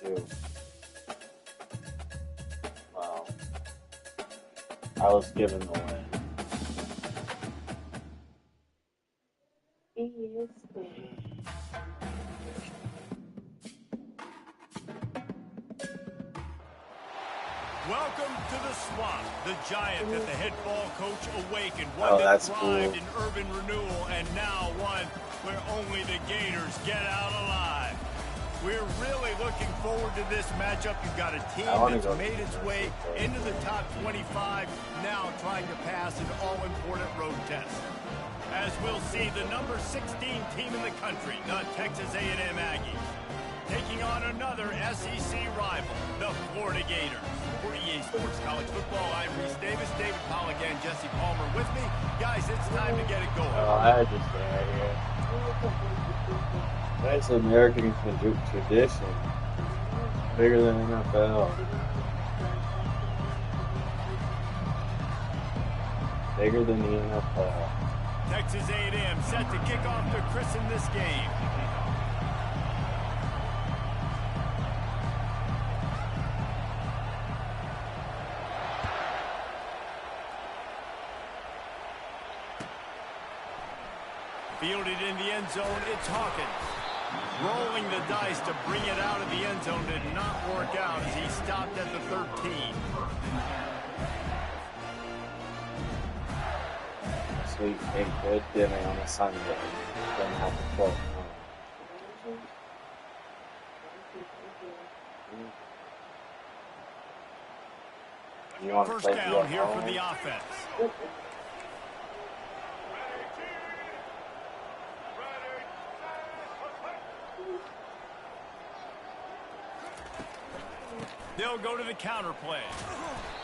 too. Wow. I was given the win. Welcome to the Swamp, the giant that the head ball coach awakened, one that thrived in urban renewal, and now one where only the Gators get out alive. We're really looking forward to this matchup. You've got a team that's made its way into the top 25, now trying to pass an all-important road test. As we'll see, the number 16 team in the country, the Texas A&M Aggies, taking on another SEC rival, the Florida Gators. For EA Sports College Football, I'm Reese Davis, David Pollack, and Jesse Palmer with me. Guys, it's time to get it going. Oh, I had to stay right here. That's American tradition. Bigger than NFL. Bigger than the NFL. Texas A&M set to kick off to christen this game. Fielded in the end zone, it's Hawkins. Rolling the dice to bring it out of the end zone did not work out as he stopped at the 13. Sweet, a good dinner on a Sunday. Don't have to cook. No. First down here for the offense. They'll go to the counter play.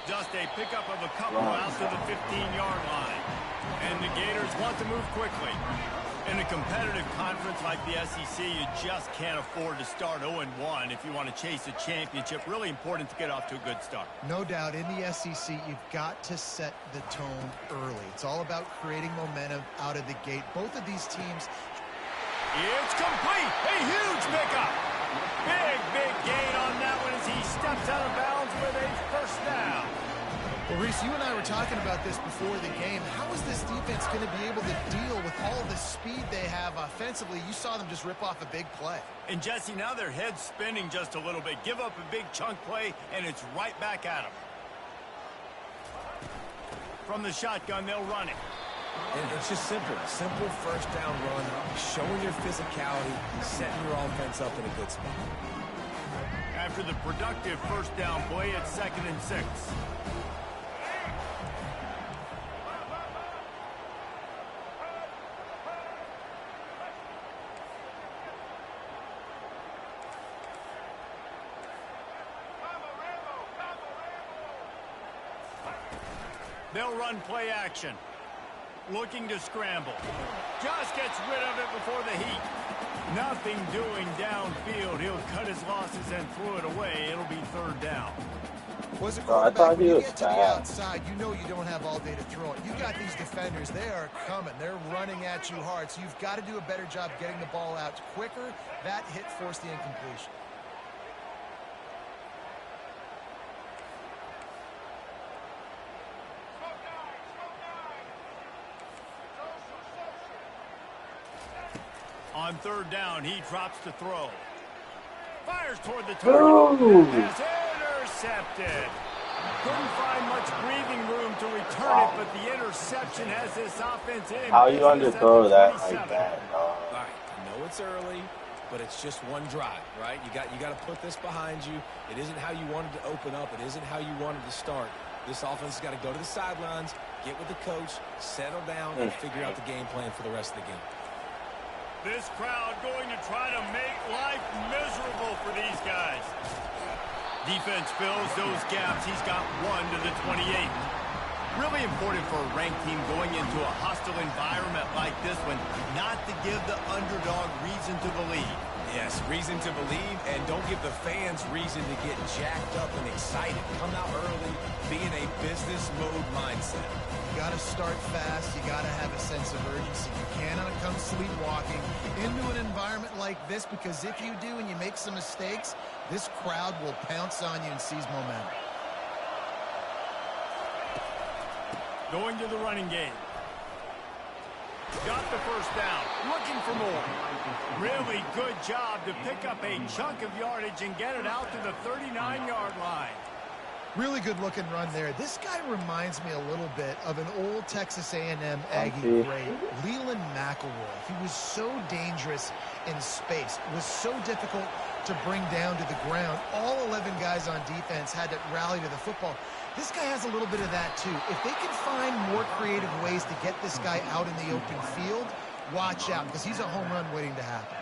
Just a pickup of a couple out to the 15-yard line. And the Gators want to move quickly. In a competitive conference like the SEC, you just can't afford to start 0-1 if you want to chase a championship. Really important to get off to a good start. No doubt, in the SEC, you've got to set the tone early. It's all about creating momentum out of the gate. Both of these teams. It's complete. A huge pickup. Big gain on that one as he steps out of bounds with a first down. Well, Reese, you and I were talking about this before the game. How is this defense going to be able to deal with all the speed they have offensively? You saw them just rip off a big play. And, Jesse, now their head's spinning just a little bit. Give up a big chunk play, and it's right back at them. From the shotgun, they'll run it. And it's just simple. Simple first down run, showing your physicality, setting your offense up in a good spot. After the productive first down play, it's 2nd and 6. They'll run play action. Looking to scramble. Just gets rid of it before the heat. Nothing doing downfield. He'll cut his losses and throw it away. It'll be 3rd down. Was a quarterback, when you get to the outside, you know you don't have all day to throw it. You got these defenders. They are coming. They're running at you hard. So you've got to do a better job getting the ball out quicker. That hit forced the incompletion. On 3rd down, he drops to throw. Fires toward the target. Has intercepted. Couldn't find much breathing room to return it, but the interception has this offense in. How you underthrow that like that? All right, I know it's early, but it's just one drive, right? You got to put this behind you. It isn't how you wanted to open up. It isn't how you wanted to start. This offense has got to go to the sidelines, get with the coach, settle down, and figure out the game plan for the rest of the game. This crowd going to try to make life miserable for these guys. Defense fills those gaps. He's got 1 to the 28. Really important for a ranked team going into a hostile environment like this one not to give the underdog reason to believe. Yes, reason to believe, and don't give the fans reason to get jacked up and excited. Come out early, be in a business mode mindset. You got to start fast. You got to have a sense of urgency. You cannot come sleepwalking into an environment like this, because if you do and you make some mistakes, this crowd will pounce on you and seize momentum. Going to the running game. Got the first down. Looking for more. Really good job to pick up a chunk of yardage and get it out to the 39-yard line. Really good-looking run there. This guy reminds me a little bit of an old Texas A&M Aggie great, Leland McElroy. He was so dangerous in space. It was so difficult to bring down to the ground. All 11 guys on defense had to rally to the football. This guy has a little bit of that, too. If they can find more creative ways to get this guy out in the open field, watch out, because he's a home run waiting to happen.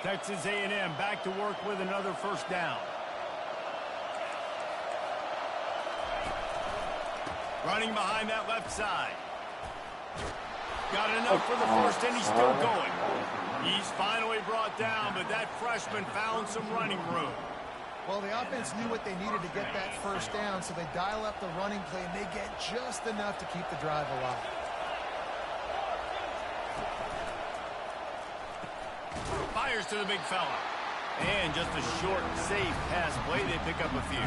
Texas A&M back to work with another first down. Running behind that left side. Got enough for the first, and he's still going. He's finally brought down, but that freshman found some running room. Well, the offense knew what they needed to get that first down, so they dial up the running play, and they get just enough to keep the drive alive. Fires to the big fella. And just a short, safe pass play. They pick up a few.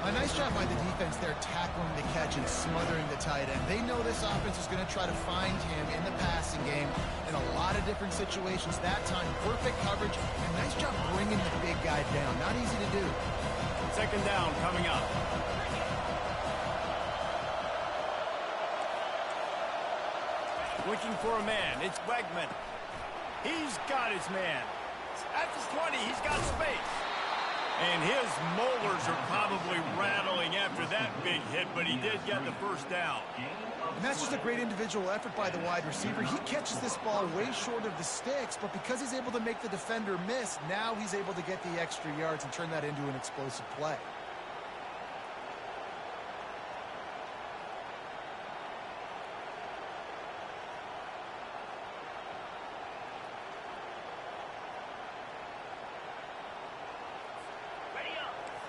A nice job by the defense there, tackling the catch and smothering the tight end. They know this offense is going to try to find him in the passing game in a lot of different situations. That time, perfect coverage, and nice job bringing the big guy down. Not easy to do. Second down coming up. Looking for a man. It's Wegman. He's got his man. At the 20, he's got space. And his molars are probably rattling after that big hit, but he did get the first down. And that's just a great individual effort by the wide receiver. He catches this ball way short of the sticks, but because he's able to make the defender miss, now he's able to get the extra yards and turn that into an explosive play.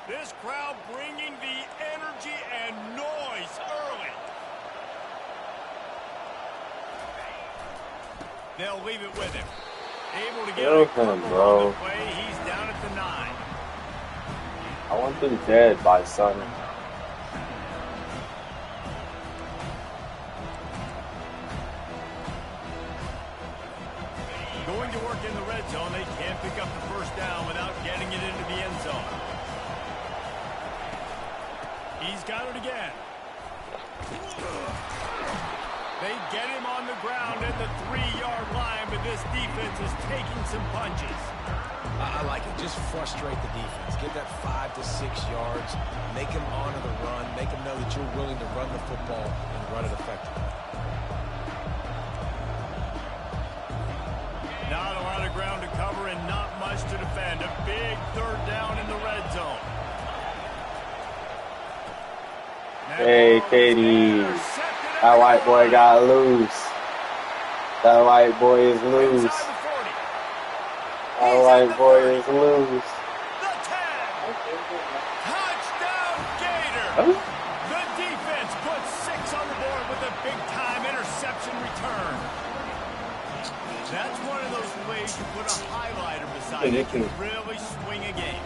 This crowd bringing the energy and noise early. They'll leave it with him. Able to get a couple on the play. He's down at the 9. I want them dead by Son. Going to work in the red zone. They can't pick up the first down without getting it into the end zone. He's got it again. They get him on the ground at the 3-yard line, but this defense is taking some punches. I like it. Just frustrate the defense. Get that 5 to 6 yards. Make them honor the run. Make them know that you're willing to run the football and run it effectively. Not a lot of ground to cover and not much to defend. A big third down in the red zone. Hey, Katie. That white boy got loose. That white boy is loose. That white boy is loose. The 10. Touchdown, Gator. Huh? The defense puts 6 on the board with a big-time interception return. That's one of those plays you put a highlighter beside it. You can really swing a game.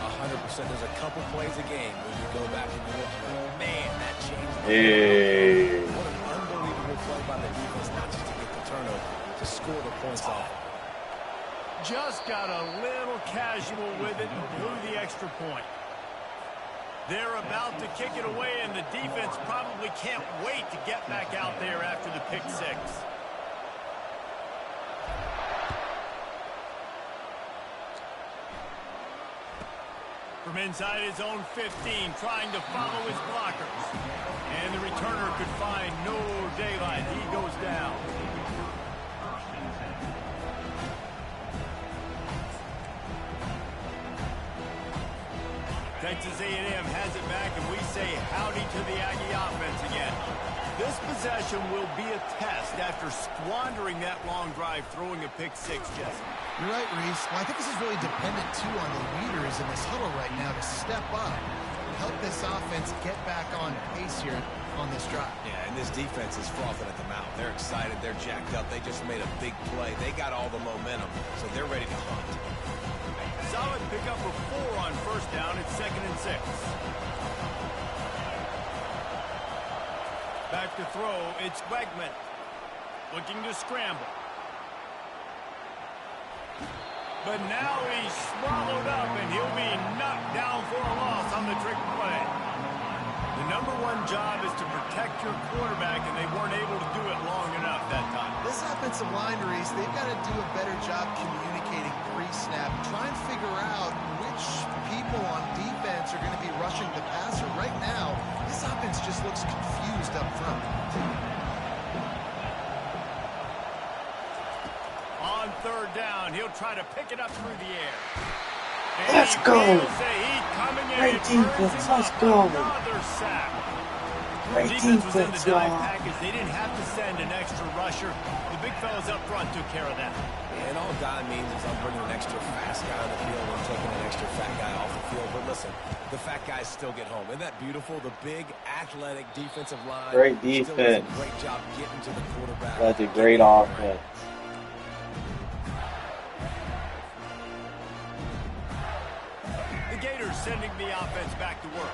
100%. There's a couple plays a game where you go back and you look, man, that changed. Hey. What an unbelievable play by the defense, not just to get the turnover, to score the points off. Just got a little casual with it and blew the extra point. They're about to kick it away, and the defense probably can't wait to get back out there after the pick 6. From inside his own 15, trying to follow his blockers. And the returner could find no daylight. He goes down. Texas A&M has it back, and we say howdy to the Aggie offense again. This possession will be a test after squandering that long drive, throwing a pick six, Jesse. You're right, Reese. Well, I think this is really dependent, too, on the leaders in this huddle right now to step up and help this offense get back on pace here on this drive. Yeah, and this defense is frothing at the mouth. They're excited. They're jacked up. They just made a big play. They got all the momentum, so they're ready to hunt. Solid pickup of 4 on first down. It's 2nd and 6. Back to throw. It's Wegman looking to scramble. But now he's swallowed up, and he'll be knocked down for a loss on the trick play. The #1 job is to protect your quarterback, and they weren't able to do it long enough that time. This offensive line, Reese, they've got to do a better job communicating pre-snap. Try and figure out which people on defense are going to be rushing the passer. Right now, this offense just looks confused up front. On 3rd down, he'll try to pick it up through the air. Let's go. Great defense. Let's go. Another sack. Great defense, y'all. They didn't have to send an extra rusher. The big fellas up front took care of that. And all God means is I'm bringing an extra fast guy on the field and taking an extra fat guy off the field. But listen, the fat guys still get home. Isn't that beautiful? The big, athletic defensive line. Great defense. Still does a great job getting to the quarterback. That's a great offense. The Gators sending the offense back to work.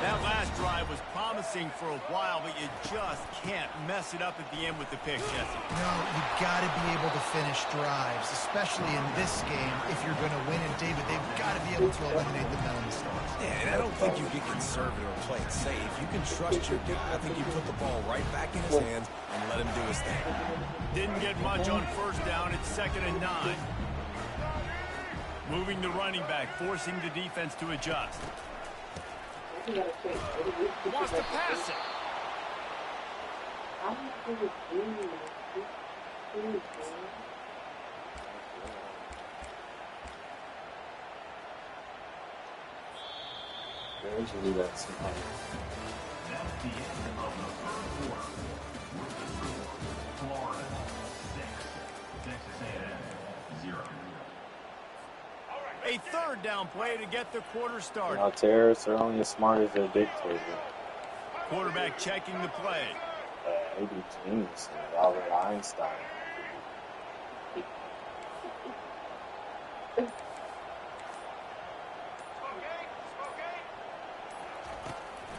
That last drive was promising for a while, but you just can't mess it up at the end with the pick, Jesse. No, you've got to be able to finish drives, especially in this game if you're going to win. And, David, they've got to be able to eliminate the penalty stops. Yeah, and I don't think you get conservative or play it safe. You can trust your guy. I think you put the ball right back in his hands and let him do his thing. Didn't get much on first down. It's 2nd and 9. Moving the running back, forcing the defense to adjust. Wants to pass it. They usually do that sometimes. That's the end of the 3rd quarter. Florida 6, Texas A&M 0. A 3rd down play to get the quarter started. Now, terrorists are only as smart as their dictator. Quarterback checking the play. Maybe genius, Albert Einstein.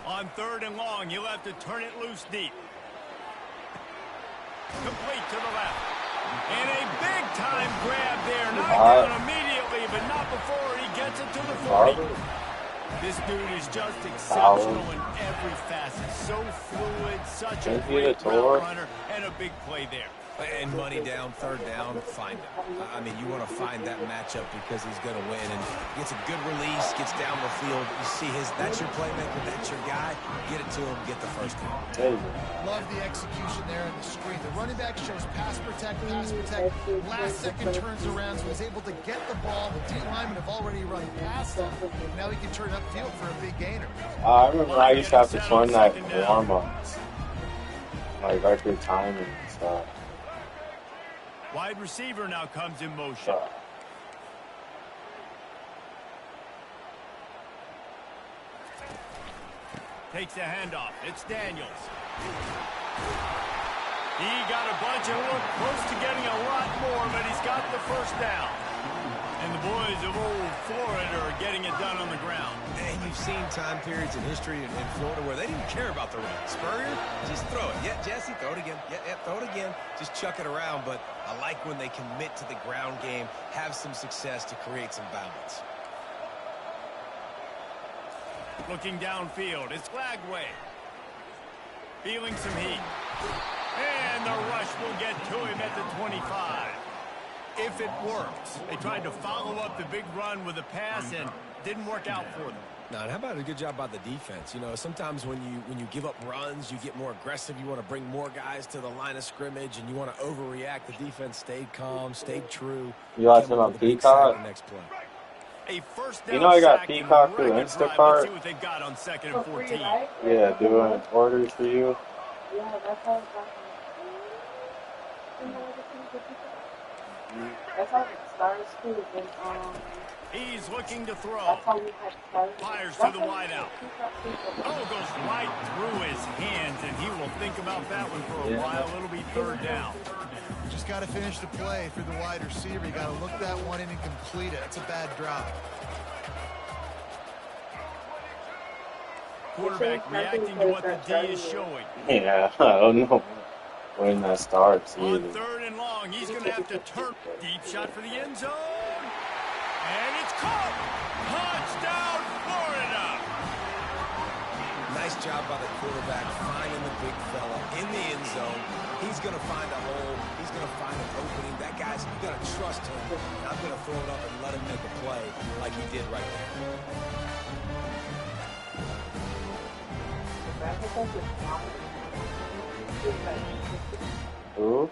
On 3rd and long, he'll have to turn it loose deep. Complete to the left. And a big-time grab there. Knocked down immediately, but not before he gets it to the 40. This dude is just exceptional in every facet. So fluid, such a great route runner, and a big play there. And money down, 3rd down, find him. I mean, you want to find that matchup because he's going to win. And gets a good release, gets down the field. You see that's your playmaker, that's your guy. Get it to him, get the 1st down. Love the execution there in the screen. The running back shows pass protect. Last second turns around, so he's able to get the ball. The D linemen have already run past him. Now he can turn upfield for a big gainer. I remember I used to have to turn that warm-ups. Like, right through timing and stuff. Wide receiver now comes in motion. Takes the handoff. It's Daniels. He got a bunch and looked close to getting a lot more, but he's got the 1st down. And the boys of old Florida are getting it done on the ground. And you've seen time periods in history in Florida where they didn't care about the run. Spurrier, just throw it. Yeah, Jesse, throw it again. Yeah, throw it again. Just chuck it around. But I like when they commit to the ground game, have some success to create some balance. Looking downfield, it's Flagway. Feeling some heat. And the rush will get to him at the 25. If it works. They tried to follow up the big run with a pass and didn't work out for them. Now, and how about a good job by the defense? You know, sometimes when you give up runs, you get more aggressive. You want to bring more guys to the line of scrimmage, and you want to overreact. The defense stayed calm, stayed true. You watch him on Peacock? Next play. A first down You know I got sack Peacock through and drive. Let's Instacart. see what they got on 2nd and 14. Yeah, doing orders for you. Yeah, that's how it's That's how it starts too. He's looking to throw. That's how we had started. Fires to the wideout. Oh, goes right through his hands, and he will think about that one for a while. It'll be 3rd down. You just got to finish the play through the wide receiver. You got to look that one in and complete it. It's a bad drop. Quarterback reacting to what the D is showing. Yeah, I don't know when that starts On either. 3rd and long, he's going to have to turn. Deep shot for the end zone. And it's caught. Touchdown, Florida. Nice job by the quarterback finding the big fella in the end zone. He's going to find a hole. He's going to find an opening. That guy's, you got to trust him. Not going to throw it up and let him make a play like he did right there. Who?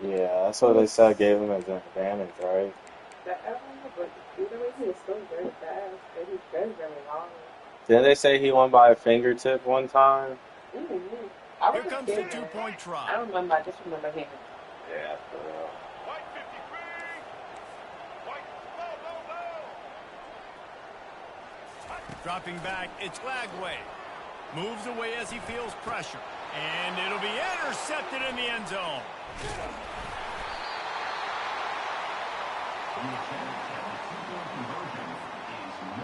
Yeah, that's what they said gave him an advantage, right? But either way, he was still very fast. And he's very, very long. Didn't they say he won by a fingertip one time? Mm-hmm. Here comes the 2-point try. I don't remember. I just remember him. Yeah, for real. Dropping back, it's Lagway. Moves away as he feels pressure. And it'll be intercepted in the end zone.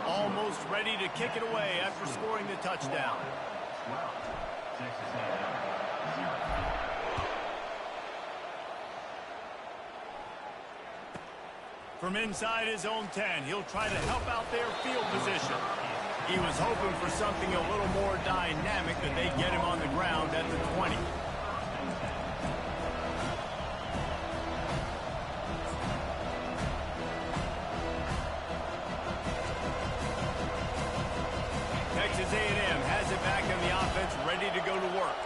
Almost ready to kick it away after scoring the touchdown. From inside his own 10, he'll try to help out their field position. He was hoping for something a little more dynamic, but they get him on the ground at the 20. Texas A&M has it back in the offense, ready to go to work.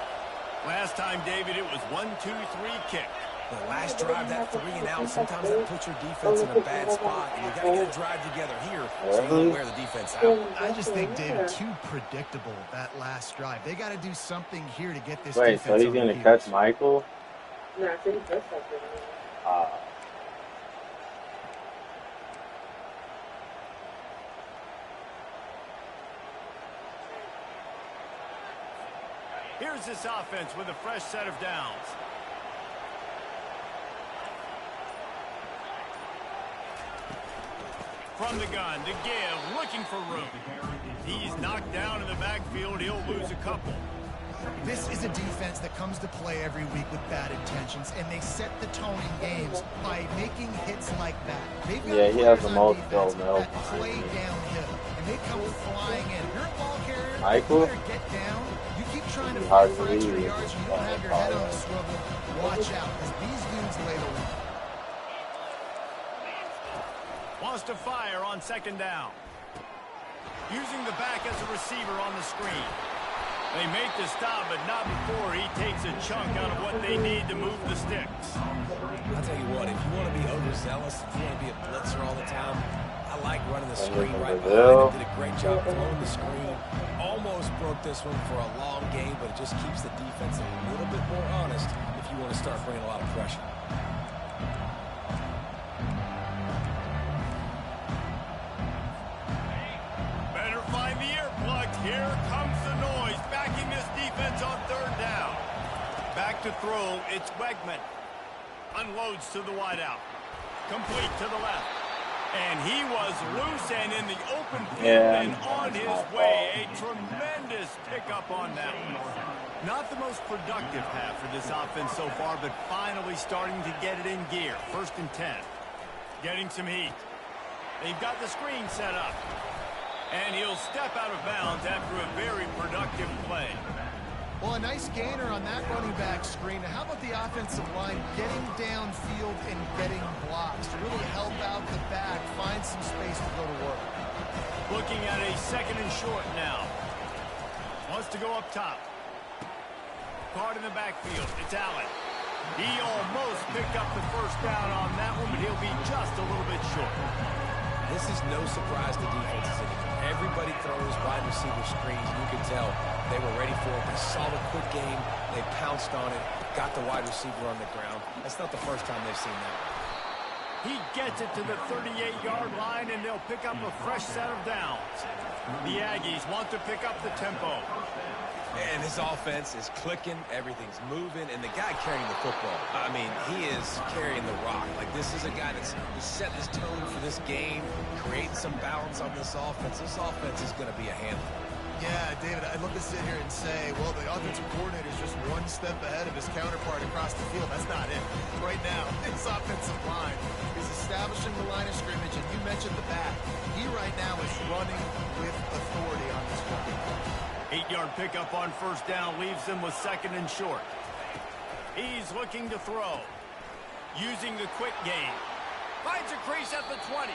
Last time, David, it was 1-2-3 kick. The last drive, that 3 and out, sometimes that puts your defense in a bad spot. And you got to get a drive together here so you don't wear the defense out. I just think, David, too predictable, that last drive. They got to do something here to get this Wait, defense so he's going to catch Michael? No, I think he does something. Here's this offense with a fresh set of downs. From the gun to give, looking for room. He's knocked down in the backfield. He'll lose a couple. This is a defense that comes to play every week with bad intentions, and they set the tone in games by making hits like that. They've got he has the players most on goal defense mill that play behind him. downhill, and they come flying in. You're a ball carrier. Michael? You better get down. You keep trying to It's fight hard for to extra lead. yards. You don't have your head on a swivel. Watch out, because these dudes lay the run. Wants to fire on 2nd down. Using the back as a receiver on the screen. They make the stop, but not before he takes a chunk out of what they need to move the sticks. I'll tell you what, if you want to be overzealous, if you want to be a blitzer all the time, I like running the screen right behind him. Did a great job throwing the screen. Almost broke this one for a long game, but it just keeps the defense a little bit more honest if you want to start bringing a lot of pressure. Better find the earplugs. Here comes the noise, backing this defense on 3rd down. Back to throw, it's Wegman. Unloads to the wideout. Complete to the left. And he was loose and in the open field and on his way. A tremendous pickup on that one. Not the most productive half for this offense so far, but finally starting to get it in gear. 1st and 10. Getting some heat. They've got the screen set up. And he'll step out of bounds after a very productive play. Well, a nice gainer on that running back screen. Now, how about the offensive line getting downfield and getting blocks to really help out the back, find some space to go to work? Looking at a 2nd and short now. Wants to go up top. Card in the backfield. It's Allen. He almost picked up the first down on that one, but he'll be just a little bit short. This is no surprise to defenses anymore. Everybody throws wide receiver screens. You can tell they were ready for it. They saw the quick game. They pounced on it, got the wide receiver on the ground. That's not the first time they've seen that. He gets it to the 38-yard line, and they'll pick up a fresh set of downs. The Aggies want to pick up the tempo. And his offense is clicking, everything's moving, and the guy carrying the football, I mean, he is carrying the rock. Like, this is a guy that's setting his tone for this game, creating some balance on this offense. This offense is going to be a handful. Yeah, David, I'd love to sit here and say, well, the offensive coordinator is just one step ahead of his counterpart across the field. That's not it. Right now, his offensive line is establishing the line of scrimmage, and you mentioned the back. He right now is running with authority on this one. 8-yard pickup on first down leaves them with second and short. He's looking to throw. Using the quick game. Finds a crease at the 20.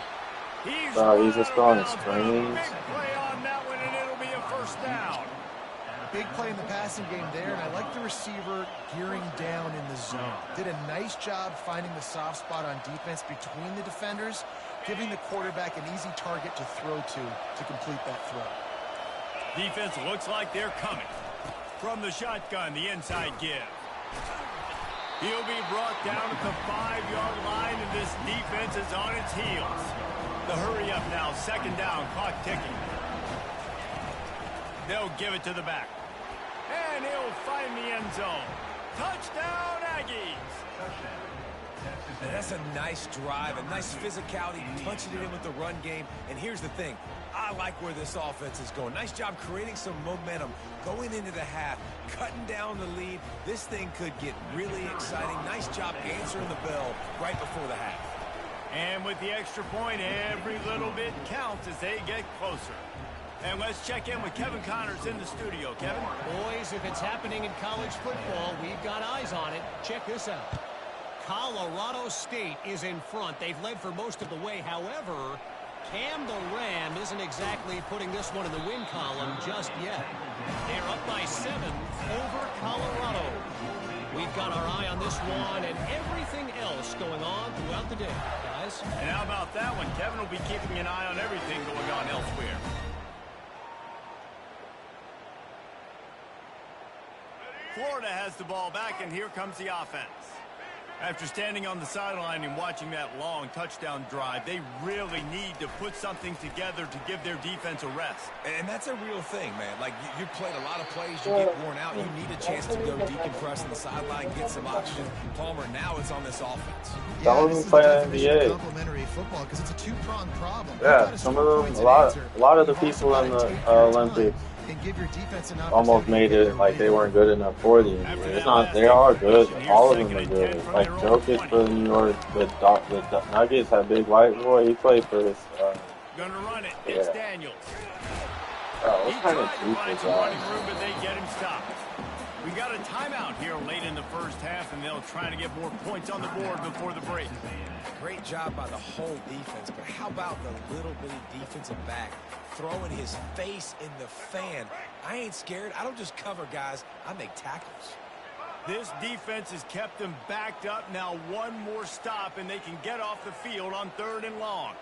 He's just throwing screens. Big play on that one, and it'll be a first down. Big play in the passing game there, and I like the receiver gearing down in the zone. Did a nice job finding the soft spot on defense between the defenders, giving the quarterback an easy target to throw to complete that throw. Defense looks like they're coming. From the shotgun, the inside give. He'll be brought down at the 5-yard line, and this defense is on its heels. The hurry up now, second down, clock ticking. They'll give it to the back. And he'll find the end zone. Touchdown, Aggies! And that's a nice drive, a nice physicality, punching it in with the run game. And here's the thing. I like where this offense is going. Nice job creating some momentum, going into the half, cutting down the lead. This thing could get really exciting. Nice job answering the bell right before the half. And with the extra point, every little bit counts as they get closer. And let's check in with Kevin Connors in the studio. Kevin? Boys, if it's happening in college football, we've got eyes on it. Check this out. Colorado State is in front. They've led for most of the way. However, Cam the Ram isn't exactly putting this one in the win column just yet. They're up by 7 over Colorado. We've got our eye on this one and everything else going on throughout the day, guys. And how about that one? Kevin will be keeping an eye on everything going on elsewhere. Florida has the ball back, and here comes the offense. After standing on the sideline and watching that long touchdown drive, they really need to put something together to give their defense a rest. And that's a real thing, man. Like, you played a lot of plays, you get worn out, you need a chance to go decompress on the sideline, get some oxygen. Palmer, now it's on this offense. Some of them play in the NBA. Complementary football because it's a two-pronged problem. Yeah, some of them, a lot of the people in the Olympics and give your defense an almost made it like they weren't good enough for the NBA. It's not. They are good. All of them are good. Like Jokic for the New York, the Nuggets have big white boy. He played for his. Gonna run it. It's Daniels. What He kind of tried to find defense some running room, but they get him stopped. We got a timeout here late in the first half, and they'll try to get more points on the board before the break. Great job by the whole defense, but how about the little bitty defensive back throwing his face in the fan? I ain't scared. I don't just cover guys. I make tackles. This defense has kept them backed up. Now one more stop, and they can get off the field on 3rd and long.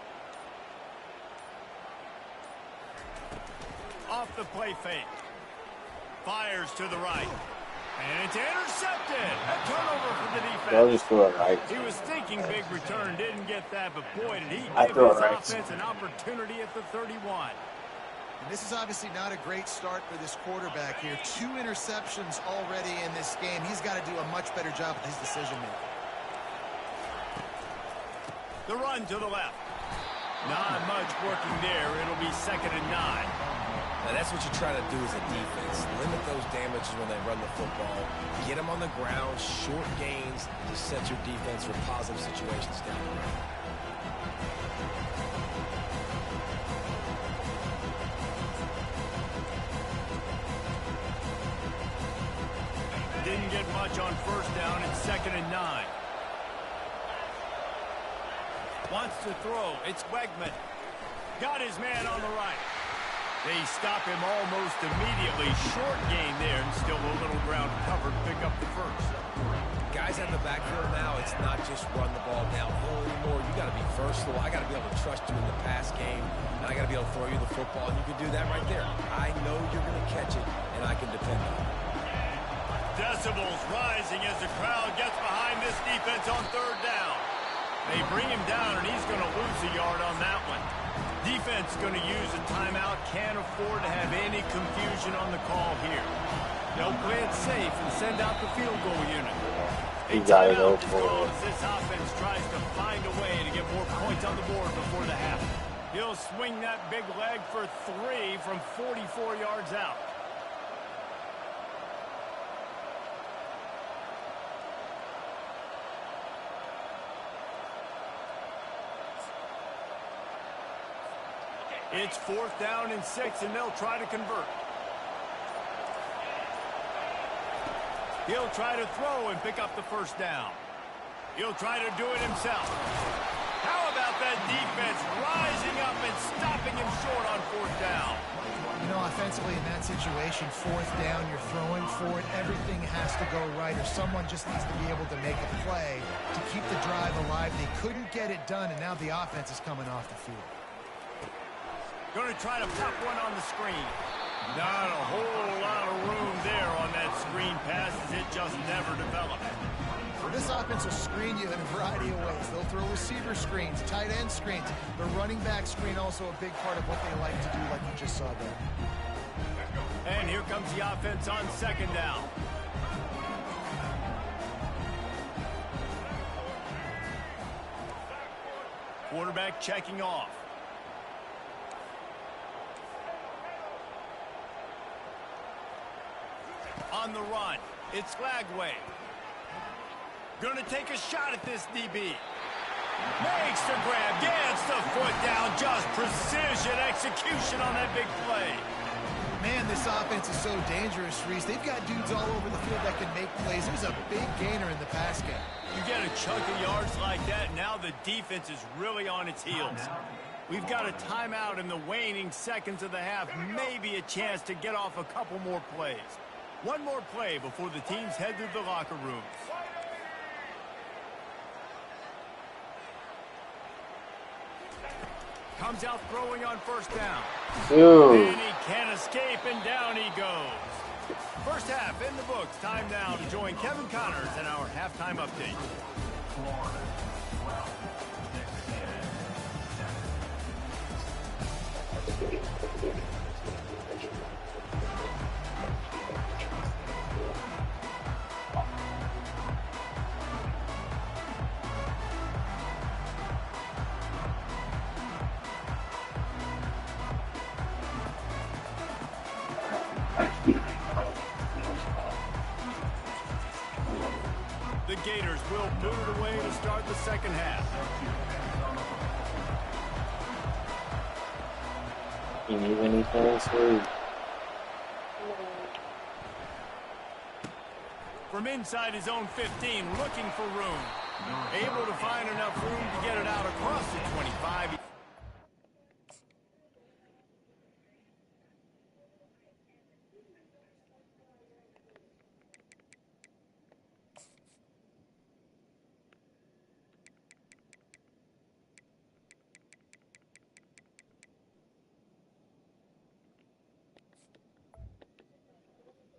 Off the play fake. Fires to the right. And it's intercepted. A turnover for the defense. They'll just throw it right. He was thinking big return, didn't get that, but boy, did he give his offense an opportunity at the 31. And this is obviously not a great start for this quarterback here. 2 interceptions already in this game. He's got to do a much better job with his decision-making. The run to the left. Not much working there. It'll be 2nd and 9. Now, that's what you try to do as a defense. Limit those damages when they run the football. Get them on the ground, short gains to set your defense for positive situations down the road. Didn't get much on first down. It's 2nd and 9. Wants to throw. It's Wegman. Got his man on the right. They stop him almost immediately. Short gain there, and still a little ground covered. Pick up the first. Guys at the backfield now, it's not just run the ball downhill anymore. You got to be versatile. I got to be able to trust you in the pass game, and I got to be able to throw you the football, and you can do that right there. I know you're going to catch it, and I can depend on it. Decibels rising as the crowd gets behind this defense on third down. They bring him down, and he's going to lose a yard on that one. Defense going to use a timeout. Can't afford to have any confusion on the call here. They'll play it safe and send out the field goal unit. You gotta go for it. This offense tries to find a way to get more points on the board before the half. He'll swing that big leg for 3 from 44 yards out. It's 4th down and 6, and they'll try to convert. He'll try to throw and pick up the first down. He'll try to do it himself. How about that defense rising up and stopping him short on 4th down? You know, offensively in that situation, 4th down, you're throwing for it. Everything has to go right, or someone just needs to be able to make a play to keep the drive alive. They couldn't get it done, and now the offense is coming off the field. Going to try to pop one on the screen. Not a whole lot of room there on that screen pass, as it just never developed. Well, this offense will screen you in a variety of ways. They'll throw receiver screens, tight end screens. The running back screen also a big part of what they like to do, like you just saw there. And here comes the offense on 2nd down. Quarterback checking off. On the run, it's Lagway. Gonna take a shot at this DB. Makes the grab, gets the foot down, just precision execution on that big play. Man, this offense is so dangerous, Reese. They've got dudes all over the field that can make plays. There's a big gainer in the pass game. You get a chunk of yards like that, now the defense is really on its heels. We've got a timeout in the waning seconds of the half, maybe a chance to get off a couple more plays. One more play before the teams head to the locker rooms. Comes out throwing on 1st down. Dude. And he can't escape, and down he goes. First half in the books. Time now to join Kevin Connors in our halftime update. The Gators will boot it away to start the second half. You need anything, sweet? From inside his own 15, looking for room. Able to find enough room to get it out across the 25.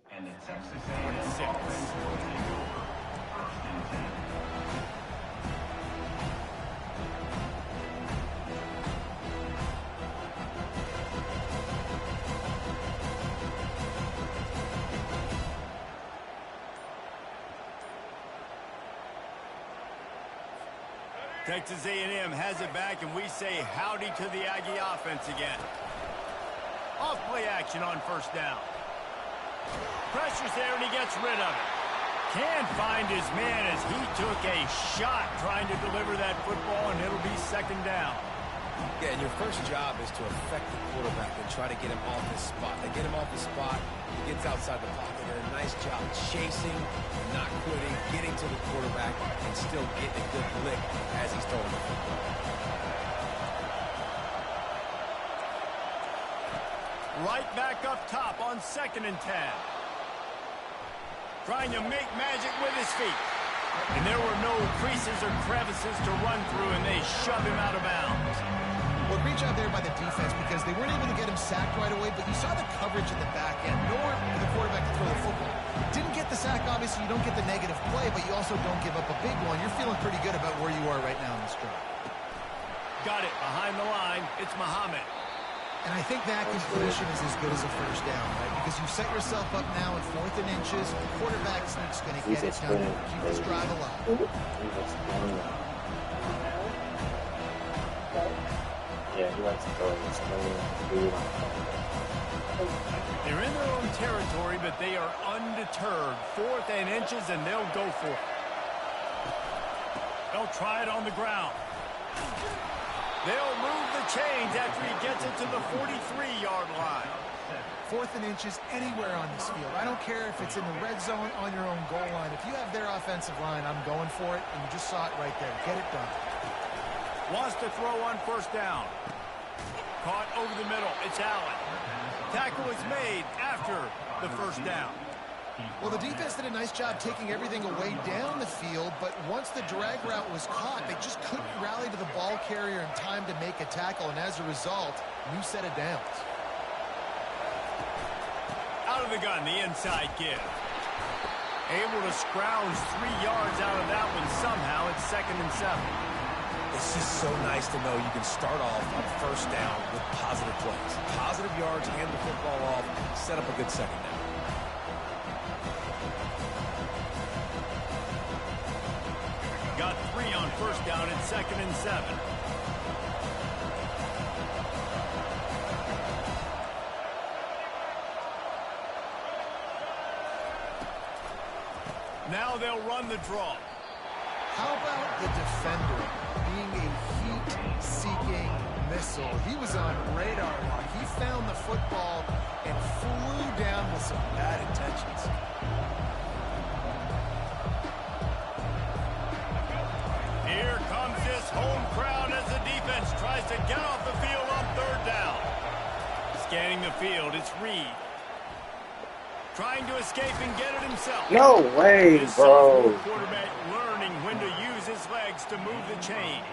And the Texas A&M offense will take over 1st and 10. Texas A&M has it back, and we say howdy to the Aggie offense again. Off play action on 1st down. Pressure's there, and he gets rid of it. Can't find his man as he took a shot trying to deliver that football, and it'll be 2nd down. Yeah, and your first job is to affect the quarterback and try to get him off his spot. They get him off the spot, he gets outside the pocket, and a nice job chasing, not quitting, getting to the quarterback, and still getting a good lick as he's throwing the football. Right back up top on 2nd and 10. Trying to make magic with his feet. And there were no creases or crevices to run through, and they shove him out of bounds. Well, great job there by the defense because they weren't able to get him sacked right away, but you saw the coverage in the back end. Nowhere for the quarterback to throw the football. Didn't get the sack, obviously. You don't get the negative play, but you also don't give up a big one. You're feeling pretty good about where you are right now in this drive. Got it behind the line. It's Muhammad. And I think that completion is as good as a first down, right? Because you set yourself up now in 4th and inches. The quarterback sneak's going to get it done. Keep this drive alive. Yeah, he likes to throw this thing. They're in their own territory, but they are undeterred. 4th and inches, and they'll go for it. They'll try it on the ground. They'll move the chains after he gets it to the 43-yard line. 4th and inches anywhere on this field. I don't care if it's in the red zone on your own goal line. If you have their offensive line, I'm going for it, and you just saw it right there. Get it done. Wants to throw on 1st down. Caught over the middle. It's Allen. Tackle is made after the 1st down. Well, the defense did a nice job taking everything away down the field, but once the drag route was caught, they just couldn't rally to the ball carrier in time to make a tackle, and as a result, new set of downs. Out of the gun, the inside give. Able to scrounge 3 yards out of that one somehow. It's 2nd and 7. It's just so nice to know you can start off on 1st down with positive plays. Positive yards, hand the football off, set up a good 2nd down. Got 3 on 1st down and 2nd and 7. Now they'll run the draw. How about the defender being a heat-seeking missile? He was on radar lock. He found the football and flew down with some bad intentions. Here comes this home crowd as the defense tries to get off the field on 3rd down. Scanning the field, it's Reed. Trying to escape and get it himself. No way, This bro. quarterback learning when to use his legs to move the chains.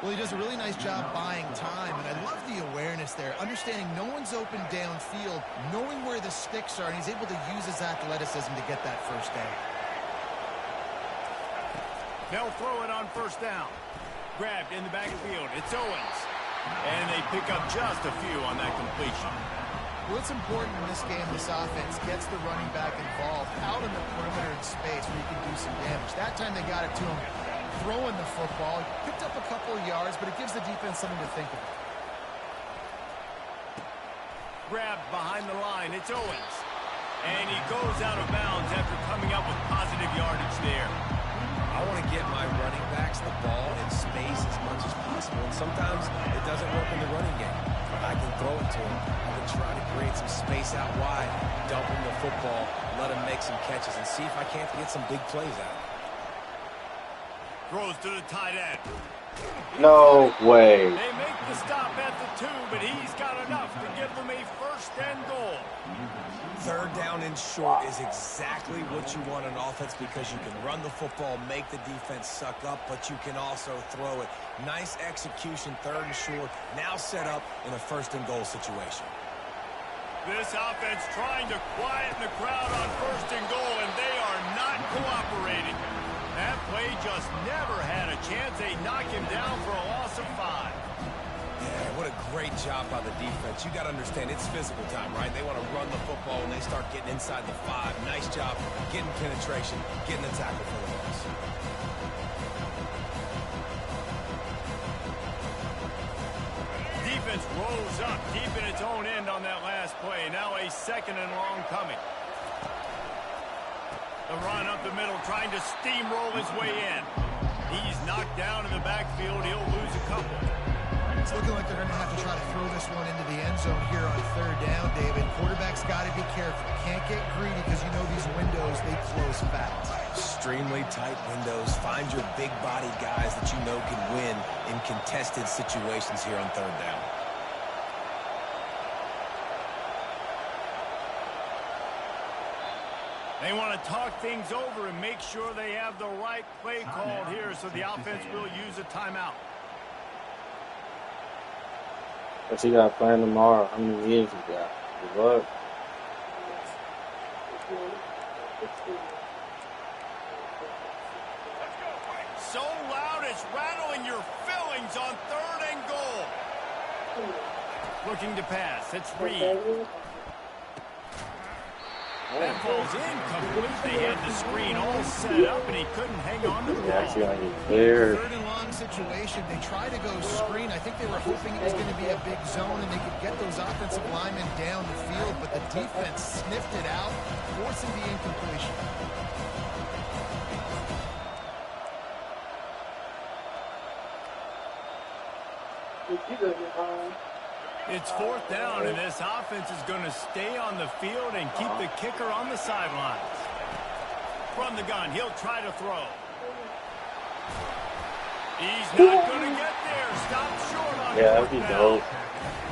Well, he does a really nice job buying time, and I love the awareness there, understanding no one's open downfield, knowing where the sticks are, and he's able to use his athleticism to get that 1st down. They'll throw it on 1st down. Grabbed in the backfield. It's Owens. And they pick up just a few on that completion. Well, it's important in this game, this offense gets the running back involved out in the perimeter in space where you can do some damage. That time they got it to him throwing the football. Picked up a couple of yards, but it gives the defense something to think about. Grabbed behind the line. It's Owens. And he goes out of bounds after coming up with positive yardage there. I want to get my running backs the ball in space as much as possible, and sometimes it doesn't work in the running game. I can throw it to him. I can try to create some space out wide, dump him the football, let him make some catches, and see if I can't get some big plays out of it. Throws to the tight end. No way. They make the stop at the 2, but he's got enough to give them a 1st and goal. 3rd down and short is exactly what you want on offense because you can run the football, make the defense suck up, but you can also throw it. Nice execution, 3rd and short, now set up in a 1st and goal situation. This offense trying to quieten the crowd on 1st and goal, and they are not cooperating. That play just never had a chance. They knock him down for a loss of 5. Yeah, what a great job by the defense. You got to understand, it's physical time, right? They want to run the football when they start getting inside the 5. Nice job getting penetration, getting the tackle for the loss. Defense rolls up deep in its own end on that last play. Now a 2nd and long coming. The run up the middle, trying to steamroll his way in. He's knocked down in the backfield. He'll lose a couple. It's looking like they're going to have to try to throw this one into the end zone here on 3rd down, David. Quarterback's got to be careful. Can't get greedy because you know these windows, they close fast. Extremely tight windows. Find your big body guys that you know can win in contested situations here on 3rd down. They want to talk things over and make sure they have the right play called here, so the offense will use a timeout. What you got playing tomorrow? How many years you got? Good luck. So loud it's rattling your fillings on 3rd and goal. Looking to pass. It's Reed. That ball's incomplete. They had the screen all set up, and he couldn't hang on to the ball. Actually, on your clear. 3rd and long situation. They tried to go screen. I think they were hoping it was going to be a big zone and they could get those offensive linemen down the field, but the defense sniffed it out, forcing the incompletion. It's 4th down, and this offense is going to stay on the field and keep the kicker on the sidelines. From the gun, he'll try to throw. He's not going to get there. Stop short on Yeah, that'd be dope.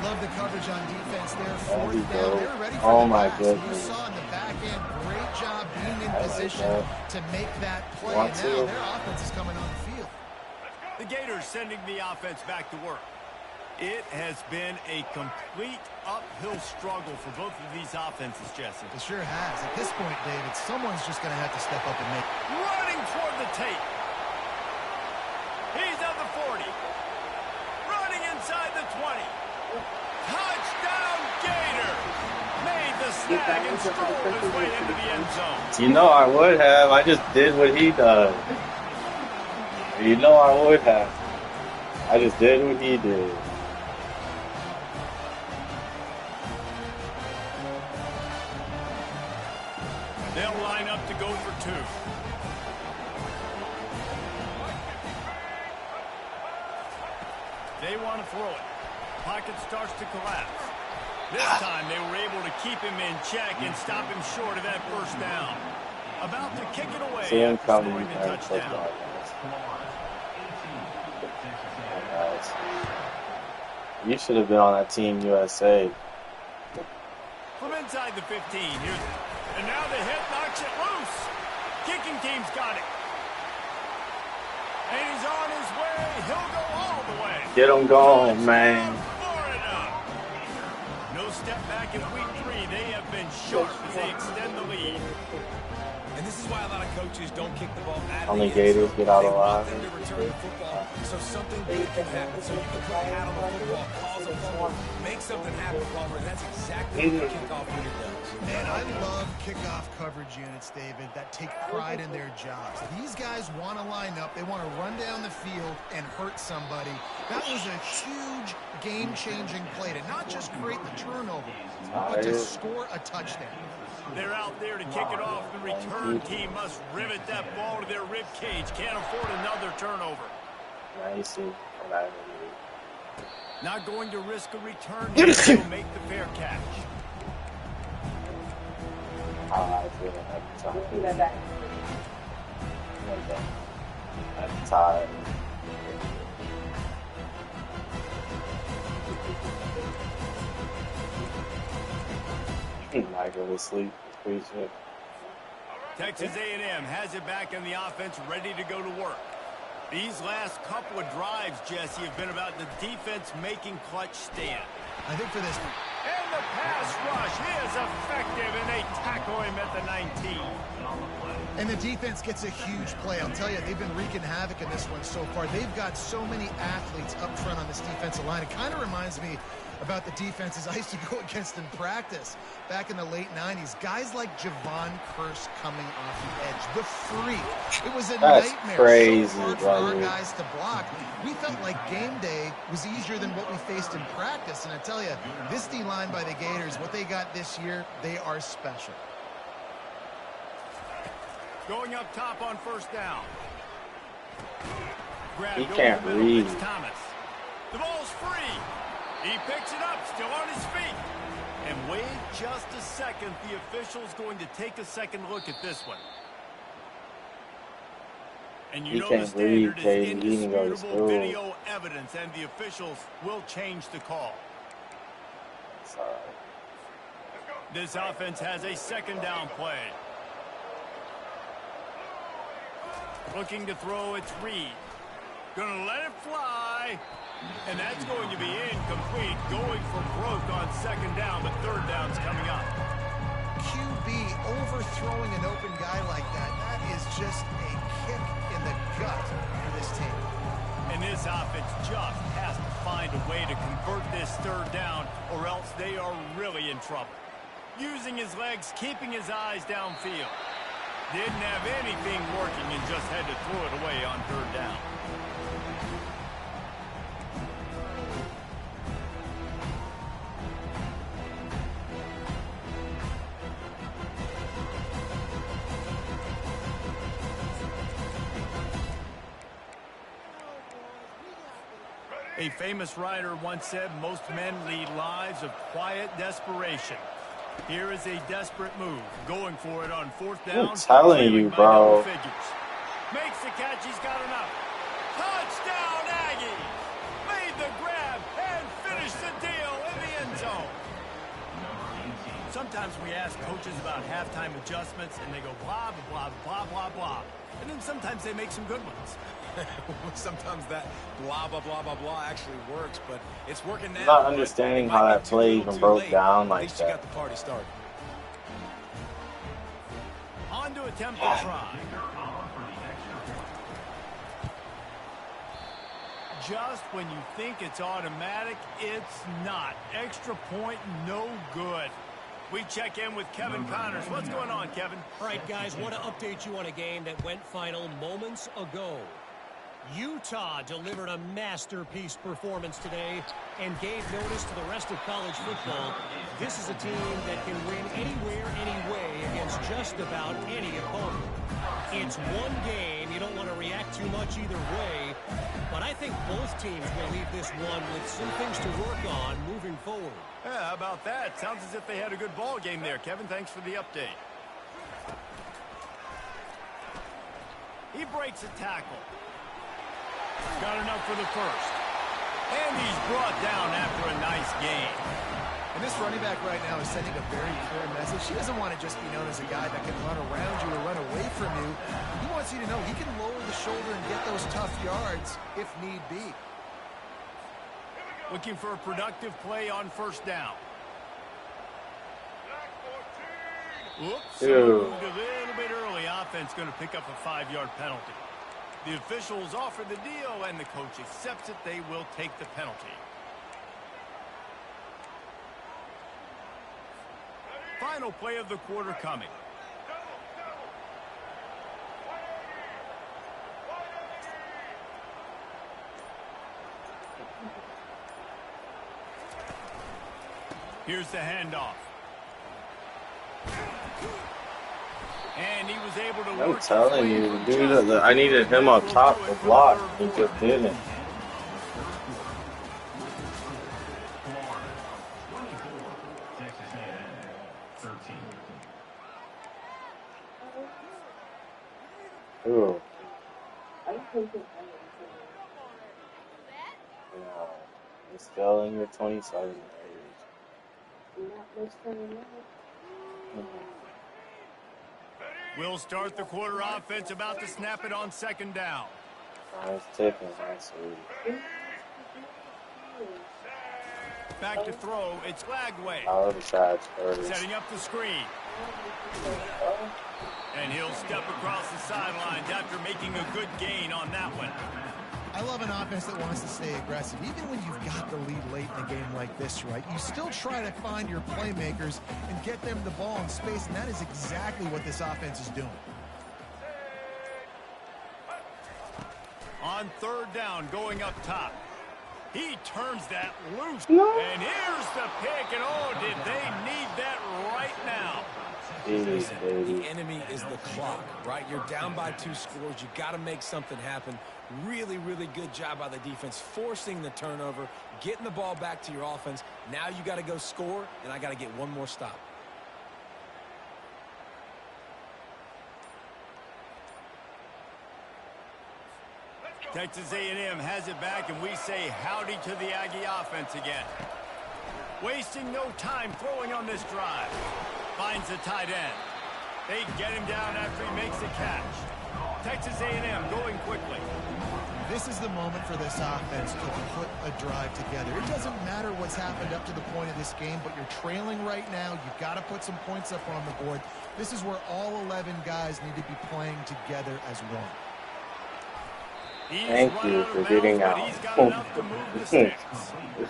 Love the coverage on defense there. 4th down. They're ready for Oh the my pass. goodness. You saw in the back end, great job being in position to make that play. Want And to? now their offense is coming on the field. The Gators sending the offense back to work. It has been a complete uphill struggle for both of these offenses, Jesse. It sure has. At this point, David, someone's just going to have to step up and make it. Running toward the tape. He's at the 40. Running inside the 20. Touchdown, Gator. Made the snag and strolled his way into the end zone. You know I would have. I just did what he does. You know I would have. I just did what he did. They'll line up to go for 2. They want to throw it. Pocket starts to collapse. This time they were able to keep him in check and stop him short of that first down. About to kick it away See him after coming. scoring the touchdown. You should have been on that Team USA. From inside the 15, and now the hit knocks it loose. Kicking team's got it. And he's on his way. He'll go all the way. Get him going, man. Florida. No step back in week 3. They have been sharp as they extend the lead. And this is why a lot of coaches don't kick the ball out of Only the end Gators zone. get out They alive. want them to return the football so something good can happen. So you can put a hat on the football, cause a fumble, make something happen, Palmer. And that's exactly what the kickoff unit does. Man, I love kickoff coverage units, David, that take pride in their jobs. These guys want to line up. They want to run down the field and hurt somebody. That was a huge game-changing play to not just create the turnover, but to score a touchdown. They're out there to kick it off. The return team must rivet that ball to their rib cage. Can't afford another turnover. Nice. Not going to risk a return. He'll make the fair catch. I feel at the time. I'm tired. I go to sleep. Appreciate it. Texas A&M has it back in the offense, ready to go to work. These last couple of drives, Jesse, have been about the defense making clutch stand. I think for this... And the pass rush is effective, and they tackle him at the 19. And the defense gets a huge play. I'll tell you, they've been wreaking havoc in this one so far. They've got so many athletes up front on this defensive line. It kind of reminds me about the defenses I used to go against in practice back in the late 90s. Guys like Javon Curse coming off the edge. The freak. It was a nightmare. Crazy, so hard for our guys to block. We felt like game day was easier than what we faced in practice. And I tell you, this D-line by the Gators, what they got this year, they are special. Going up top on first down. Grabbed He can't over the middle. read. It's Thomas. The ball's free. He picks it up, still on his feet. And wait just a second. The official's going to take a second look at this one. And you He know the can't standard read, is Casey. He didn't go to indisputable school. video evidence, and the officials will change the call. Sorry. This offense has a second down play. Looking to throw, it's Reed. Gonna let it fly. And that's going to be incomplete. Going for broke on second down, but third down's coming up. QB overthrowing an open guy like that, that is just a kick in the gut for this team. And this offense just has to find a way to convert this third down, or else they are really in trouble. Using his legs, keeping his eyes downfield. Didn't have anything working and just had to throw it away on third down. A famous writer once said most men lead lives of quiet desperation. Here is a desperate move, going for it on fourth down. I'm telling you, bro. Makes the catch, he's got enough. Touchdown, Aggie! Made the grab and finished the deal in the end zone. Sometimes we ask coaches about halftime adjustments, and they go blah, blah, blah, blah, blah. And then sometimes they make some good ones. Sometimes that blah, blah, blah, blah, blah actually works, but it's working now. I'm not understanding how that play even broke down like that. You got the party started. On to attempt to try. Just when you think it's automatic, it's not. Extra point, no good. We check in with Kevin Connors. What's going on, Kevin? All right, guys, want to update you on a game that went final moments ago. Utah delivered a masterpiece performance today and gave notice to the rest of college football. This is a team that can win anywhere, anyway against just about any opponent. It's one game. You don't want to react too much either way, but I think both teams will leave this one with some things to work on moving forward. Yeah, how about that? Sounds as if they had a good ball game there, Kevin. Thanks for the update. He breaks a tackle. Got enough for the first. And he's brought down after a nice game. And this running back right now is sending a very clear message. He doesn't want to just be known as a guy that can run around you or run away from you. He wants you to know he can lower the shoulder and get those tough yards if need be. Looking for a productive play on first down. Whoops, moved a little bit early. Offense going to pick up a 5-yard penalty. The officials offer the deal, and the coach accepts it. They will take the penalty. Final play of the quarter coming. Here's the handoff. And he was able to work. I'm telling you, dude, I needed him up top to block. He just didn't. Ooh. Yeah, you're still in your 27 age. We'll start the quarter offense, about to snap it on second down. Nice ticking, nice sweet. Back to throw, it's Lagway. Out of the shots first. Setting up the screen. And he'll step across the sidelines after making a good gain on that one. I love an offense that wants to stay aggressive. Even when you've got the lead late in a game like this, right, you still try to find your playmakers and get them the ball in space, and that is exactly what this offense is doing. On third down, going up top. He turns that loose. No. And here's the pick, and oh, did they need that right now. Listen, the enemy is the clock, right? You're down by 2 scores. You got to make something happen. Really, really good job by the defense, forcing the turnover, getting the ball back to your offense. Now you got to go score, and I got to get one more stop. Texas A&M has it back, and we say howdy to the Aggie offense again. Wasting no time throwing on this drive. Finds the tight end. They get him down after he makes the catch. Texas A&M going quickly. This is the moment for this offense to put a drive together. It doesn't matter what's happened up to the point of this game, but you're trailing right now. You've got to put some points up on the board. This is where all 11 guys need to be playing together as one. Thank you for getting out.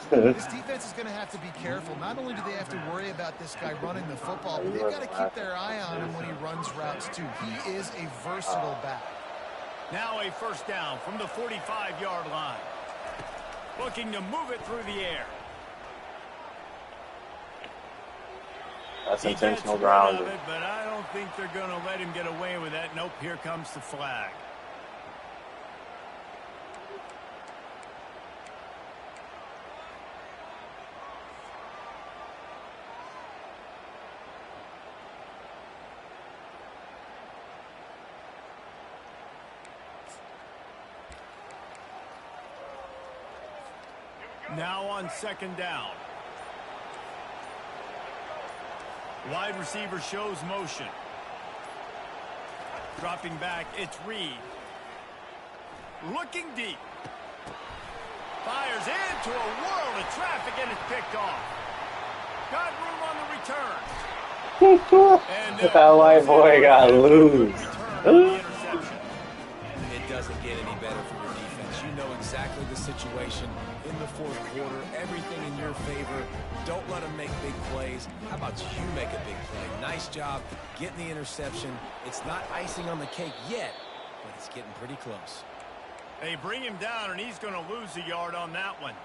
This defense is going to have to be careful. Not only do they have to worry about this guy running the football, but they've got to keep their eye on him when he runs routes too. He is a versatile back. Now a first down from the 45-yard line. Looking to move it through the air. That's intentional grounding. But I don't think they're going to let him get away with that. Nope, here comes the flag. Now on second down. Wide receiver shows motion. Dropping back, it's Reed. Looking deep. Fires into a world of traffic and it's picked off. Got room on the return. That white boy got loose. It doesn't get any better for your defense. You know exactly the situation in the fourth quarter. Everything in your favor. Don't let them make big plays. How about you make a big play? Nice job getting the interception. It's not icing on the cake yet, but it's getting pretty close. They bring him down, and he's going to lose a yard on that one.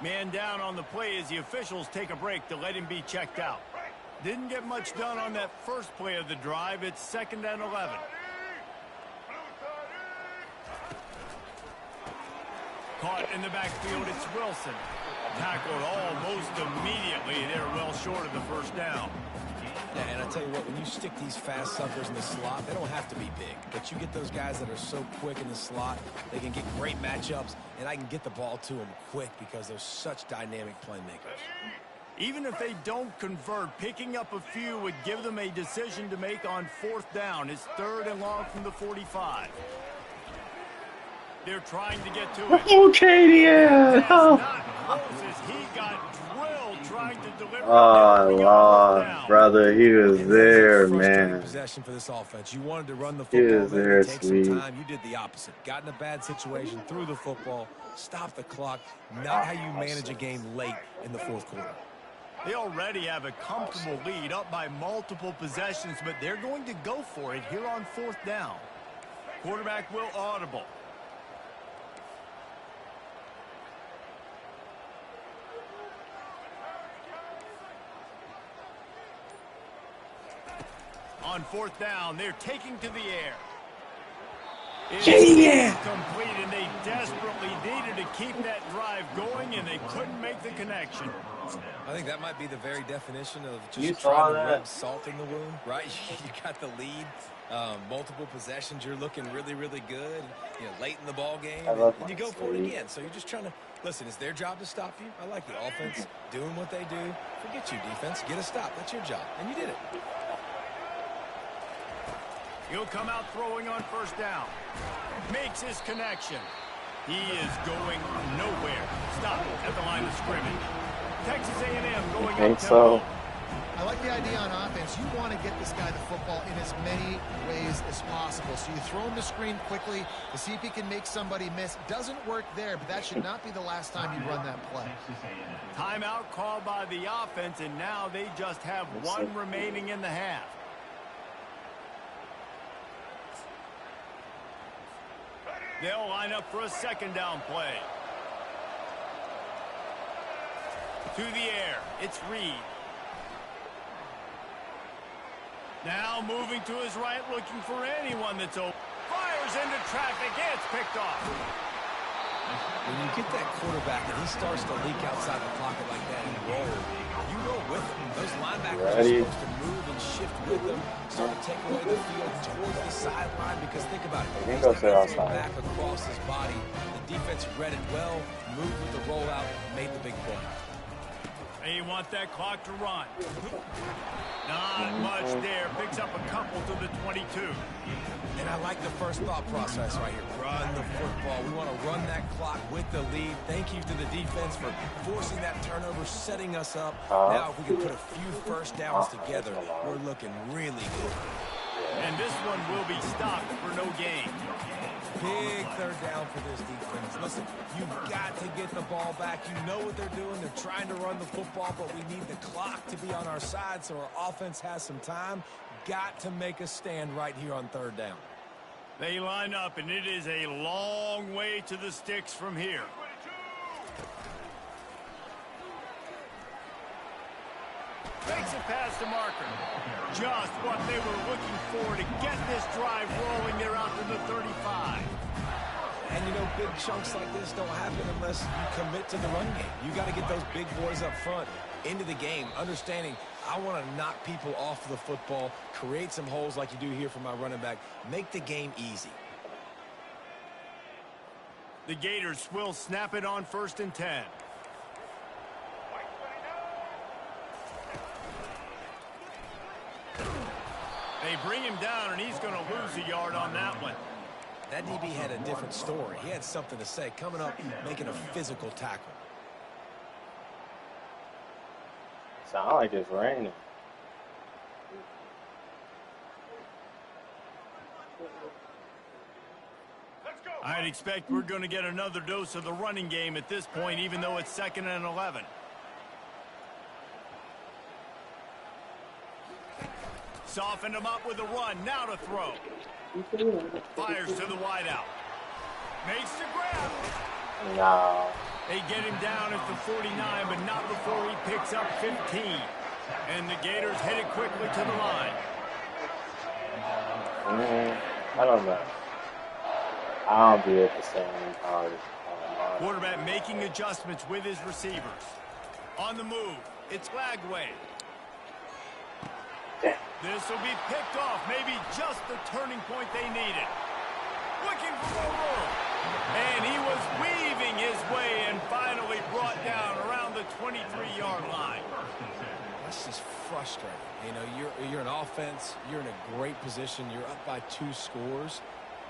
Man down on the play as the officials take a break to let him be checked out. Didn't get much done on that first play of the drive. It's 2nd and 11. Caught in the backfield, it's Wilson. Tackled almost immediately. They're well short of the first down. Yeah, and I tell you what, when you stick these fast suckers in the slot, they don't have to be big. But you get those guys that are so quick in the slot, they can get great matchups, and I can get the ball to them quick because they're such dynamic playmakers. Even if they don't convert, picking up a few would give them a decision to make on 4th down. It's 3rd and long from the 45. They're trying to get to it. Okay, yeah. He got drilled trying to deliver. Oh, Lord, brother, he was there, man. Possession for this offense. You wanted to run the football, there, take some time. You did the opposite. Got in a bad situation, threw the football, stopped the clock. Not how you manage a game late in the fourth quarter. They already have a comfortable lead, up by multiple possessions, but they're going to go for it here on 4th down. Quarterback will audible. On 4th down, they're taking to the air. It's complete, and they desperately needed to keep that drive going, and they couldn't make the connection. I think that might be the very definition of just trying to rub salt in the wound, right? You got the lead, multiple possessions, you're looking really, really good, you know, late in the ball game, and you go for it again. So you're just trying to, listen, it's their job to stop you. I like the offense doing what they do. Forget you, defense. Get a stop. That's your job, and you did it. He'll come out throwing on 1st down. Makes his connection. He is going nowhere. Stop at the line of scrimmage. Texas A&M going up tempo. I like the idea on offense. You want to get this guy the football in as many ways as possible. So you throw him the screen quickly to see if he can make somebody miss. Doesn't work there, but that should not be the last time you run that play. Timeout called by the offense, and now they just have one remaining in the half. They'll line up for a 2nd down play. To the air, it's Reed. Now moving to his right, looking for anyone that's open. Fires into traffic, it's picked off. When you get that quarterback and he starts to leak outside the pocket like that and roll, you go with him. Those linebackers are supposed to move and shift with them, start to take away the field towards the sideline, because think about it. He's never thrown back across his body. The defense read it well, moved with the rollout, made the big play. They want that clock to run. Not much there. Picks up a couple to the 22. And I like the first thought process right here. Run the football. We want to run that clock with the lead. Thank you to the defense for forcing that turnover, setting us up. Now, if we can put a few first downs together, we're looking really good. And this one will be stopped for no gain. Big third down for this defense. Listen, you've got to get the ball back. You know what they're doing. They're trying to run the football, but we need the clock to be on our side so our offense has some time. Got to make a stand right here on third down. They line up, and it is a long way to the sticks from here. Makes it past the marker. Just what they were looking for to get this drive rolling. They're out to the 35. And, you know, big chunks like this don't happen unless you commit to the run game. You got to get those big boys up front into the game, understanding I want to knock people off the football, create some holes like you do here for my running back, make the game easy. The Gators will snap it on 1st and 10. They bring him down, and he's going to lose a yard on that one. That DB had a different story. He had something to say, coming up, making a physical tackle. Sound like it's raining. I'd expect we're going to get another dose of the running game at this point, even though it's 2nd and 11. Soften him up with a run. Now to throw. Fires to the wideout. Makes the grab. No. They get him down at the 49, but not before he picks up 15. And the Gators headed quickly to the line. I don't know. I don't do it the same hard. Quarterback making adjustments with his receivers. On the move, it's Lagway. This will be picked off, maybe just the turning point they needed. Looking for more room. And he was weaving his way and finally brought down around the 23-yard line. That's just frustrating. You know, you're an offense, you're in a great position, you're up by 2 scores.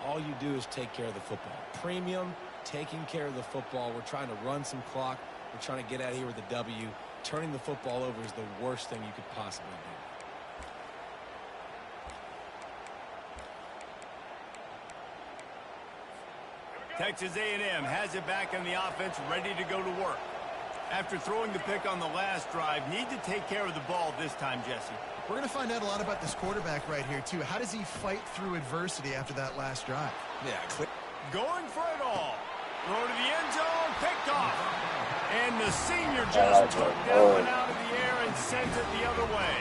All you do is take care of the football. Premium, taking care of the football. We're trying to run some clock. We're trying to get out of here with a W. Turning the football over is the worst thing you could possibly do. Texas A&M has it back in the offense, ready to go to work. After throwing the pick on the last drive, need to take care of the ball this time, Jesse. We're going to find out a lot about this quarterback right here, too. How does he fight through adversity after that last drive? Yeah, going for it all. Throw to the end zone, picked off. And the senior just took that one out of the air and sent it the other way.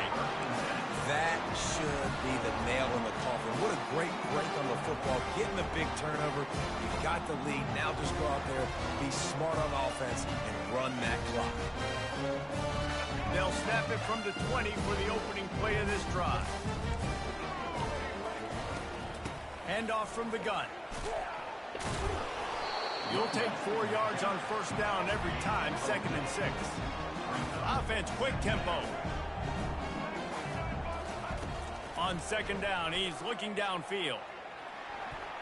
That should be the nail in the coffin. What a great break on the football. Getting the big turnover. You've got the lead. Now just go out there, be smart on offense, and run that clock. They'll snap it from the 20 for the opening play of this drive. Handoff from the gun. You'll take 4 yards on 1st down every time, 2nd and 6. Offense, quick tempo. On 2nd down, he's looking downfield.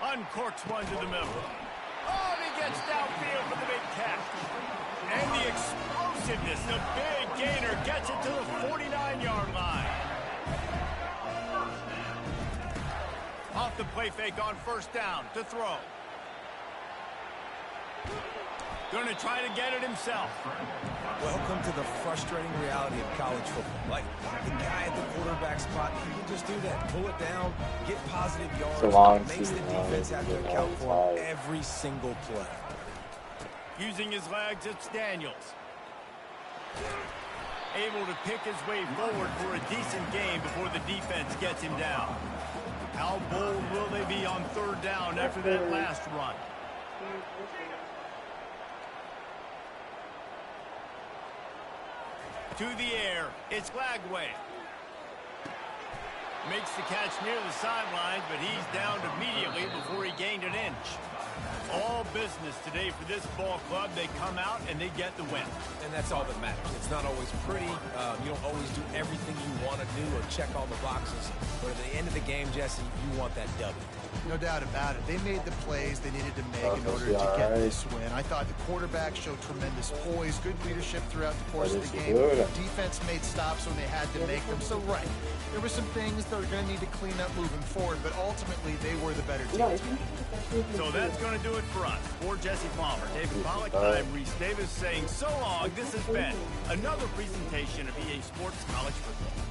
Uncorks one to the middle. Oh, and he gets downfield for the big catch. And the explosiveness, the big gainer gets it to the 49-yard line. Off the play fake on 1st down to throw. Going to try to get it himself. Welcome to the frustrating reality of college football. Like, the guy at the quarterback spot, he can just do that. Pull it down, get positive yards, makes the defense have to account for every single play. Using his legs, it's Daniels. Able to pick his way forward for a decent game before the defense gets him down. How bold will they be on 3rd down after that last run? To the air, it's Lagway. Makes the catch near the sidelines, but he's downed immediately before he gained an inch. All business today for this ball club. They come out and they get the win. And that's all that matters. It's not always pretty. You don't always do everything you want to do or check all the boxes. But at the end of the game, Jesse, you want that W. No doubt about it. They made the plays they needed to make in order to get this win. I thought the quarterback showed tremendous poise, good leadership throughout the course of the game. Defense made stops when they had to make them. So, right, there were some things they're going to need to clean up moving forward, but ultimately they were the better team. So that's going to do it for us. For Jesse Palmer, David Pollack, I'm Reese Davis saying so long. This has been another presentation of EA Sports College Football.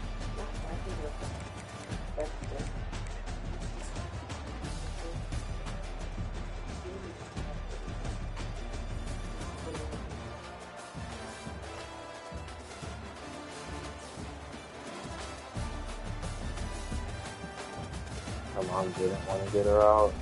Her mom didn't want to get her out.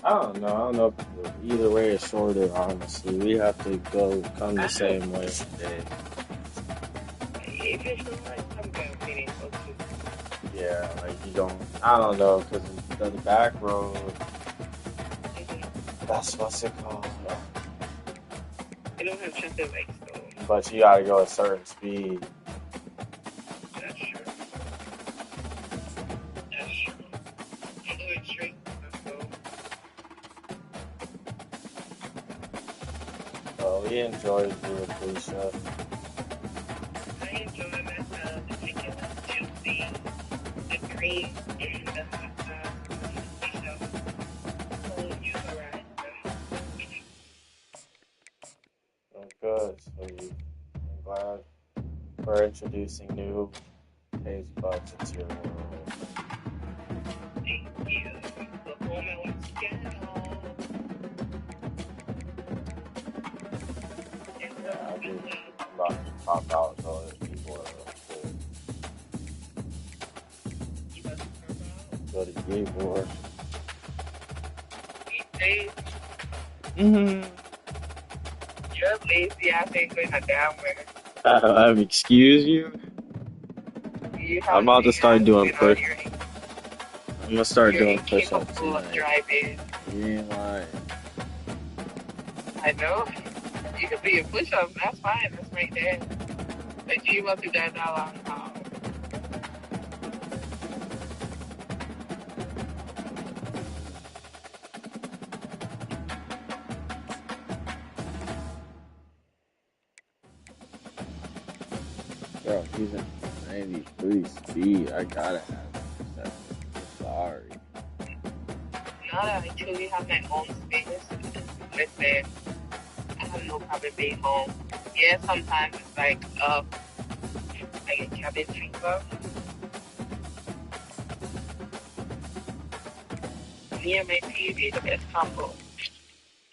I don't know. I don't know if either way is shorter, honestly. We have to come the same way today. Yeah, like you don't, I don't know, because the back road, that's what's it called. They don't have traffic lights though. But you gotta go a certain speed. That's true. That's true. I'm going straight. So we enjoyed the Felicia. I enjoy myself. The chicken, the juicy, the green, and the hot sauce. So you are right. Good. So I'm glad we're introducing new taste buds into your world. Thank you. The home I want to get I'm about to pop out so that people are go to game board. Mm-hmm. You're lazy. I think going down with. Excuse you? I'm about to start doing push. I'm gonna start doing push-ups tonight. You ain't lying. I know. You can do your push-ups. That's fine. That's right there. But you want to do that long time. Bro, he's in 93 speed. I gotta have that. Sorry. Now that I truly have my own space, listen, I have no problem being home. Yeah, sometimes it's like, I get cabin fever. Me and my TV, the best combo.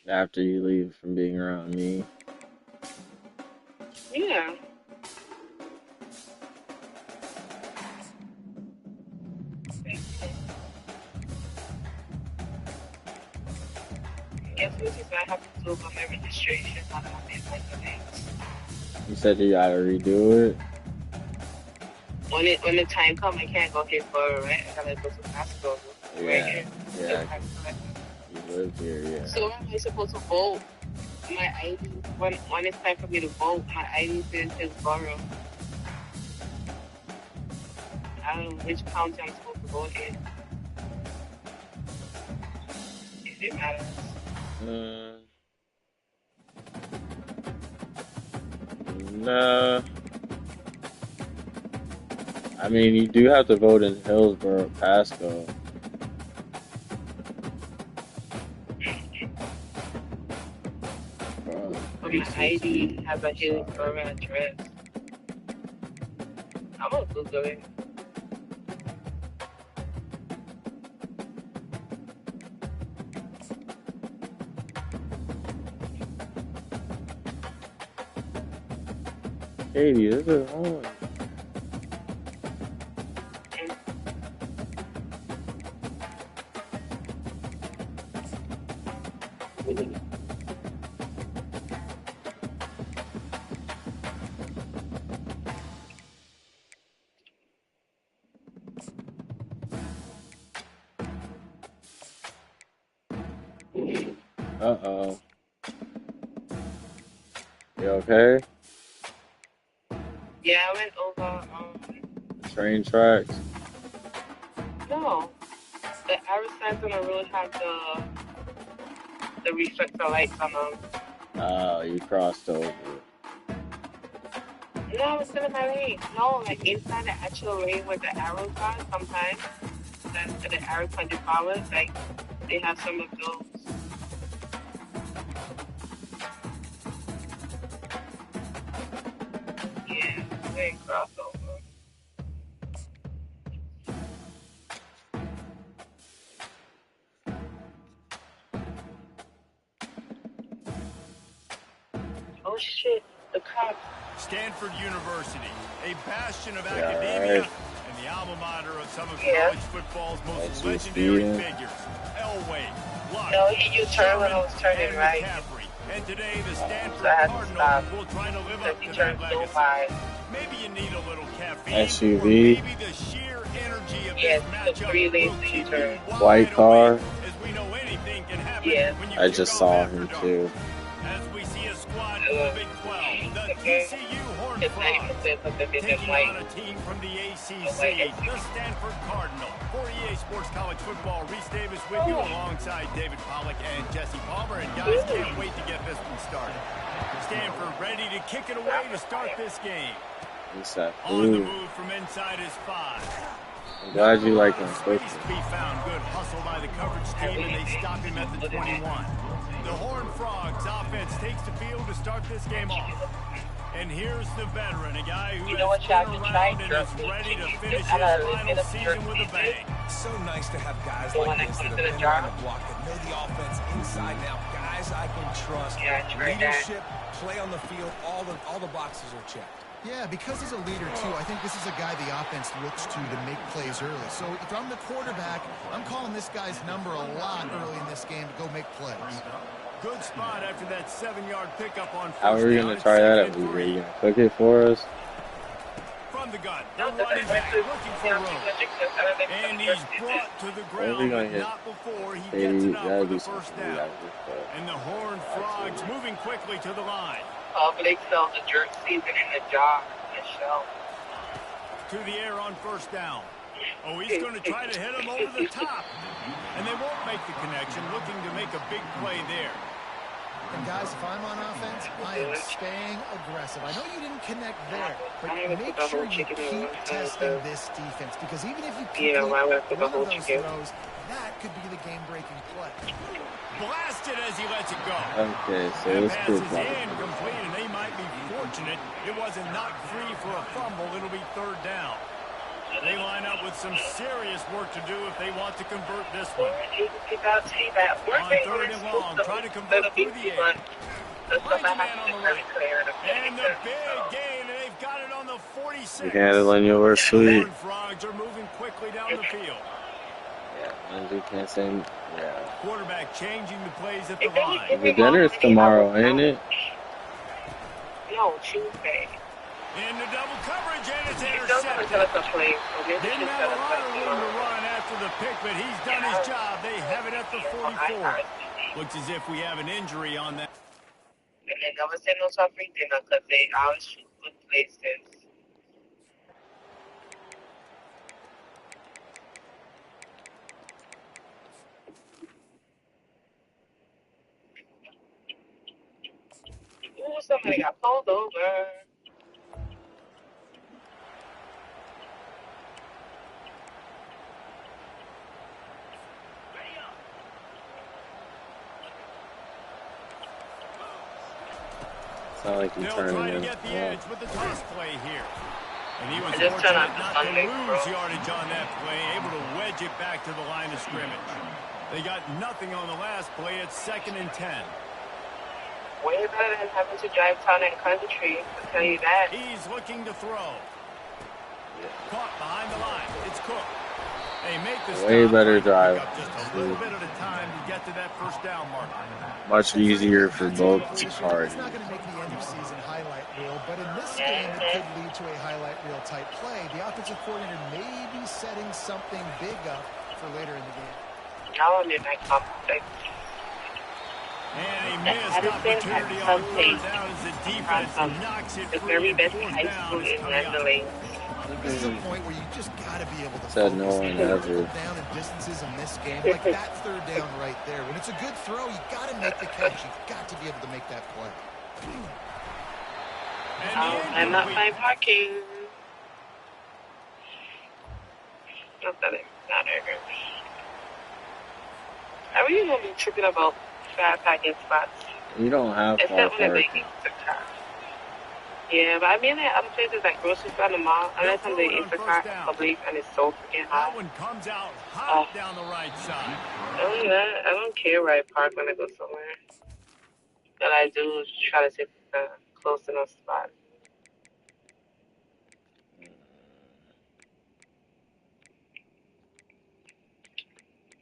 After you leave from being around me. Yeah. Guess what is I have to do for my registration on my business. You said you gotta redo it? When the time comes, I can't go here for it, right? I gotta go to Pasco. Yeah. Right Yeah. You live here, yeah. So when am I supposed to vote? My ID, when it's time for me to vote, my ID says Hillsborough. I don't know which county I'm supposed to vote in. If it matters. Nah. I mean, you do have to vote in Hillsborough, Pasco. But my ID has a Hillsborough address. I'm gonna Google it. Katie, this is on. Uh-oh. You okay? Yeah, I went over, Train tracks? no. The arrow signs on the road have the reflector lights on them. Oh, you crossed over. No, I was still in my lane. No, like inside the actual lane where the arrows are, sometimes the arrows point forward, like they have some of those. Yeah, they cross over. Oh shit, the cops. Stanford University, a bastion of academia and the alma mater of some of college football's most legendary figures. Elway, Luck, no, he U-turned when I was turning right. McCaffrey. And today, the Stanford So I had to Cardinals stop will try to live up because he to that turned so legacy. wide. Maybe you need a little caffeine, SUV. or maybe the sheer energy of Yes, this the matchup 3 lanes will to keep U-turn. you wide White car. awake, as we know anything can happen Yes. when you I kick just off saw after him dark. too. As we see a squad from the Big 12, the TCU Horned It's not even Frogs, said something big and taking white. on a team from the ACC, Like the Stanford Cardinal. For EA Sports College Football, Reese Davis with you alongside David Pollack and Jesse Palmer. And guys, can't wait to get this one started. Stanford ready to kick it away to start this game. On the move from inside his 5. I'm glad you like him Space quickly. to be found. Good hustle by the coverage team, and they stop him at the 21. The Horned Frogs offense takes the field to start this game off. And here's the veteran, a guy who has been around and is ready to finish his final season with a bang. So nice to have guys like this that have been around the block, that know the offense inside and out. Guys I can trust. Leadership, play on the field, all the boxes are checked. Yeah, because he's a leader, too, I think this is a guy the offense looks to make plays early. So if I'm the quarterback, I'm calling this guy's number a lot early in this game to go make plays. Good spot after that 7-yard pickup on first How are we down. gonna It's try that? second Are and you 3. gonna cook it for us? From the gun, the running back looking for room. And he's brought to the What are we ground, gonna but hit? not before he Hey, gets enough gotta for do the first something. down. And the Horned Frogs moving quickly to the line. Blake sells the jerk season in the job. Michelle. To the air on first down. Oh, he's going to try to hit him over the top. And they won't make the connection, looking to make a big play there. And guys, if I'm on offense, I am staying aggressive. I know you didn't connect there, but make sure you keep testing this defense, because even if you complete one of those throws, that could be the game-breaking play. Blasted as he lets it go. Okay, so That let's pass do is incomplete, and they might be fortunate it wasn't knocked free for a fumble. It'll be third down. They line up with some serious work to do if they want to convert this one. On third and long, try to convert through the air. Finds a man on the right. And the big gain, and they've got it on the 46. You can handle on your sweet. Horned Frogs are moving quickly down the field. Yeah, you can't say. Yeah. Quarterback changing the plays at the line. The dinner is tomorrow, ain't it? No, Tuesday. Into double coverage, and it's It doesn't intercepted. tell us a play, so maybe Didn't just have tell a lot of us room to run after the pick, but he's done his job. They have it at the 44. Looks as if we have an injury on that. And they never say no suffering dinner because they always choose good places. Ooh, somebody got pulled over. It's not like you They'll turn try it to in. get the edge with the toss play here. And he was I just turned fortunate on the not to Sunday, lose bro. yardage on that play, able to wedge it back to the line of scrimmage. They got nothing on the last play. It's 2nd and 10. Way better than having to drive town and country, I'll tell you that. He's looking to throw. Caught behind the line. It's Cook. They make the Way stop, better trying to drive. pick up just a little bit at a time to get to that first down marker. Much easier for both parties. It's not going to make the end of season highlight reel, but in this game, it could lead to a highlight reel type play. The offensive coordinator may be setting something big up for later in the game. Now I'm in my complex. And a missed Addison opportunity at on some third stage down as the defense knocks it the free. very And best fourth high down school is in coming up. Mandalay. This is a point where you just got to be able to Said no focus. one You gotta ever. trickle down in distances in this game, like that third down right there. When it's a good throw, you got to make the catch. You've got to be able to make that play. And I'm not fine parking. Not that it's not ever. I really don't be tripping about fast parking spots. You don't have far Except when they're parking. making the car. Yeah, but I mean at other places like grocery store and the mall, unless I'm doing Instacart public and it's so freaking that hot. one comes out hot down the right side. I don't care where I park when I go somewhere. But I do try to take a close enough spot.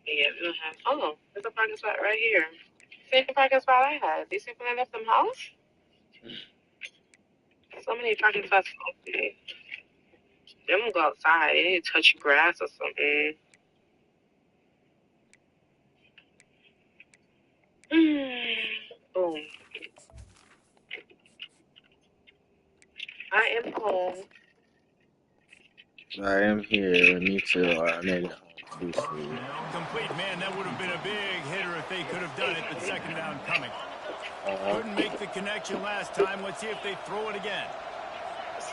Yeah, we don't have. Oh, there's a parking spot right here. Same parking spot I had. These people left them house. So many parking spots. Okay. Them go outside. They need to touch grass or something. Boom. I am home. I am here. Me too. I made it home too soon. Complete, man. That would have been a big hitter if they could have done it, but second down coming. Couldn't make the connection last time. Let's see if they throw it again.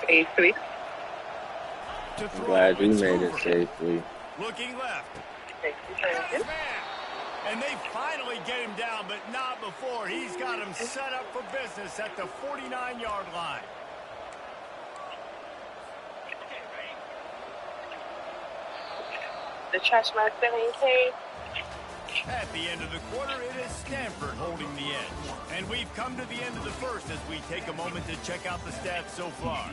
Safely. I'm glad you made it safely. Looking left. Thank you, Man. And they finally get him down, but not before. He's got him set up for business at the 49-yard line. The trash man filling came. At the end of the quarter, it is Stanford holding the edge. And we've come to the end of the first as we take a moment to check out the stats so far.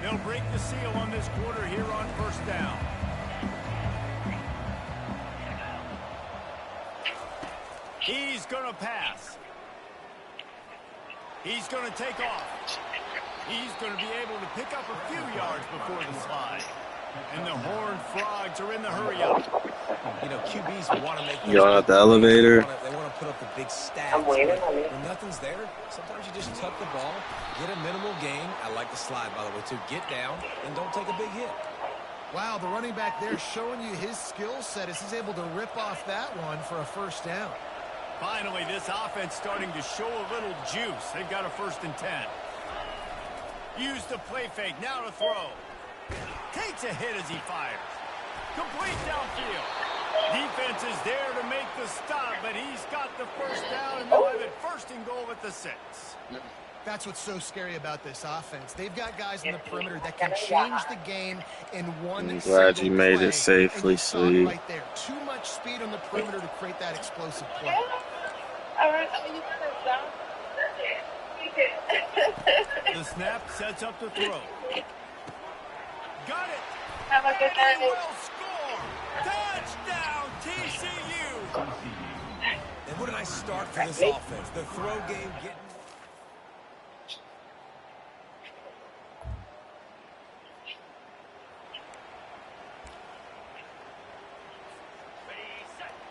They'll break the seal on this quarter here on first down. He's going to pass. He's going to take off. He's going to be able to pick up a few yards before the slide. And the Horned Frogs are in the hurry-up. You know, QBs want to make... You going out the elevator? They want to put up the big stats. I'm waiting on it. When nothing's there, sometimes you just tuck the ball, get a minimal gain. I like the slide, by the way, too. Get down and don't take a big hit. Wow, the running back there showing you his skill set as he's able to rip off that one for a first down. Finally, this offense starting to show a little juice. They've got a 1st and 10. Use the play fake. Now to throw. Takes a hit as he fires. Complete downfield. Defense is there to make the stop, but he's got the first down, and they'll have it 1st and goal at the 6. That's what's so scary about this offense. They've got guys in the perimeter that can change the game in one I'm glad you made it safely, sweet. Right there. Too much speed on the perimeter to create that explosive play. All right, The snap sets up the throw. Got it. have a good He night. will score. Touchdown, TCU. And what a nice start for this offense. The throw game getting...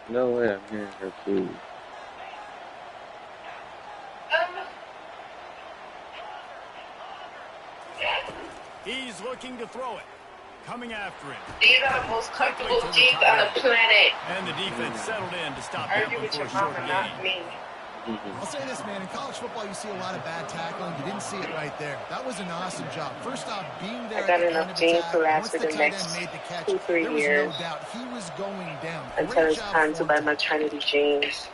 No way I'm hearing her too. He's looking to throw it. Coming after him. These are the most comfortable jeans on the planet. And the defense settled in to stop that Argue one with for your a short mama, gain. not me. I'll say this, man. In college football, you see a lot of bad tackling. You didn't see it right there. That was an awesome job. First off, being there I got at the enough end of jeans attack, to last once for the the tight next end made the catch, 2-3 there was years. no doubt he was going down. Until Great it's job time to for buy him. my Trinity jeans.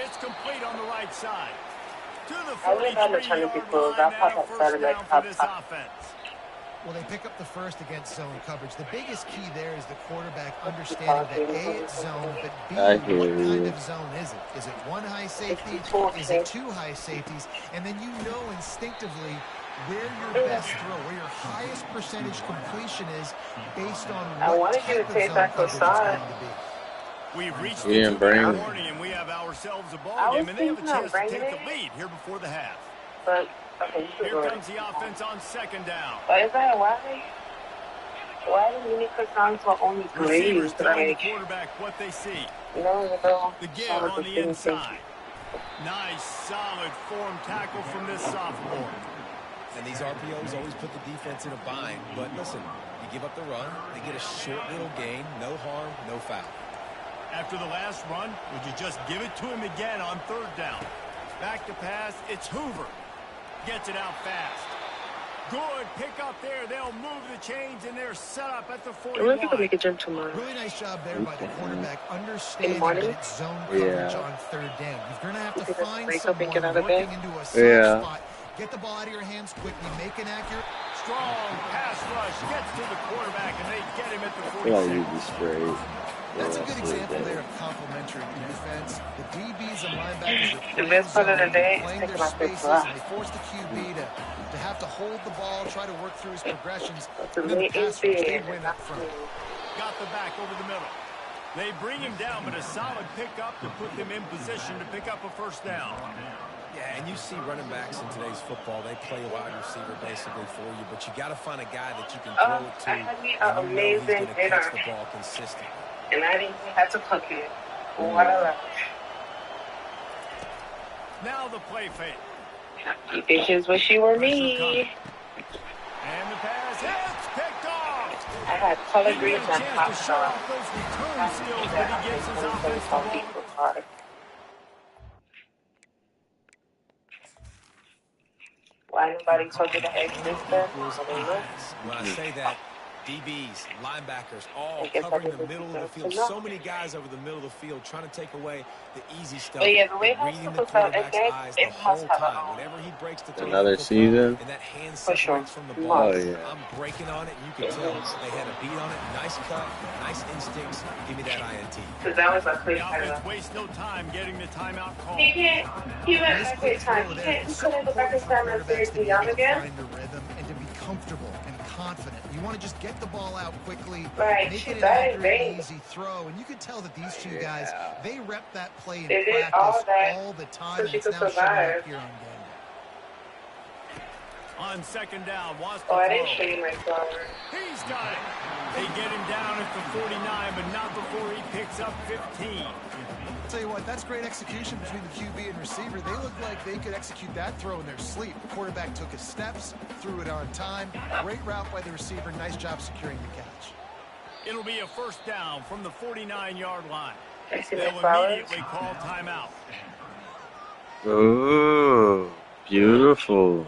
It's complete on the right side. To the I wouldn't buy my 43-yard Trinity line clothes. I'll now, pop up first Saturday down for top this top. offense. Well, they pick up the first against zone coverage. The biggest key there is the quarterback understanding that A, it's zone, but B, I what hear you. kind of zone is it? Is it one high safety? Is it two high safeties? And then you know instinctively where your best throw, where your highest percentage completion is based on I what wanted you type to of take zone that coverage it's croissant. going to be. We've reached You the didn't bring 2-minute it. warning, and we have ourselves a ball I game, was and they have a thinking of chance to bringing take it. the lead here before the half. But, okay, you can Here go ahead. comes the offense on 2nd down. But is that why? Why do mini croissants are only Receivers glazed? telling the Like, quarterback what they see. no. The give Solid on the defense. inside. Nice, solid form tackle from this sophomore. And these RPOs always put the defense in a bind. But listen, you give up the run, they get a short little gain, no harm, no foul. After the last run, would you just give it to him again on 3rd down? Back to pass, it's Hoover. Gets it out fast. Good pick up there. They'll move the chains, and they're set up at the I'm going to 41. make a gym tomorrow. Really nice job there by the quarterback, understanding morning? that it's zone coverage Yeah. on 3rd down. You're going to have to You can just find wake up and get someone out of bed. working into a soft Yeah. spot. Get the ball out of your hands quickly, make an accurate... Strong pass rush gets to the quarterback, and they get him at the I feel like 46. you'd be sprayed. That's a good example there of complementary defense. The DBs and linebackers are The best part of the day is playing taking their my fifth spaces, class. and they force the QB to have to hold the ball, try to work through his progressions. The And then the late pass rush, they bid. win up front. Got the back over the middle. They bring him down, but a solid pickup to put them in position to pick up a first down. Yeah, and you see running backs in today's football, they play a wide receiver basically for you, but you got to find a guy that you can throw it to, I had me and an you know he's amazing going to dinner, catch the ball consistently. and I didn't even have to cook it. What a life. Now the play fake. You bitches wish you were me. And the pass hits, picked off. I had color He greens didn't get and a hot chance to show sauce. off those return skills, but he gets his offense the ball. Why nobody told you to exit then? When I say that, DBs, linebackers, all I guess I covering the didn't middle of the think field. so. So many guys over the middle of the field trying to take away the easy stuff. But yeah, the way but how reading the Super Bowl quarterback's ended, eyes it the whole must have a time. Whenever he breaks to throw Another the football, season? and that hand For sure. separates from the ball, Oh, yeah. I'm breaking on it, and you can tell they had a beat on it. Nice cut, nice instincts. Give me that INT. Because that was a quick The timeout. offense wastes no time getting the timeout call. He went back in time. He couldn't go back in time and figure it out again. Find the rhythm and to be comfortable and confident. You want to just get the ball out quickly, Right, make it an that is accurate, great. easy throw. And you can tell that these two guys, they rep that play in They did practice all that all the time. so And she it's could now showing survive. up here on game day. On second down, wants to Oh, I didn't throw. show you my flower. He's got it. They get him down at the 49, but not before he picks up 15. I'll tell you what, that's great execution between the QB and receiver. They look like they could execute that throw in their sleep. The quarterback took his steps, threw it on time. Great route by the receiver. Nice job securing the catch. It'll be a first down from the 49-yard line. I see my They'll flowers. immediately call timeout. Oh, beautiful.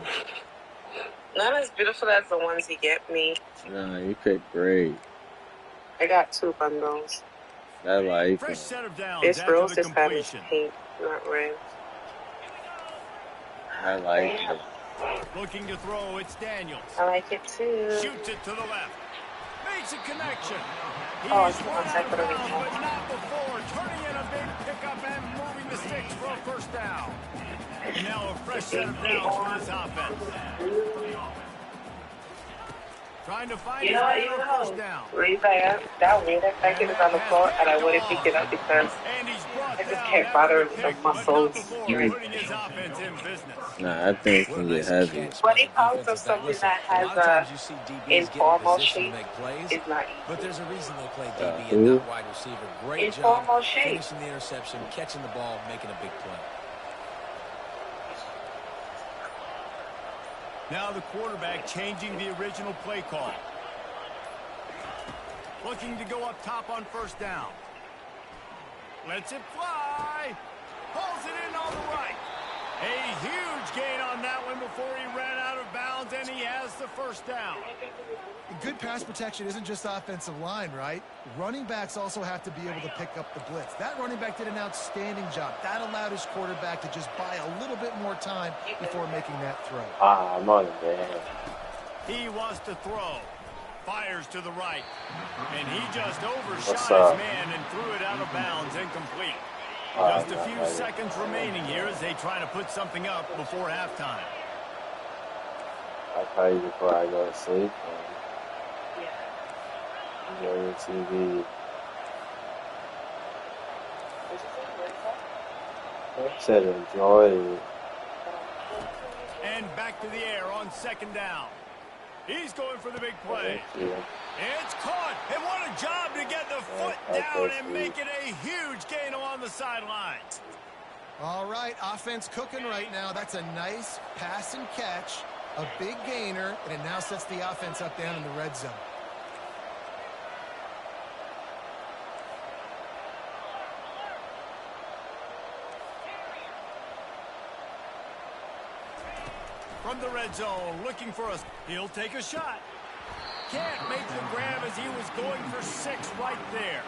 Not as beautiful as the ones you get me. Nah, you picked great. I got 2 bundles. I like Fresh it. set of downs This after rose the is having completion. pink, not red. I like it. Looking to throw, it's Daniels. I like it too. Shoots it to the left. Makes a connection. He's Oh, it's run not out of second bounds, original. but not before. Turning in a big pickup and moving the sticks for a first down. Now a fresh set of downs for this offense. Trying to find his way on first down. That weird packet is on the floor, and I wouldn't pick it up because And he's brought I just down can't after bother the with pick, the but not muscles. before putting his offense in business. Nah, I think it can get heavy. But it calls for something that has a informal shape. Plays, It's not but easy. there's a reason they play DB who? and not wide receiver. Great job Informal shape. finishing the interception, catching the ball, making a big play. Now the quarterback changing the original play call. Looking to go up top on first down. Lets it fly. Pulls it in on the right. A huge gain on that one before he ran out of bounds, and he has the first down. Good pass protection isn't just offensive line, right? Running backs also have to be able to pick up the blitz. That running back did an outstanding job. That allowed his quarterback to just buy a little bit more time before making that throw. Ah, I'm on it, man. He wants to throw. Fires to the right. And he just What's overshot up? his man and threw it out of bounds, incomplete. Ah, Just a few nah, seconds remaining here as they try to put something up before halftime. I'll call you before I go to sleep. Yeah. Enjoy your TV. I said enjoy it. And back to the air on second down. He's going for the big play. Thank you. It's caught. And what a job to get the foot down and make it a huge gain along the sideline. All right, offense cooking right now. That's a nice pass and catch, a big gainer, and it now sets the offense up down in the red zone. From the red zone, looking for us. He'll take a shot. Can't make the grab as he was going for 6 right there.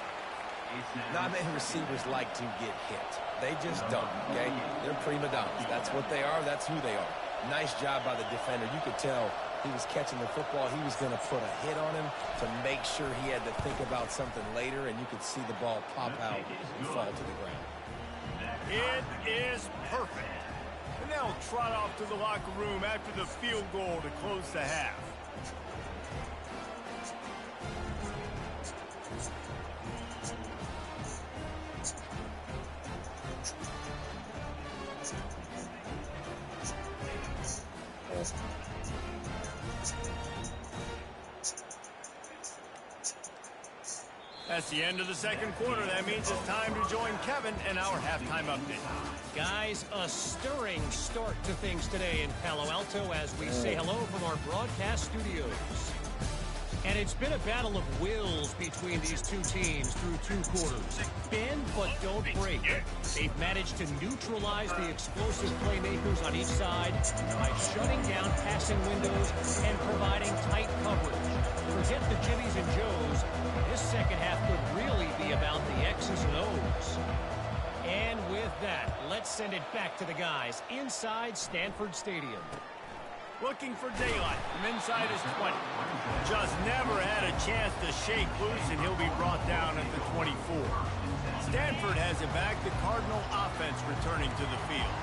Not many receivers like to get hit. They just don't, okay? They're prima donnas. That's what they are. That's who they are. Nice job by the defender. You could tell he was catching the football, he was going to put a hit on him to make sure he had to think about something later, and you could see the ball pop out and fall to the ground. It is perfect. And they'll trot off to the locker room after the field goal to close the half. That's the end of the second quarter. That means it's time to join Kevin in our halftime update. Guys, a stirring start to things today in Palo Alto as we say hello from our broadcast studios. And it's been a battle of wills between these two teams through 2 quarters. Bend but don't break. They've managed to neutralize the explosive playmakers on each side by shutting down passing windows and providing tight coverage. Forget the Jimmies and Joes. This second half could really be about the X's and O's. And with that, let's send it back to the guys inside Stanford Stadium. Looking for daylight from inside his 20. Just never had a chance to shake loose, and he'll be brought down at the 24. Stanford has it back. The Cardinal offense returning to the field.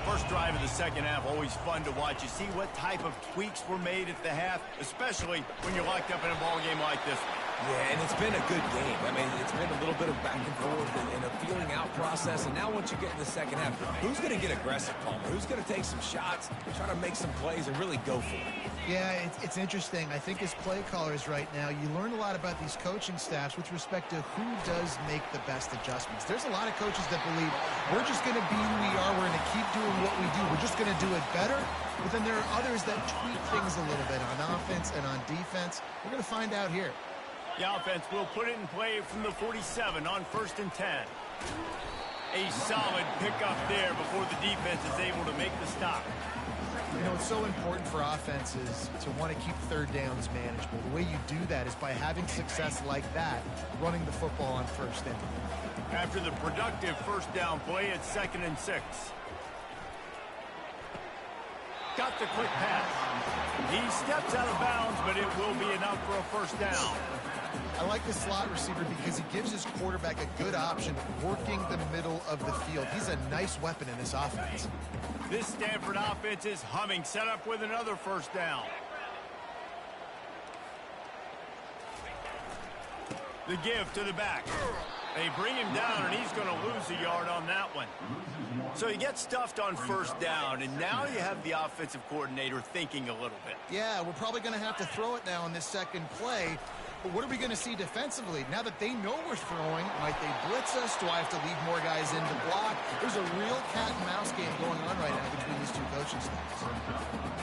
First drive of the second half, always fun to watch. You see what type of tweaks were made at the half, especially when you're locked up in a ball game like this one. Yeah, and it's been a good game. I mean, it's been a little bit of back and forth and a feeling out process. And now once you get in the second half, who's going to get aggressive, Palmer? Who's going to take some shots, try to make some plays, and really go for it? Yeah, it's interesting. I think as play callers right now, you learn a lot about these coaching staffs with respect to who does make the best adjustments. There's a lot of coaches that believe we're just going to be who we are. We're going to keep doing what we do. We're just going to do it better. But then there are others that tweak things a little bit on offense and on defense. We're going to find out here. The offense will put it in play from the 47 on 1st and 10. A solid pickup there before the defense is able to make the stop. You know, it's so important for offenses to want to keep third downs manageable. The way you do that is by having success like that, running the football on 1st down. After the productive first down play, it's 2nd and 6. Got the quick pass. He steps out of bounds, but it will be enough for a first down. I like the slot receiver because he gives his quarterback a good option working the middle of the field. He's a nice weapon in this offense. This Stanford offense is humming, set up with another first down. The give to the back. They bring him down, and he's going to lose a yard on that one. So he gets stuffed on first down, and now you have the offensive coordinator thinking a little bit. Yeah, we're probably going to have to throw it now in this second play. But what are we going to see defensively? Now that they know we're throwing, might they blitz us? Do I have to leave more guys in to block? There's a real cat and mouse game going on right now between these two coaching staffs.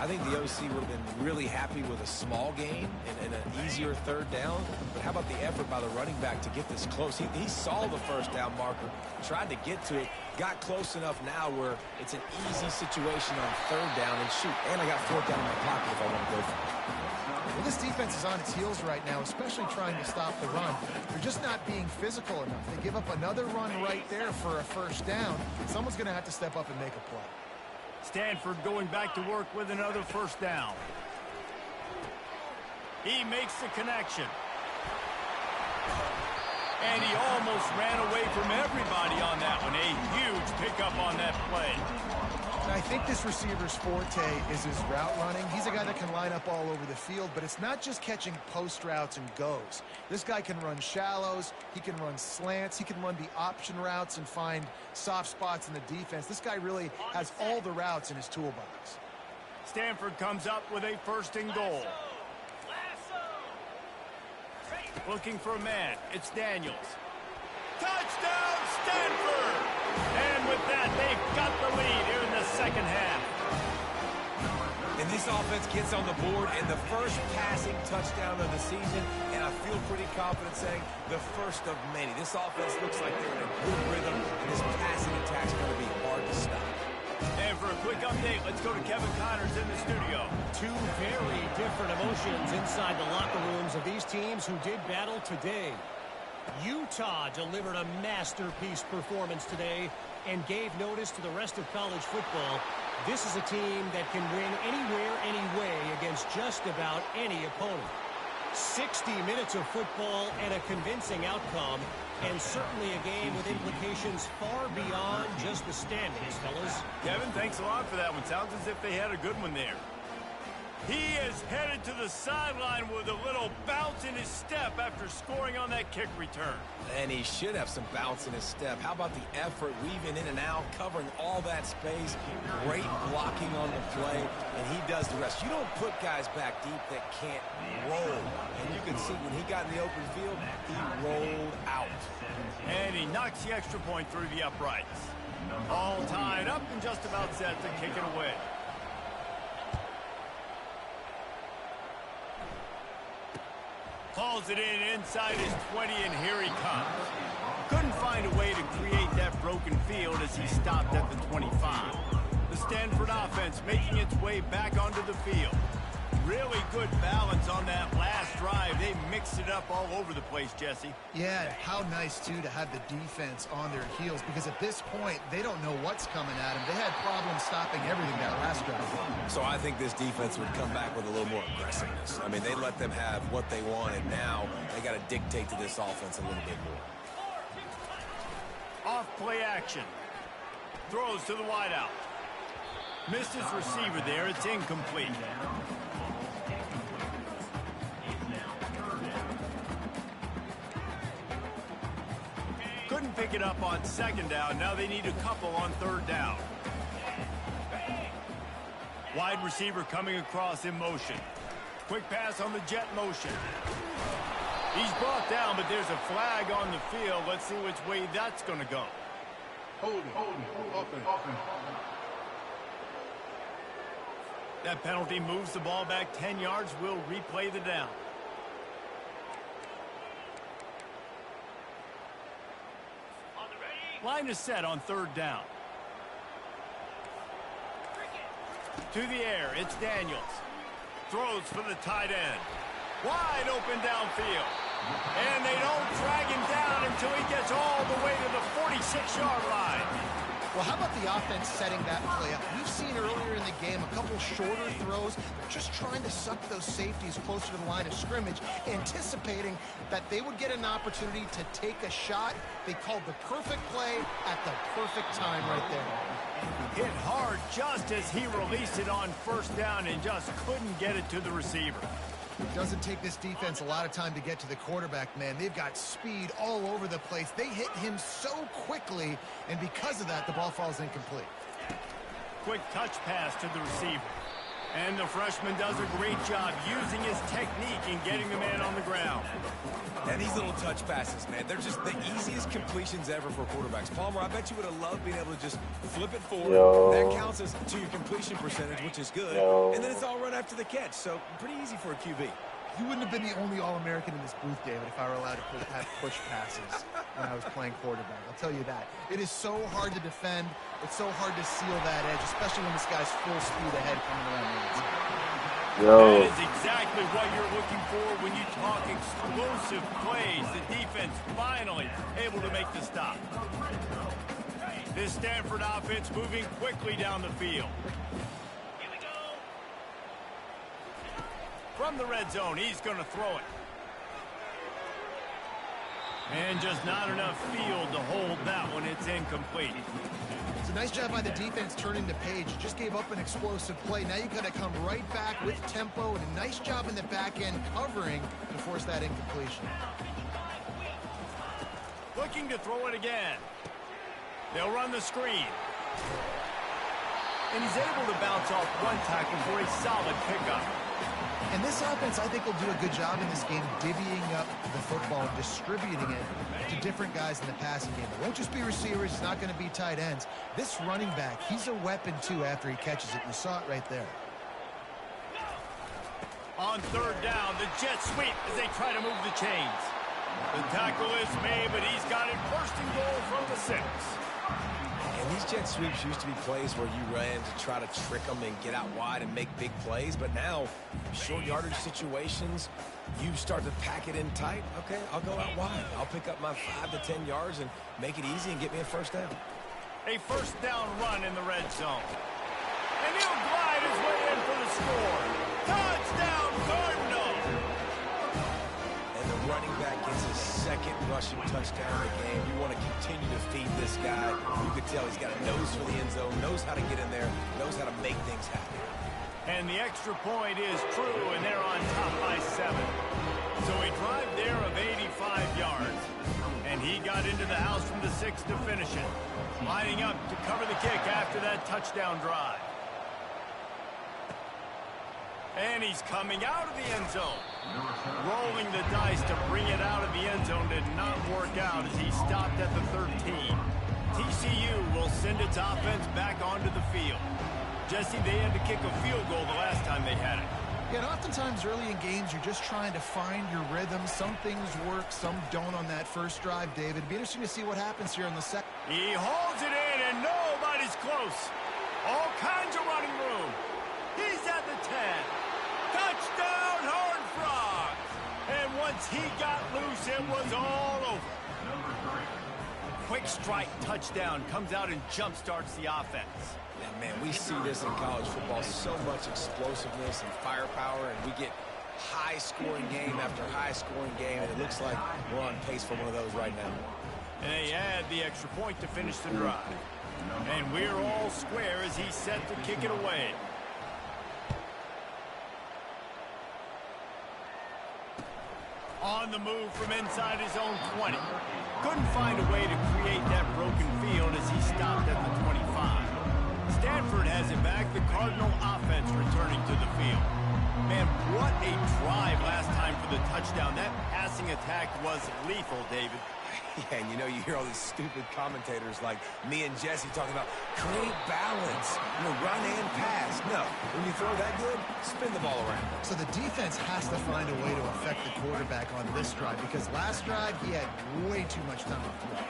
I think the OC would have been really happy with a small gain and an easier third down. But how about the effort by the running back to get this close? He saw the first down marker, tried to get to it, got close enough now where it's an easy situation on third down and shoot. And I got 4th down in my pocket if I want to go for it. Well, this defense is on its heels right now, especially trying to stop the run. They're just not being physical enough. They give up another run right there for a first down. Someone's going to have to step up and make a play. Stanford going back to work with another first down. He makes the connection. And he almost ran away from everybody on that one. A huge pickup on that play. I think this receiver's forte is his route running. He's a guy that can line up all over the field, but it's not just catching post routes and goes. This guy can run shallows, he can run slants, he can run the option routes and find soft spots in the defense. This guy really has all the routes in his toolbox. Stanford comes up with a 1st and goal. Looking for a man. It's Daniels. Touchdown, Stanford! And with that, they've got the lead here in the second half. And this offense gets on the board and the first passing touchdown of the season, and I feel pretty confident saying the first of many. This offense looks like they're in a good rhythm, and this passing attack's going to be hard to stop. And for a quick update, let's go to Kevin Connors in the studio. Two very different emotions inside the locker rooms of these teams who did battle today. Utah delivered a masterpiece performance today and gave notice to the rest of college football. This is a team that can win anywhere, anyway against just about any opponent. 60 minutes of football and a convincing outcome, and certainly a game with implications far beyond just the standings, fellas. Kevin, thanks a lot for that one. Sounds as if they had a good one there. He is headed to the sideline with a little bounce in his step after scoring on that kick return. And he should have some bounce in his step. How about the effort, weaving in and out, covering all that space, great blocking on the play, and he does the rest. You don't put guys back deep that can't roll. And you can see when he got in the open field, he rolled out. And he knocks the extra point through the uprights. All tied up and just about set to kick it away. Hauls it in inside his 20, and here he comes. Couldn't find a way to create that broken field as he stopped at the 25. The Stanford offense making its way back onto the field. Really good balance on that last drive. They mixed it up all over the place, Jesse. Yeah, how nice, too, to have the defense on their heels, because at this point, they don't know what's coming at them. They had problems stopping everything that last drive. So I think this defense would come back with a little more aggressiveness. I mean, they let them have what they wanted. Now they got to dictate to this offense a little bit more. Off play action. Throws to the wideout. Missed his receiver there. It's incomplete. Couldn't pick it up on second down. Now they need a couple on third down. Wide receiver coming across in motion. Quick pass on the jet motion. He's brought down, but there's a flag on the field. Let's see which way that's going to go. Holding. That penalty moves the ball back 10 yards. We'll replay the down. Line is set on third down. To the air, it's Daniels. Throws for the tight end. Wide open downfield. And they don't drag him down until he gets all the way to the 46-yard line. Well, how about the offense setting that play up? We've seen earlier in the game a couple shorter throws. They're just trying to suck those safeties closer to the line of scrimmage, anticipating that they would get an opportunity to take a shot. They called the perfect play at the perfect time right there. Hit hard just as he released it on first down and just couldn't get it to the receiver. It doesn't take this defense a lot of time to get to the quarterback, man. They've got speed all over the place. They hit him so quickly, and because of that, the ball falls incomplete. Quick touch pass to the receiver. And the freshman does a great job using his technique and getting the man on the ground. And these little touch passes, man, they're just the easiest completions ever for quarterbacks. Palmer, I bet you would have loved being able to just flip it forward. That counts as to your completion percentage, which is good. And then it's all run after the catch, so pretty easy for a QB. You wouldn't have been the only All-American in this booth, David, if I were allowed to have push passes when I was playing quarterback. I'll tell you that. It is so hard to defend. It's so hard to seal that edge, especially when this guy's full speed ahead coming around the inside. That is exactly what you're looking for when you talk explosive plays. The defense finally able to make the stop. This Stanford offense moving quickly down the field. From the red zone, he's going to throw it. And just not enough field to hold that one. It's incomplete. It's a nice job by the defense turning the page. You just gave up an explosive play. Now you've got to come right back with tempo, and a nice job in the back end covering to force that incompletion. Looking to throw it again. They'll run the screen. And he's able to bounce off one tackle for a solid pickup. And this offense, I think, will do a good job in this game divvying up the football and distributing it to different guys in the passing game. It won't just be receivers. It's not going to be tight ends. This running back, he's a weapon, too, after he catches it. You saw it right there. On third down, the jet sweep as they try to move the chains. The tackle is made, but he's got it first and goal from the 6. And these jet sweeps used to be plays where you ran to try to trick them and get out wide and make big plays. But now, short yardage situations, you start to pack it in tight. Okay, I'll go out wide. I'll pick up my 5 to 10 yards and make it easy and get me a first down. A first down run in the red zone. And he'll glide his way in for the score. Touchdown, Cardinals! And the running back gets his second rushing touchdown of the game. You want to continue to feed this guy. You can tell he's got a nose for the end zone, knows how to get in there, knows how to make things happen. And the extra point is true, and they're on top by 7. So a drive there of 85 yards. And he got into the house from the 6 to finish it. Lining up to cover the kick after that touchdown drive. And he's coming out of the end zone. Rolling the dice to bring it out of the end zone did not work out as he stopped at the 13. TCU will send its offense back onto the field. Jesse, they had to kick a field goal the last time they had it. Yeah, and oftentimes early in games, you're just trying to find your rhythm. Some things work, some don't on that first drive, David. It'd be interesting to see what happens here in the second. He holds it in, and nobody's close. All kinds of running room. He's at the 10. Touchdown, Horned Frogs! And once he got loose, it was all over. Quick strike touchdown comes out and jump-starts the offense. And man, we see this in college football, so much explosiveness and firepower, and we get high-scoring game after high-scoring game, and it looks like we're on pace for one of those right now. And they add the extra point to finish the drive. And we're all square as he's set to kick it away. On the move from inside his own 20. Couldn't find a way to create that broken field as he stopped at the 25. Stanford has it back, the Cardinal offense returning to the field. Man, what a drive last time for the touchdown. That passing attack was lethal, David. Yeah, and you know, you hear all these stupid commentators like me and Jesse talking about create balance, run and pass. No, when you throw that good, spin the ball around. So the defense has to find a way to affect the quarterback on this drive because last drive he had way too much time to play.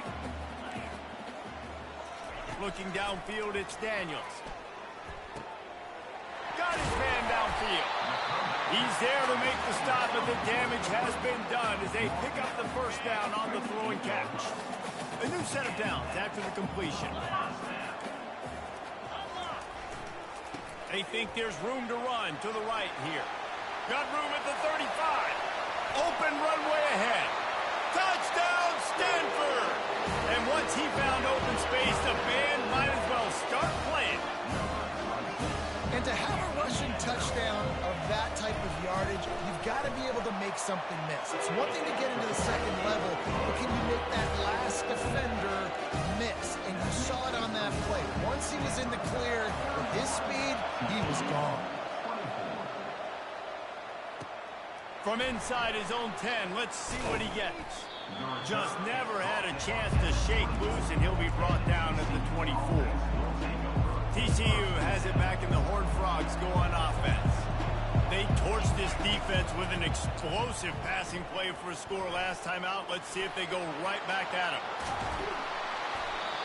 Looking downfield, it's Daniels. Got his man downfield. He's there to make the stop, but the damage has been done as they pick up the first down on the throw and catch. A new set of downs after the completion. They think there's room to run to the right here. Got room at the 35. Open runway ahead. Touchdown, Stanford! And once he found open space, the band might as well start playing. And to have a rushing touchdown of that type of yardage, you've got to be able to make something miss. It's one thing to get into the second level, but can you make that last defender miss? And you saw it on that play. Once he was in the clear, with his speed, he was gone. From inside his own 10, let's see what he gets. Just never had a chance to shake loose, and he'll be brought down at the 24. TCU has it back, and the Horned Frogs go on offense. They torched this defense with an explosive passing play for a score last time out. Let's see if they go right back at him.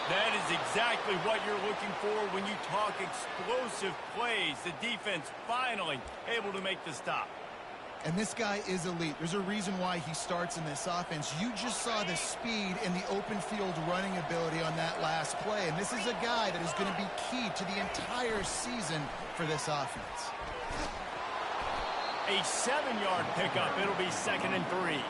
That is exactly what you're looking for when you talk explosive plays. The defense finally able to make the stop. And this guy is elite. There's a reason why he starts in this offense. You just saw the speed and the open field running ability on that last play. And this is a guy that is going to be key to the entire season for this offense. A 7-yard pickup. It'll be 2nd and 3.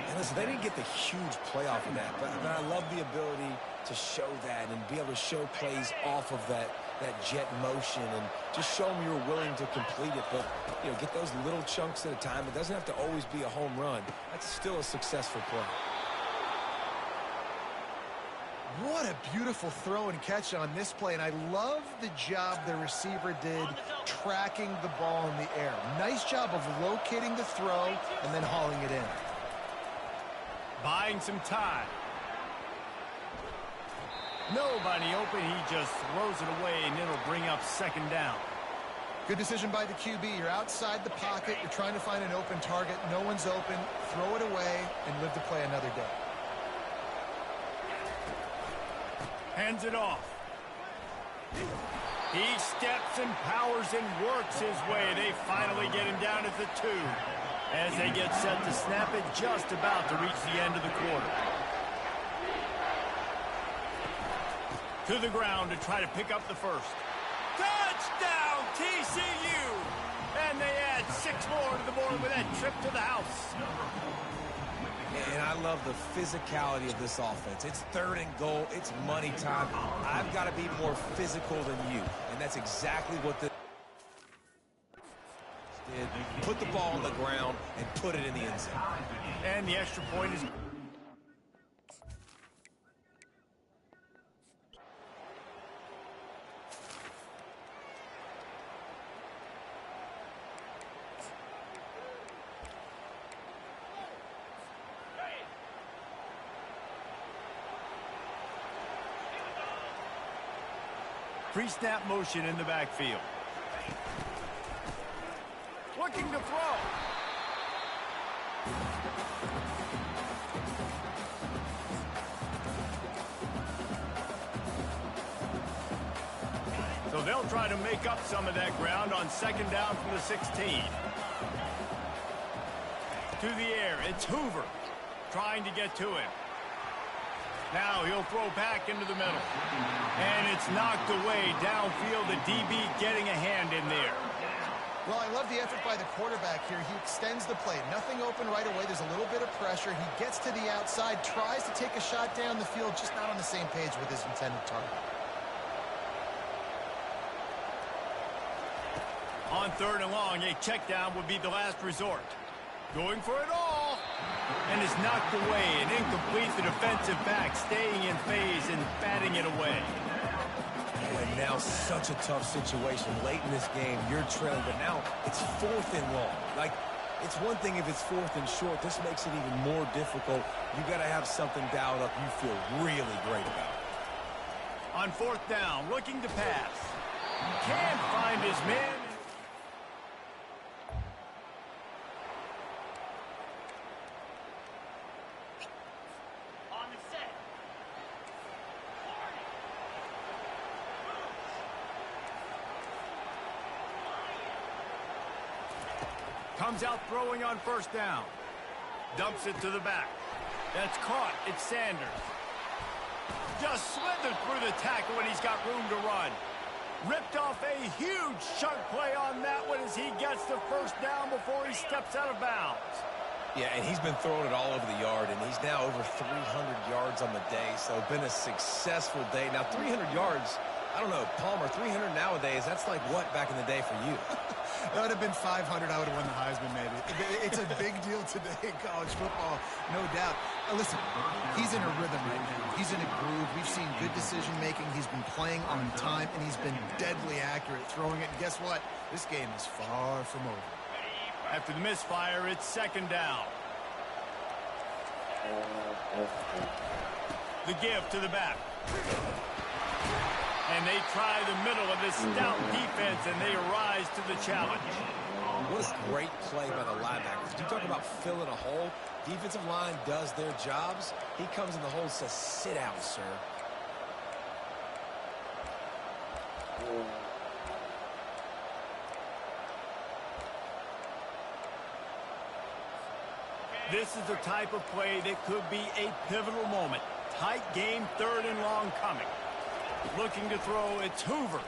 And listen, they didn't get the huge play off of that, but I love the ability to show that and be able to show plays off of that jet motion and just show them you're willing to complete it. But, get those little chunks at a time. It doesn't have to always be a home run. That's still a successful play. What a beautiful throw and catch on this play. And I love the job the receiver did tracking the ball in the air. Nice job of locating the throw and then hauling it in. Buying some time. Nobody open. He just throws it away, and it'll bring up 2nd down. Good decision by the QB. You're outside the pocket. You're trying to find an open target. No one's open. Throw it away and live to play another day. Hands it off. He steps and powers and works his way. They finally get him down at the 2 as they get set to snap it just about to reach the end of the quarter. To the ground to try to pick up the first. Touchdown, TCU! And they add 6 more to the board with that trip to the house. And I love the physicality of this offense. It's 3rd and goal. It's money time. I've got to be more physical than you. And that's exactly what the did. Put the ball on the ground and put it in the end zone. And the extra point is... Pre-snap motion in the backfield. Looking to throw. So they'll try to make up some of that ground on 2nd down from the 16. To the air, it's Hoover trying to get to him. Now he'll throw back into the middle. And it's knocked away downfield. The DB getting a hand in there. Well, I love the effort by the quarterback here. He extends the play. Nothing open right away. There's a little bit of pressure. He gets to the outside, tries to take a shot down the field, just not on the same page with his intended target. On 3rd and long, a check down would be the last resort. Going for it all. And is knocked away and incomplete. The defensive back staying in phase and batting it away. And now such a tough situation. Late in this game, you're trailing, but now it's 4th and long. Like, it's one thing if it's 4th and short. This makes it even more difficult. You got to have something dialed up you feel really great about. On 4th down, looking to pass. Can't find his man. Comes out throwing on 1st down. Dumps it to the back. That's caught. It's Sanders. Just slithered through the tackle when he's got room to run. Ripped off a huge chunk play on that one as he gets the 1st down before he steps out of bounds. Yeah, and he's been throwing it all over the yard, and he's now over 300 yards on the day, so been a successful day. Now, 300 yards, I don't know, Palmer, 300 nowadays, that's like what back in the day for you? That would have been 500. I would have won the Heisman, maybe. It's a big deal today in college football, no doubt. Listen, he's in a rhythm right now. He's in a groove. We've seen good decision-making. He's been playing on time, and he's been deadly accurate throwing it. And guess what? This game is far from over. After the misfire, it's 2nd down. The give to the back. And they try the middle of this stout defense, and they rise to the challenge. What a great play by the linebackers. You talk about filling a hole. Defensive line does their jobs. He comes in the hole and says, sit down, sir. This is the type of play that could be a pivotal moment. Tight game, 3rd and long coming. Looking to throw, it's Hoover.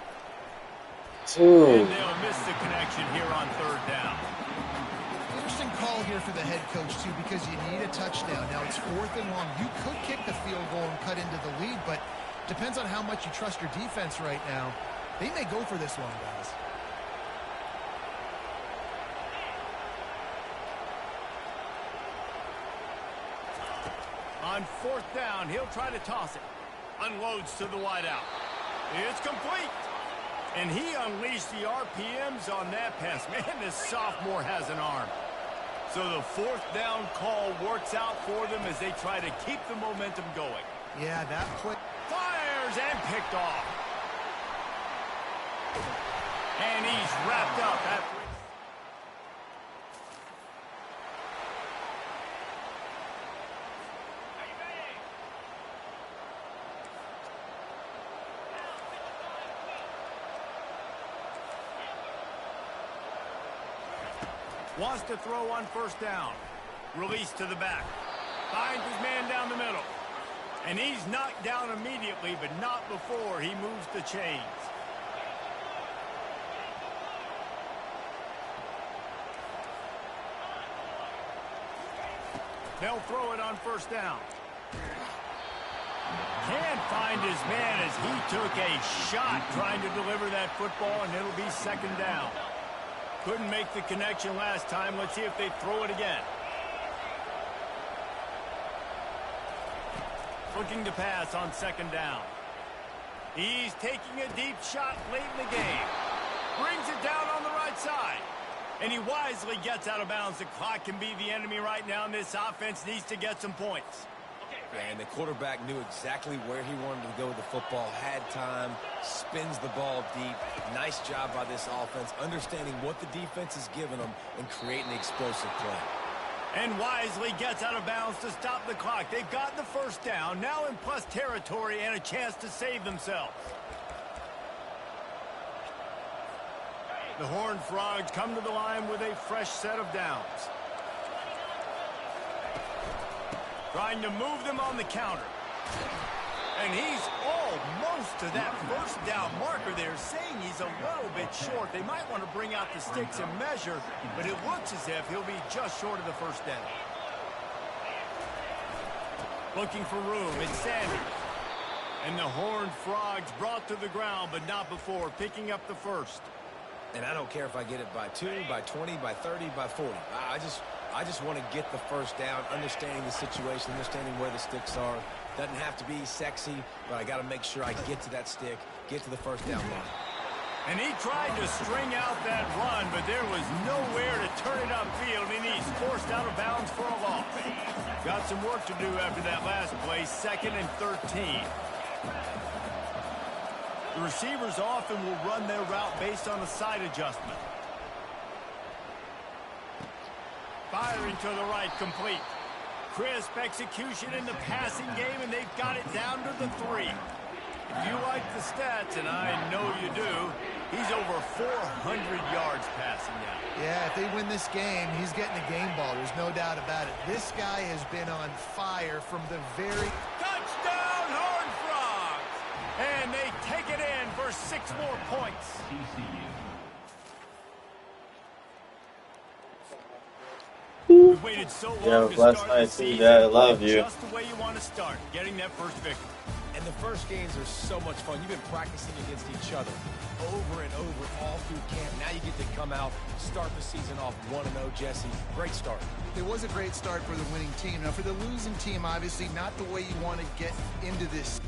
And they'll miss the connection here on 3rd down. Interesting call here for the head coach, too, because you need a touchdown. Now, it's 4th and long. You could kick the field goal and cut into the lead, but depends on how much you trust your defense right now. They may go for this one, guys. On 4th down, he'll try to toss it. Unloads to the wideout. It's complete. And he unleashed the RPMs on that pass. Man, this sophomore has an arm. So the 4th down call works out for them as they try to keep the momentum going. Yeah, that play. Fires and picked off. And he's wrapped up after. Wants to throw on first down. Release to the back. Finds his man down the middle. And he's knocked down immediately, but not before he moves the chains. They'll throw it on first down. Can't find his man as he took a shot trying to deliver that football, and it'll be second down. Couldn't make the connection last time. Let's see if they throw it again. Looking to pass on second down. He's taking a deep shot late in the game. Brings it down on the right side. And he wisely gets out of bounds. The clock can be the enemy right now, and this offense needs to get some points. And the quarterback knew exactly where he wanted to go with the football, had time, spins the ball deep. Nice job by this offense, understanding what the defense is giving them and creating the explosive play. And wisely gets out of bounds to stop the clock. They've gotten the first down, now in plus territory and a chance to save themselves. The Horned Frogs come to the line with a fresh set of downs. Trying to move them on the counter. And he's almost to that first down marker there, saying he's a little bit short. They might want to bring out the sticks and measure, but it looks as if he'll be just short of the first down. Looking for room, it's Sanders. And the Horned Frogs brought to the ground, but not before picking up the first. And I don't care if I get it by 2, by 20, by 30, by 40. I just want to get the first down, understanding the situation, understanding where the sticks are. Doesn't have to be sexy, but I got to make sure I get to that stick, get to the first down line. And he tried to string out that run, but there was nowhere to turn it upfield, and he's forced out of bounds for a loss. Got some work to do after that last play, 2nd and 13. The receivers often will run their route based on a side adjustment. Firing to the right, complete. Crisp execution in the passing game, and they've got it down to the 3. If you like the stats, and I know you do, he's over 400 yards passing now. Yeah, if they win this game, he's getting a game ball. There's no doubt about it. This guy has been on fire from the very... Touchdown, Horned Frogs! And they take it in for 6 more points. We've waited so long to start the season. I love you. Just the way you want to start, getting that first victory. And the first games are so much fun. You've been practicing against each other over and over all through camp. Now you get to come out, start the season off 1-0, Jesse. Great start. It was a great start for the winning team. Now, for the losing team, obviously not the way you want to get into this.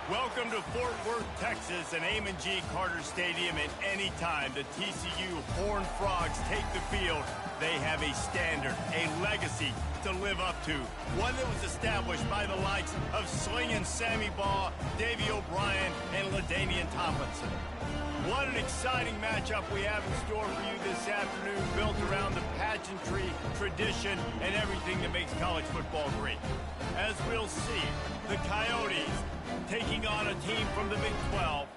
Welcome to Fort Worth, Texas, and Amon G. Carter Stadium. And anytime the TCU Horned Frogs take the field, they have a standard, a legacy to live up to. One that was established by the likes of Slingin' Sammy Baugh, Davey O'Brien, and LaDainian Tomlinson. What an exciting matchup we have in store for you this afternoon, built around the pageantry, tradition, and everything that makes college football great. As we'll see, the Coyotes taking on a team from the Big 12.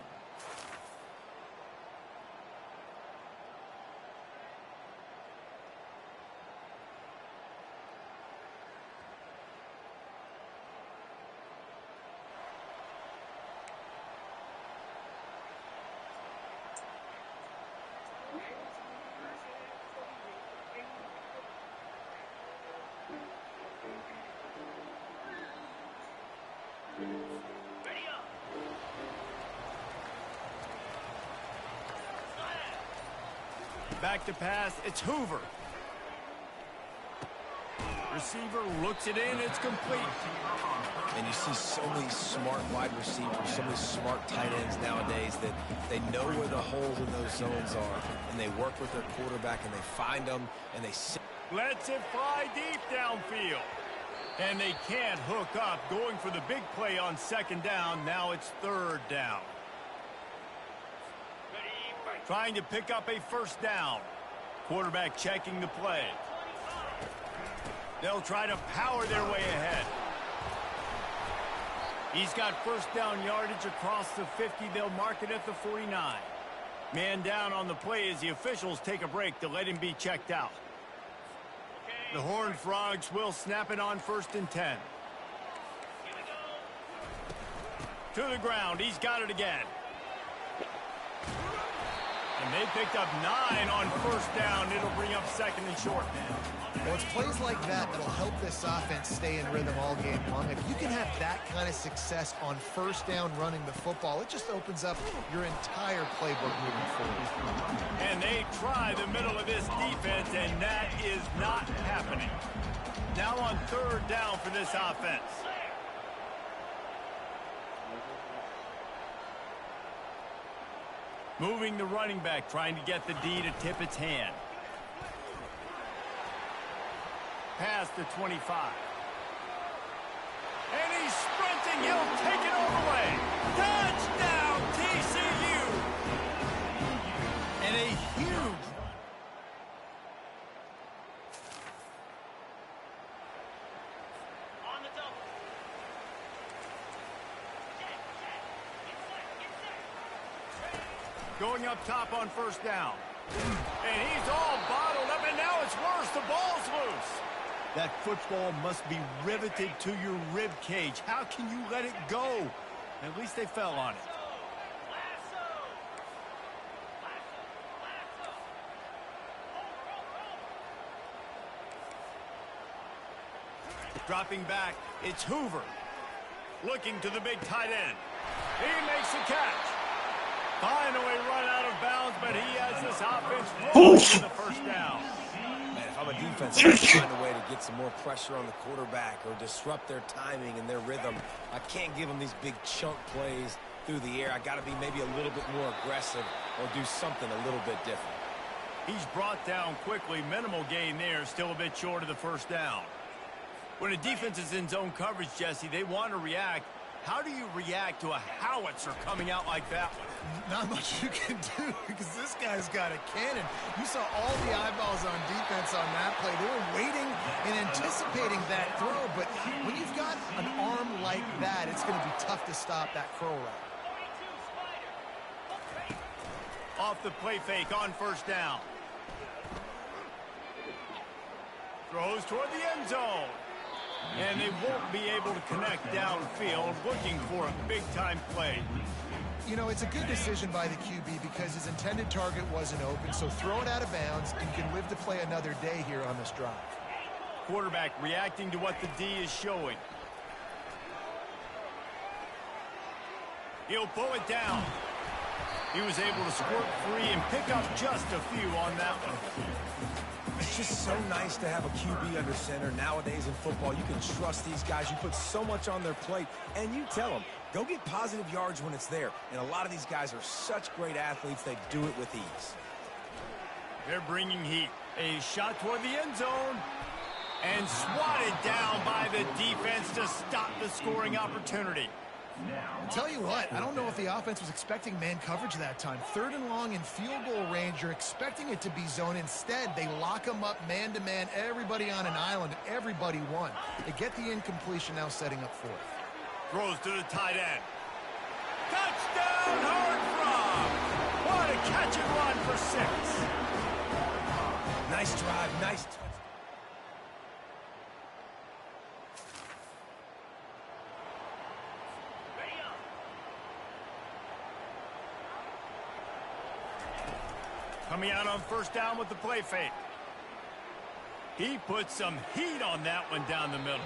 Back to pass, it's Hoover. Receiver looks it in, it's complete. And you see so many smart wide receivers, so many smart tight ends nowadays that they know where the holes in those zones are, and they work with their quarterback, and they find them, and they sit. Lets it fly deep downfield. And they can't hook up, going for the big play on second down. Now it's third down. Trying to pick up a first down. Quarterback checking the play. They'll try to power their way ahead. He's got first down yardage across the 50. They'll mark it at the 49. Man down on the play as the officials take a break to let him be checked out. The Horned Frogs will snap it on first and 10. To the ground. He's got it again. And they picked up 9 on first down. It'll bring up second and short. Well, it's plays like that that'll help this offense stay in rhythm all game long. If you can have that kind of success on first down running the football, it just opens up your entire playbook moving forward. And they try the middle of this defense, and that is not happening. Now on third down for this offense. Moving the running back, trying to get the D to tip its hand. Past the 25. And he's sprinting. He'll take it all the way. Touchdown, TCU. And a huge. On the double. Going up top on first down. And he's all bottled up, and now it's worse. The ball's loose. That football must be riveted to your rib cage. How can you let it go? At least they fell on it. Dropping back, it's Hoover. Looking to the big tight end. He makes the catch. Finally run out of bounds, but he has this offense rolling to the first down. Man, if I'm a defense, I have to find a way to get some more pressure on the quarterback or disrupt their timing and their rhythm. I can't give them these big chunk plays through the air. I got to be maybe a little bit more aggressive or do something a little bit different. He's brought down quickly. Minimal gain there. Still a bit short of the first down. When a defense is in zone coverage, Jesse, they want to react. How do you react to a howitzer coming out like that one? Not much you can do because this guy's got a cannon. You saw all the eyeballs on defense on that play. They were waiting and anticipating that throw, but when you've got an arm like that, it's going to be tough to stop that curl route. Off the play fake on first down. Throws toward the end zone. And they won't be able to connect downfield, looking for a big-time play. You know, it's a good decision by the QB because his intended target wasn't open, so throw it out of bounds and you can live to play another day here on this drive. Quarterback reacting to what the D is showing. He'll pull it down. He was able to squirt free and pick up just a few on that one. It's just so nice to have a QB under center. Nowadays in football, you can trust these guys. You put so much on their plate, and you tell them, go get positive yards when it's there. And a lot of these guys are such great athletes, they do it with ease. They're bringing heat. A shot toward the end zone. And swatted down by the defense to stop the scoring opportunity. I'll tell you what, I don't know if the offense was expecting man coverage that time. 3rd and long in field goal range, you're expecting it to be zone. Instead, they lock them up man-to-man, everybody on an island, everybody won. They get the incompletion, now setting up 4th. Throws to the tight end. Touchdown, Howard Frog! What a catch and run for 6. Nice drive, nice touch. Coming out on 1st down with the play fake. He put some heat on that one down the middle.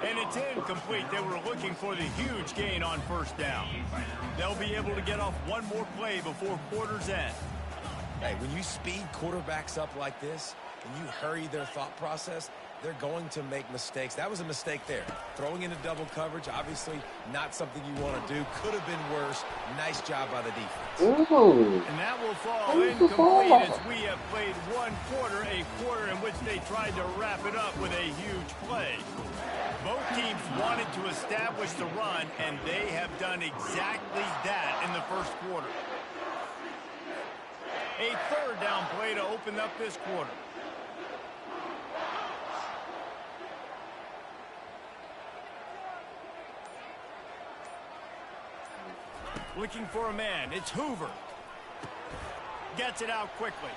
And it's incomplete. They were looking for the huge gain on 1st down. They'll be able to get off one more play before quarter's end. Hey, when you speed quarterbacks up like this, and you hurry their thought process, they're going to make mistakes. That was a mistake there. Throwing into double coverage, obviously not something you want to do. Could have been worse. Nice job by the defense. Ooh. And that will fall incomplete as we have played 1 quarter, a quarter in which they tried to wrap it up with a huge play. Both teams wanted to establish the run, and they have done exactly that in the 1st quarter. A 3rd down play to open up this quarter. Looking for a man. It's Hoover. Gets it out quickly.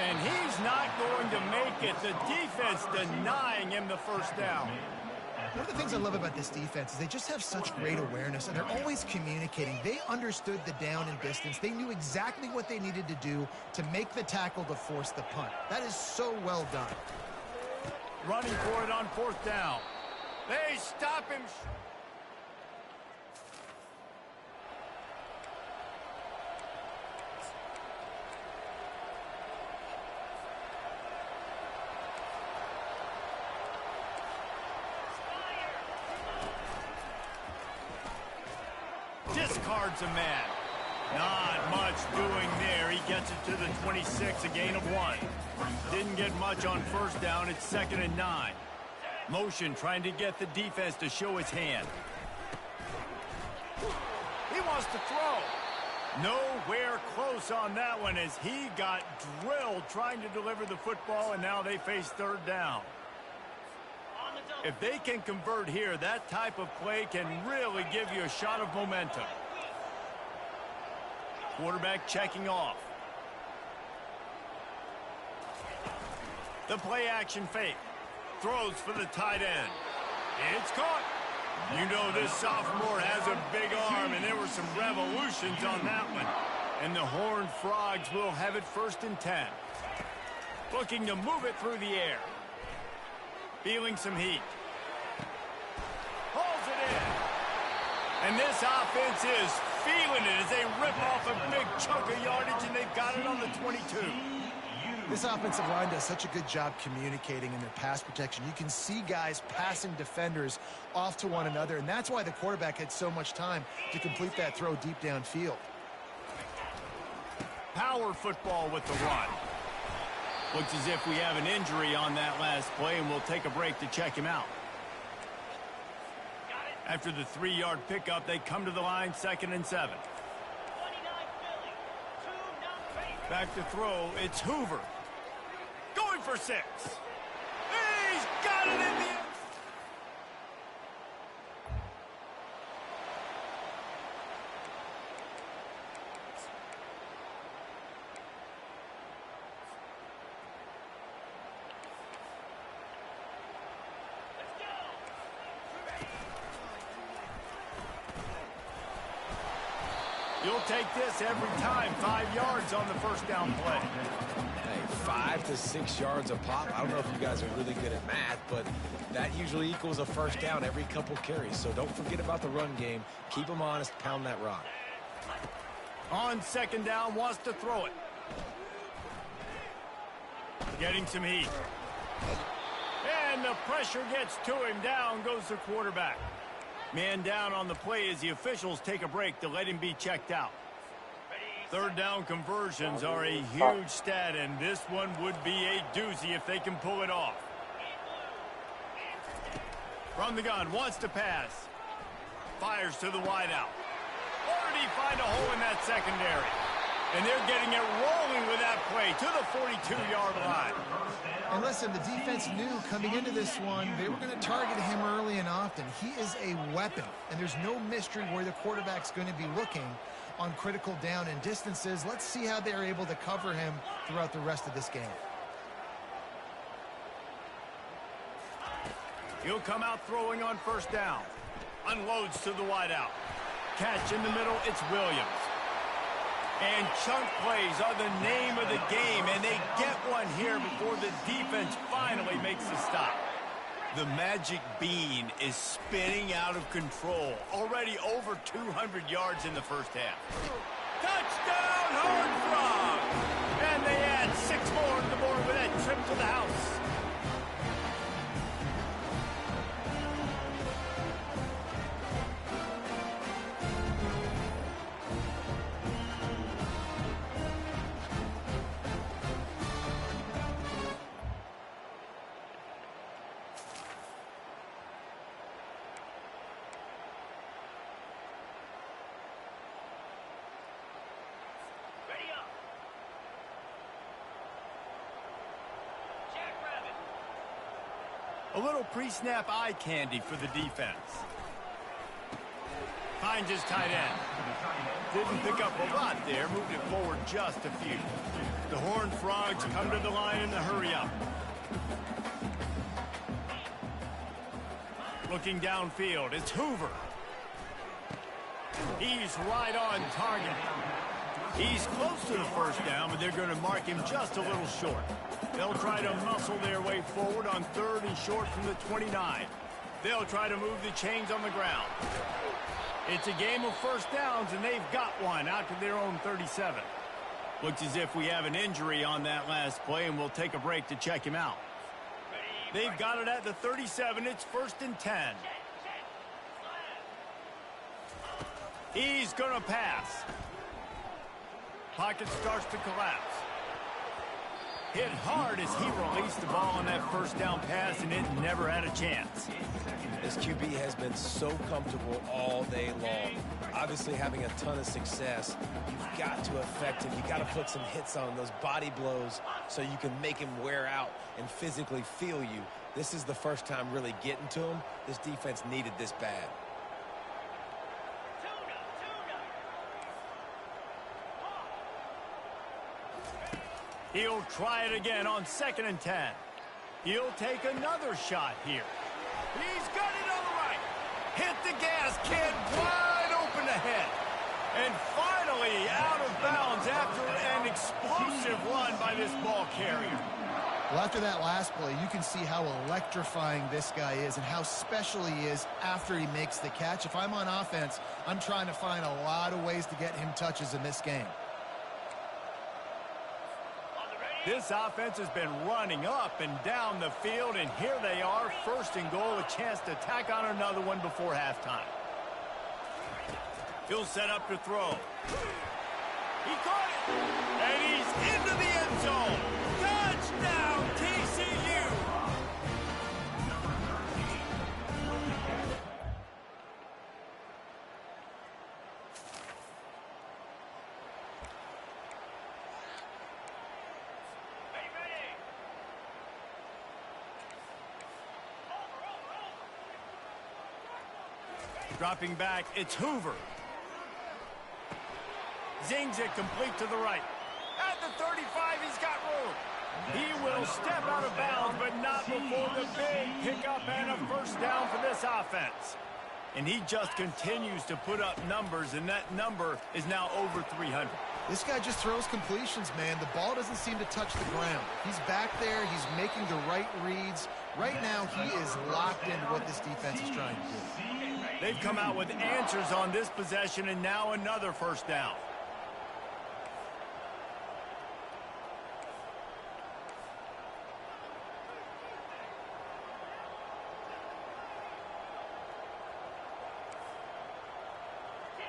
And he's not going to make it. The defense denying him the 1st down. One of the things I love about this defense is they just have such great awareness, and they're always communicating. They understood the down and distance. They knew exactly what they needed to do to make the tackle to force the punt. That is so well done. Running for it on 4th down. They stop him. Discards a man. Not much doing there. He gets it to the 26, a gain of 1. Didn't get much on 1st down. It's 2nd and 9. Motion trying to get the defense to show his hand. He wants to throw. Nowhere close on that one as he got drilled trying to deliver the football, and now they face 3rd down. If they can convert here, that type of play can really give you a shot of momentum. Quarterback checking off. The play action fake. Throws for the tight end. It's caught. You know this sophomore has a big arm, and there were some revolutions on that one. And the Horned Frogs will have it 1st and 10. Looking to move it through the air. Feeling some heat. Pulls it in. And this offense is feeling it as they rip off a big chunk of yardage, and they've got it on the 22. This offensive line does such a good job communicating in their pass protection. You can see guys passing defenders off to one another, and that's why the quarterback had so much time to complete that throw deep downfield. Power football with the run. Looks as if we have an injury on that last play, and we'll take a break to check him out. After the 3-yard pickup, they come to the line, 2nd and 7. Back to throw, it's Hoover. Going for 6. He's got it in the end. You'll take this every time. 5 yards on the first down play. Hey, 5 to 6 yards a pop. I don't know if you guys are really good at math, but that usually equals a first down every couple carries. So don't forget about the run game. Keep them honest. Pound that rock. On second down, wants to throw it. Getting some heat. And the pressure gets to him. Down goes the quarterback. Man down on the play as the officials take a break to let him be checked out. Third down conversions are a huge stat, and this one would be a doozy if they can pull it off. From the gun, wants to pass. Fires to the wideout. Or did he find a hole in that secondary? And they're getting it rolling with that play to the 42-yard line. And listen, the defense knew coming into this one, they were going to target him early and often. He is a weapon, and there's no mystery where the quarterback's going to be looking on critical down and distances. Let's see how they're able to cover him throughout the rest of this game. He'll come out throwing on first down. Unloads to the wideout. Catch in the middle, it's Williams. And chunk plays are the name of the game, and they get one here before the defense finally makes the stop. The magic bean is spinning out of control. Already over 200 yards in the first half. Touchdown, Horned Frog! And they add 6 more to the board with that trip to the house. A little pre-snap eye candy for the defense. Finds his tight end. Didn't pick up a lot there, moved it forward just a few. The Horned Frogs come to the line in the hurry-up. Looking downfield, it's Hoover. He's right on target. He's close to the first down, but they're going to mark him just a little short. They'll try to muscle their way forward on 3rd and short from the 29. They'll try to move the chains on the ground. It's a game of first downs, and they've got one out to their own 37. Looks as if we have an injury on that last play, and we'll take a break to check him out. They've got it at the 37. It's 1st and 10. He's going to pass. Pocket starts to collapse. Hit hard as he released the ball on that first down pass, and it never had a chance. This QB has been so comfortable all day long. Obviously having a ton of success. You've got to affect him. You've got to put some hits on him, those body blows, so you can make him wear out and physically feel you. This is the first time really getting to him. This defense needed this bad. He'll try it again on 2nd and 10. He'll take another shot here. He's got it on the right. Hit the gas, kid, wide open ahead. And finally out of bounds after an explosive run by this ball carrier. Well, after that last play, you can see how electrifying this guy is and how special he is after he makes the catch. If I'm on offense, I'm trying to find a lot of ways to get him touches in this game. This offense has been running up and down the field, and here they are, 1st and goal, a chance to tack on another one before halftime. He'll set up to throw. He caught it, and he's into the end zone. Touchdown, TCU! Dropping back, it's Hoover. Zings it complete to the right. At the 35, he's got room. He will step out of bounds, but not before the big pickup and a first down for this offense. and he just continues to put up numbers, and that number is now over 300. This guy just throws completions, man. The ball doesn't seem to touch the ground. He's back there. He's making the right reads. Right now, he is locked into what this defense is trying to do. They've come out with answers on this possession, and now another first down.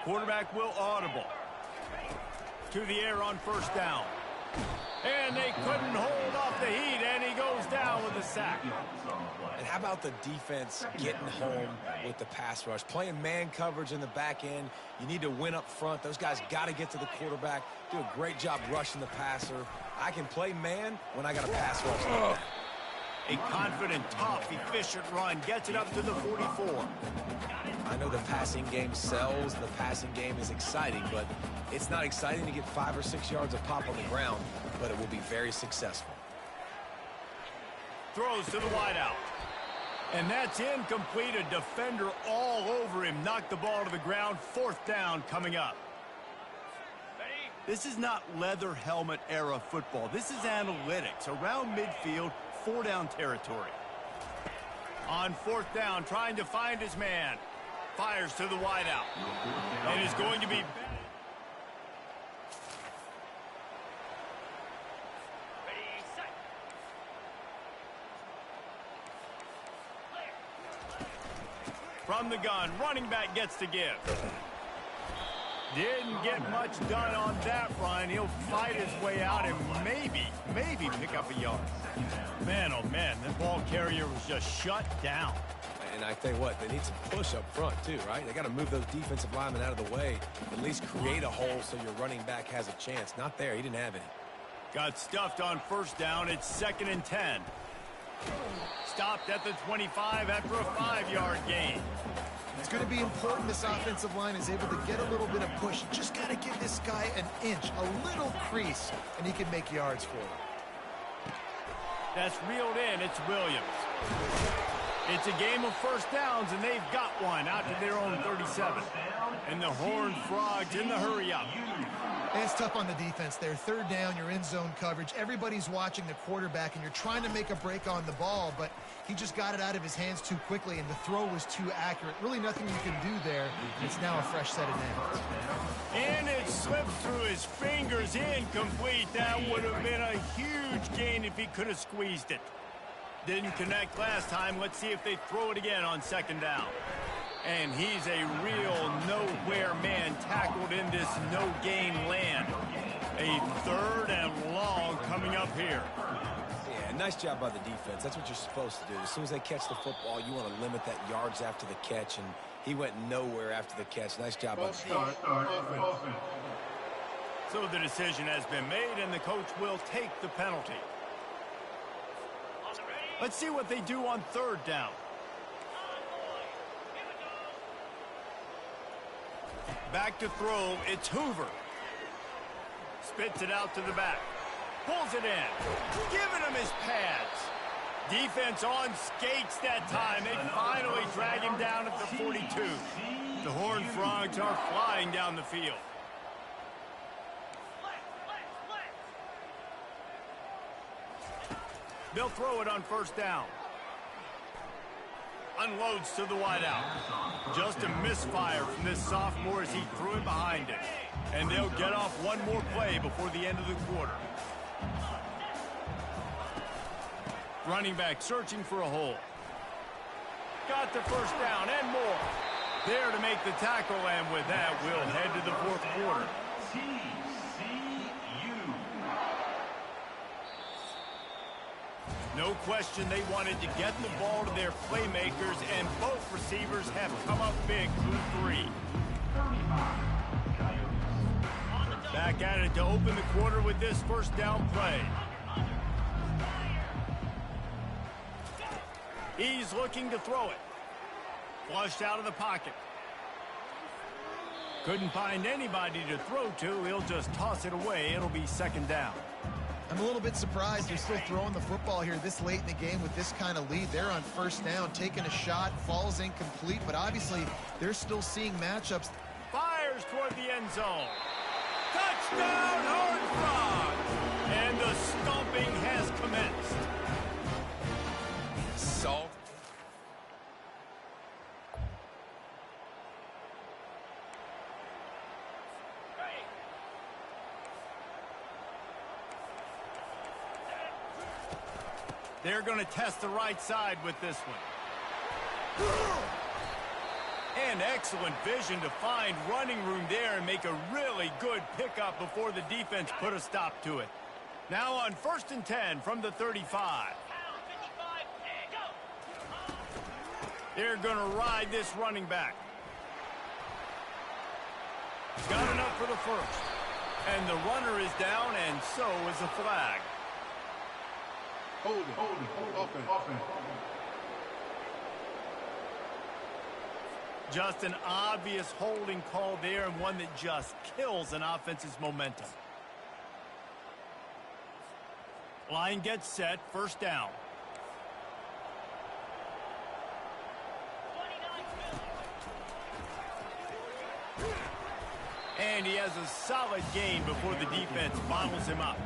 Quarterback will audible. To the air on first down. And they couldn't hold off the heat, and he goes down with a sack. And how about the defense getting home with the pass rush? Playing man coverage in the back end. You need to win up front. Those guys got to get to the quarterback. Do a great job rushing the passer. I can play man when I got a pass rush like that. A confident, tough, efficient run gets it up to the 44. I know the passing game sells. The passing game is exciting, but it's not exciting to get 5 or 6 yards of pop on the ground, but it will be very successful. Throws to the wideout. And that's incomplete. A defender all over him. Knocked the ball to the ground. Fourth down coming up. This is not leather helmet era football. This is analytics. Around midfield, 4-down territory. On fourth down, trying to find his man. Fires to the wideout. And is going to be... From the gun, running back gets to give. Didn't get much done on that run. He'll fight his way out and maybe pick up a yard. Man, oh man, that ball carrier was just shut down. And I tell you what, they need some push up front too, right? They got to move those defensive linemen out of the way, at least create a hole so your running back has a chance. Not there, he didn't have any. Got stuffed on first down. It's 2nd and 10. Stopped at the 25 after a 5-yard gain. It's going to be important this offensive line is able to get a little bit of push. Just got to give this guy an inch, a little crease, and he can make yards for it. That's reeled in. It's Williams. It's a game of first downs, and they've got one out to their own 37. And the Horned Frogs in the hurry-up. And it's tough on the defense there. Third down, you're in zone coverage. Everybody's watching the quarterback, and you're trying to make a break on the ball, but he just got it out of his hands too quickly, and the throw was too accurate. Really nothing you can do there. It's now a fresh set of downs. And it slipped through his fingers, incomplete. That would have been a huge gain if he could have squeezed it. Didn't connect last time. Let's see if they throw it again on second down. And he's a real nowhere man tackled in this no-gain land. A 3rd and long coming up here. Yeah, nice job by the defense. That's what you're supposed to do. As soon as they catch the football, you want to limit that yards after the catch, and he went nowhere after the catch. Nice job by the defense. So the decision has been made, and the coach will take the penalty. Let's see what they do on third down. Back to throw, it's Hoover. Spits it out to the back. Pulls it in. Giving him his pads. Defense on skates that time. They finally drag him down at the 42. The Horned Frogs are flying down the field. They'll throw it on first down. Unloads to the wideout. Just a misfire from this sophomore as he threw it behind him. And they'll get off one more play before the end of the quarter. Running back searching for a hole. Got the first down and more. There to make the tackle, and with that, we'll head to the fourth quarter. No question they wanted to get the ball to their playmakers, and both receivers have come up big through 3. Back at it to open the quarter with this first down play. He's looking to throw it. Flushed out of the pocket. Couldn't find anybody to throw to. He'll just toss it away. It'll be second down. I'm a little bit surprised they're still throwing the football here this late in the game with this kind of lead. They're on first down, taking a shot, falls incomplete, but obviously they're still seeing matchups. Fires toward the end zone. Touchdown, Horned Frogs! And the stomping has commenced. So they're going to test the right side with this one. And excellent vision to find running room there and make a really good pickup before the defense put a stop to it. Now on 1st and 10 from the 35. They're going to ride this running back. Got enough for the first. And the runner is down, and so is the flag. Hold it, offense. Just an obvious holding call there, and one that just kills an offense's momentum. Line gets set, first down. And he has a solid gain before the defense bottles him up.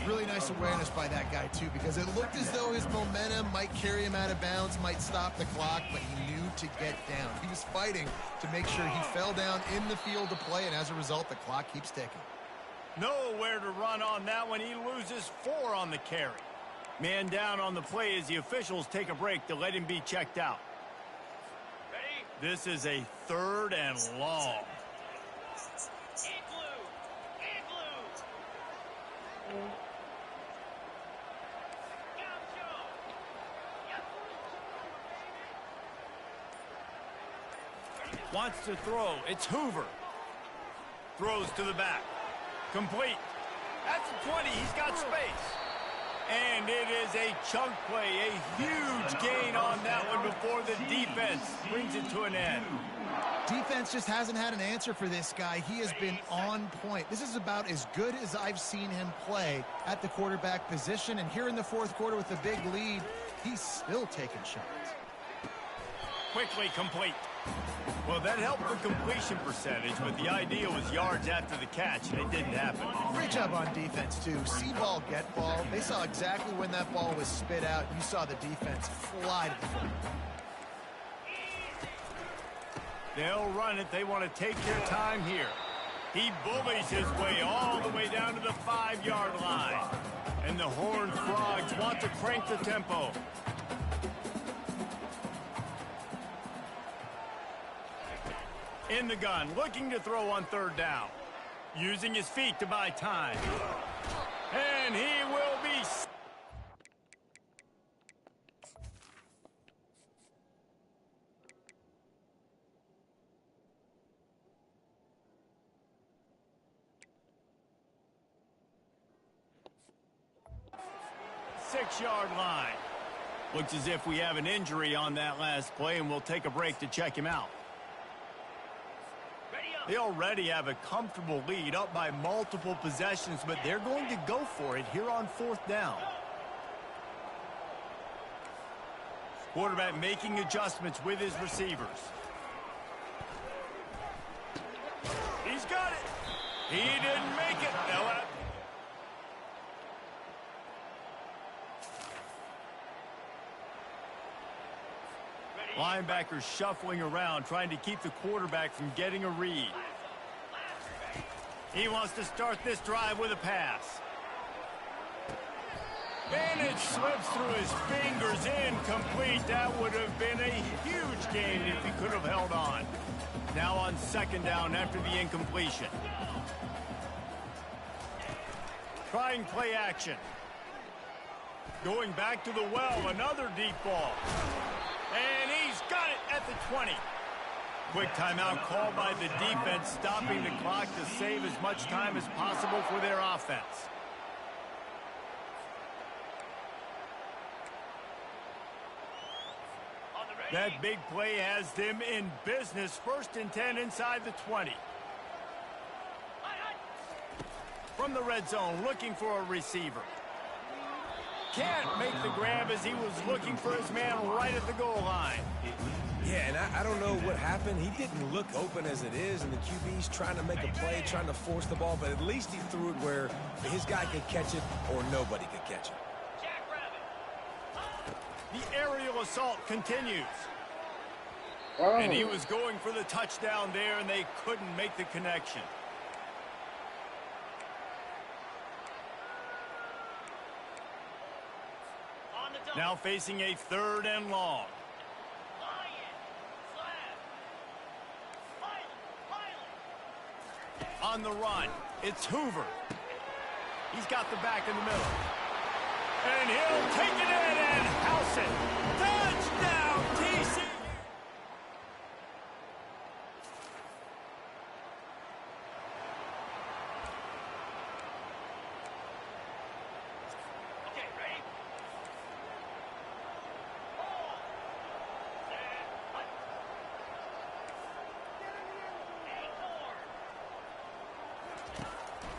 Really nice awareness by that guy, too, because it looked as though his momentum might carry him out of bounds, might stop the clock, but he knew to get down. He was fighting to make sure he fell down in the field to play, and as a result, the clock keeps ticking. Nowhere to run on that one. He loses 4 on the carry. Man down on the play as the officials take a break to let him be checked out. This is a 3rd and long. Wants to throw. It's Hoover. Throws to the back. Complete. That's the 20. He's got space. And it is a chunk play. A huge gain on that one before the defense brings it to an end. Defense just hasn't had an answer for this guy. He has been on point. This is about as good as I've seen him play at the quarterback position. And here in the 4th quarter with a big lead, he's still taking shots. Quickly complete. Well, that helped the completion percentage, but the idea was yards after the catch, and it didn't happen. Great job on defense, too. See ball, get ball. They saw exactly when that ball was spit out. You saw the defense fly to the front. They'll run it. They want to take their time here. He bullies his way all the way down to the 5-yard line. And the Horned Frogs want to crank the tempo. In the gun, looking to throw on 3rd down. Using his feet to buy time. And he will be... Six-yard line. Looks as if we have an injury on that last play, and we'll take a break to check him out. They already have a comfortable lead, up by multiple possessions, but they're going to go for it here on 4th down. Quarterback making adjustments with his receivers. He's got it. He didn't make it. Linebackers shuffling around, trying to keep the quarterback from getting a read. He wants to start this drive with a pass. And it slips through his fingers, incomplete. That would have been a huge gain if he could have held on. Now on 2nd down after the incompletion. Trying play action. Going back to the well, another deep ball. And he's got it at the 20. Quick timeout called by the defense, stopping the clock to save as much time as possible for their offense. That big play has them in business. 1st and 10 inside the 20. From the red zone, looking for a receiver. can't make the grab as he was looking for his man right at the goal line. Yeah, and I don't know what happened. He didn't look open as it is, and the QB's trying to make a play, trying to force the ball, but at least he threw it where his guy could catch it or nobody could catch it. The aerial assault continues. Oh. And he was going for the touchdown there, and they couldn't make the connection. Now facing a 3rd and long. On the run, it's Hoover. He's got the back in the middle. And he'll take it in and house it. Touchdown, TCU! Okay, ready?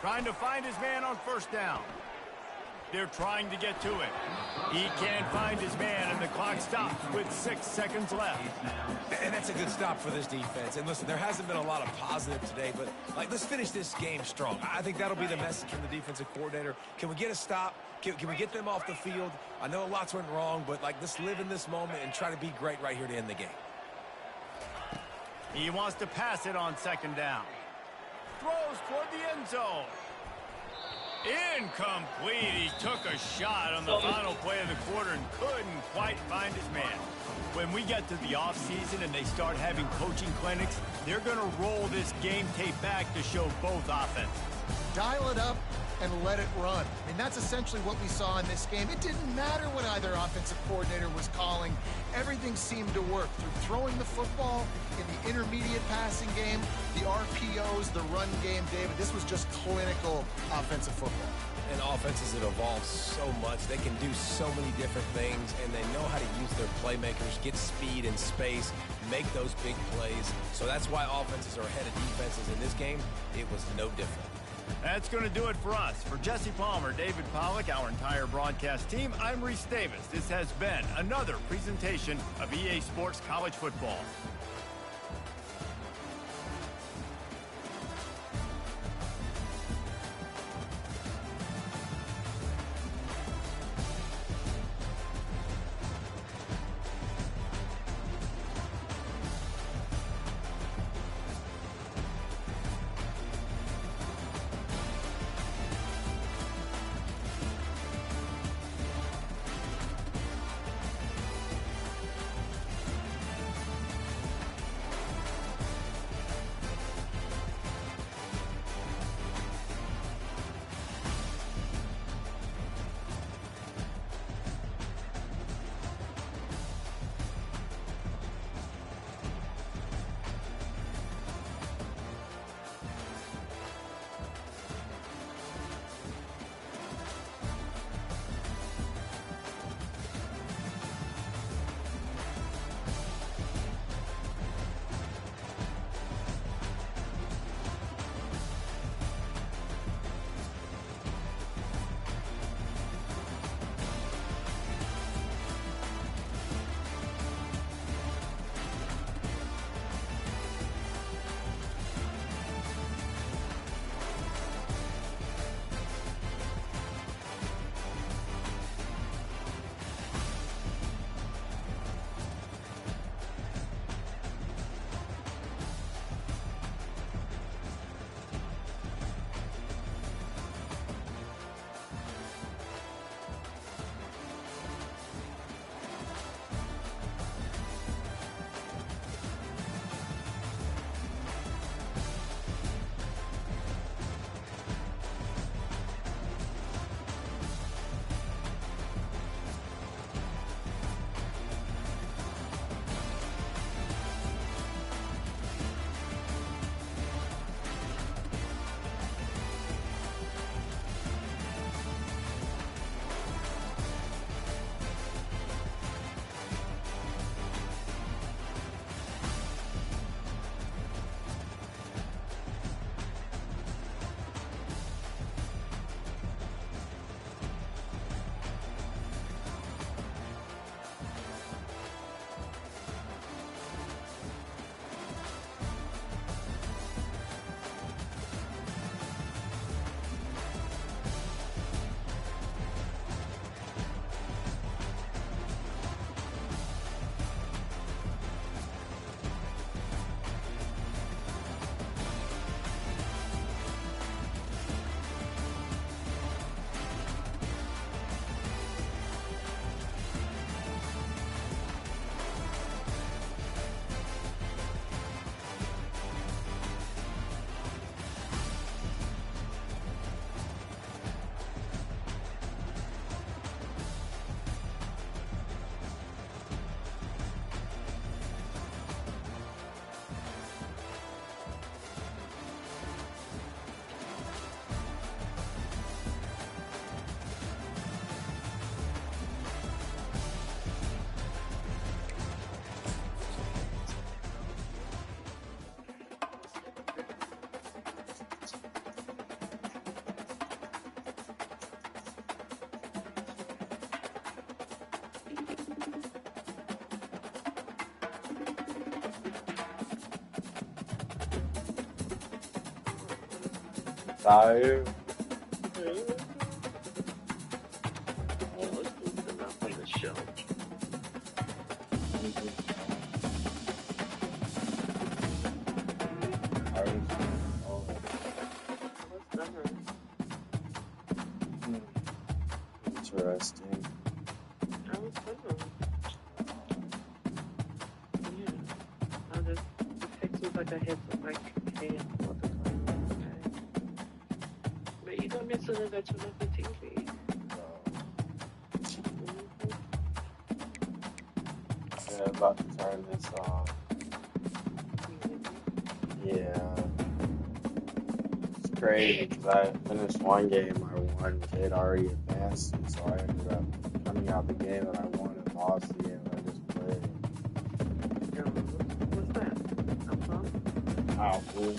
Trying to find his man on 1st down. They're trying to get to it. He can't find his man, and the clock stops with 6 seconds left. And that's a good stop for this defense. And listen, there hasn't been a lot of positive today, but let's finish this game strong. I think that'll be the message from the defensive coordinator. Can we get a stop? Can we get them off the field? I know lots went wrong, but let's live in this moment and try to be great right here to end the game. He wants to pass it on 2nd down. Throws toward the end zone. Incomplete. He took a shot on the final play of the quarter and couldn't quite find his man. When we get to the offseason and they start having coaching clinics, they're going to roll this game tape back to show both offenses. Dial it up and let it run. I mean, that's essentially what we saw in this game. It didn't matter what either offensive coordinator was calling. Everything seemed to work through throwing the football, in the intermediate passing game, the RPOs, the run game, David. This was just clinical offensive football. And offenses have evolved so much. They can do so many different things, and they know how to use their playmakers, get speed and space, make those big plays. So that's why offenses are ahead of defenses in this game. It was no different. That's going to do it for us. For Jesse Palmer, David Pollack, our entire broadcast team, I'm Reese Davis. This has been another presentation of EA Sports College Football. Sire. Interesting. Like I had some like hey, all the time. But you got me as soon as I turn off the TV. Yeah, I'm about to turn this on. Yeah. It's crazy because I finished one game I won, but they'd already advanced, so I ended up coming out the game that I won and lost the game that I just played. What's that? Oh, cool.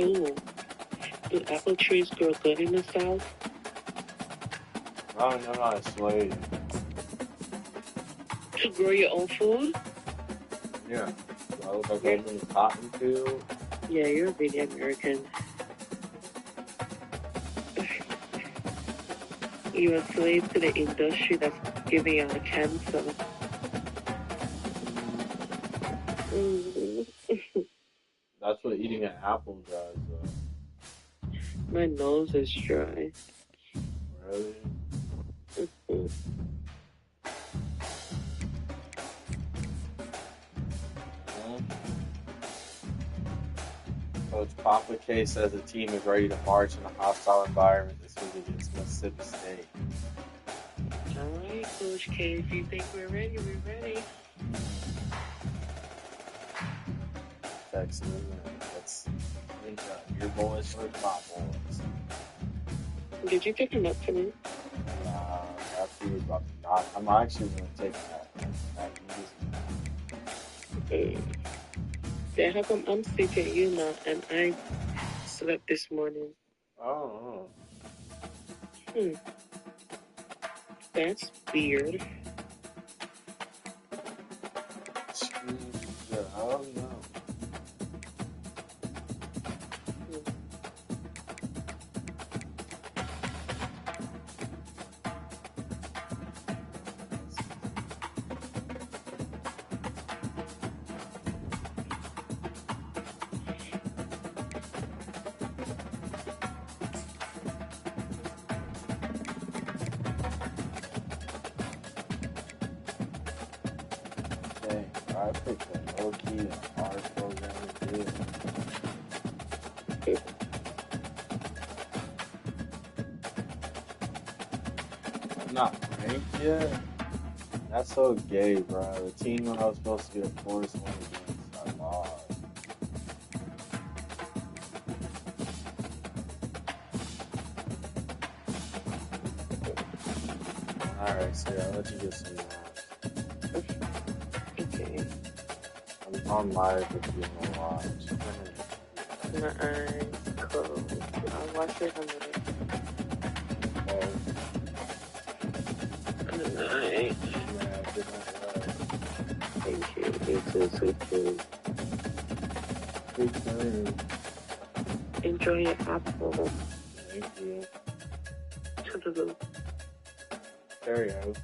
Oh, do apple trees grow good in the South? No, no, no, it's late. To grow your own food? Yeah. Do I look like I'm in a cotton field? Yeah, you're really American. You're a slave to the industry that's giving out cancer. That's what eating an apple does, though. My nose is dry. Really? Coach Papa K says the team is ready to march in a hostile environment this week against Mississippi State. All right, Coach K, if you think we're ready, we're ready. Texas, that's your boys or my boys. Did you take a nap tonight? After you about to knock, I'm actually going to take that easy. Yeah, how come I'm sleeping you now and I slept this morning? Oh. That's weird. Yeah, I don't know. I picked a low-key and hard program to do. I'm not ranked yet. That's so gay, bro. The team that I was supposed to get a force one against, I lost. Alright, so yeah, I'll let you get some more. I'm on live if you want to watch. My eyes closed. I'll watch it in a minute. Good night. Yeah, good night. Thank you. You too, sweet dreams. Good night. Enjoy your apple. Thank you. Toodaloo. Stereo.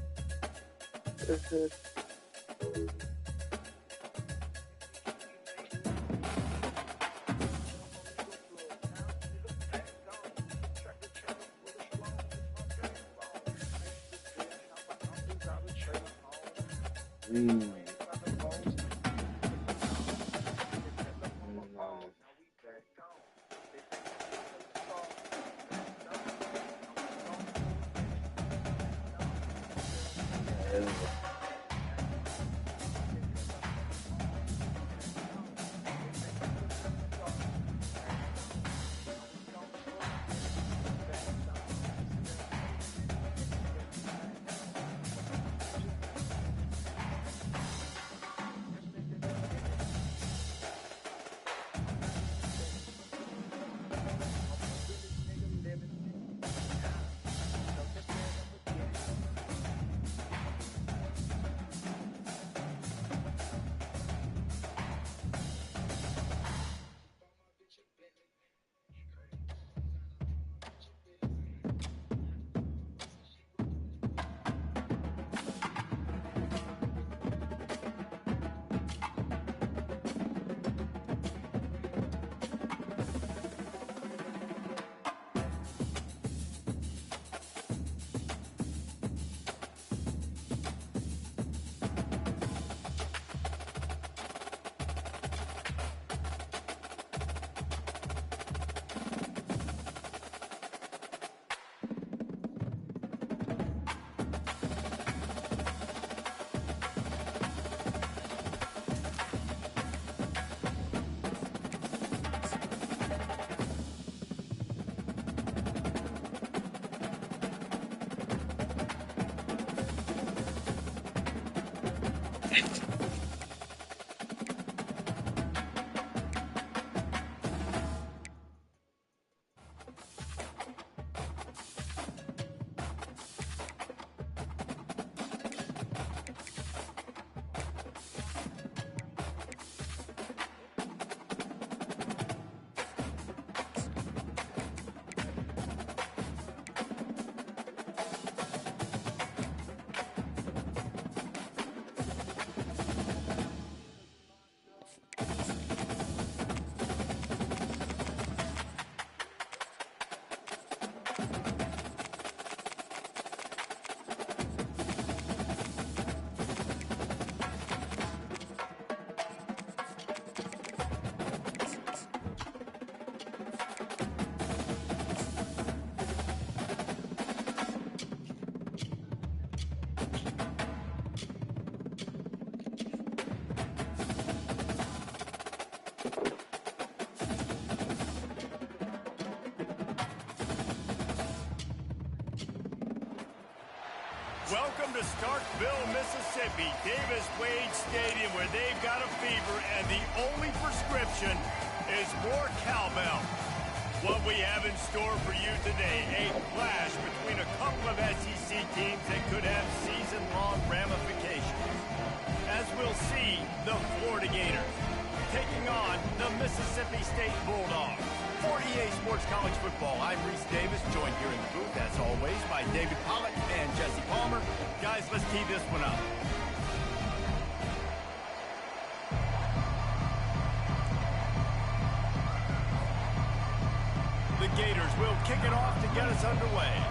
Welcome to Starkville, Mississippi, Davis-Wade Stadium, where they've got a fever, and the only prescription is more cowbell. What we have in store for you today, a clash between a couple of SEC teams that could have season-long ramifications. As we'll see, the Florida Gators taking on the Mississippi State Bulldogs. For EA Sports College Football, I'm Reese Davis, joined here in the booth, as always, by David Pollock and Jesse Palmer. Guys, let's tee this one up. The Gators will kick it off to get us underway.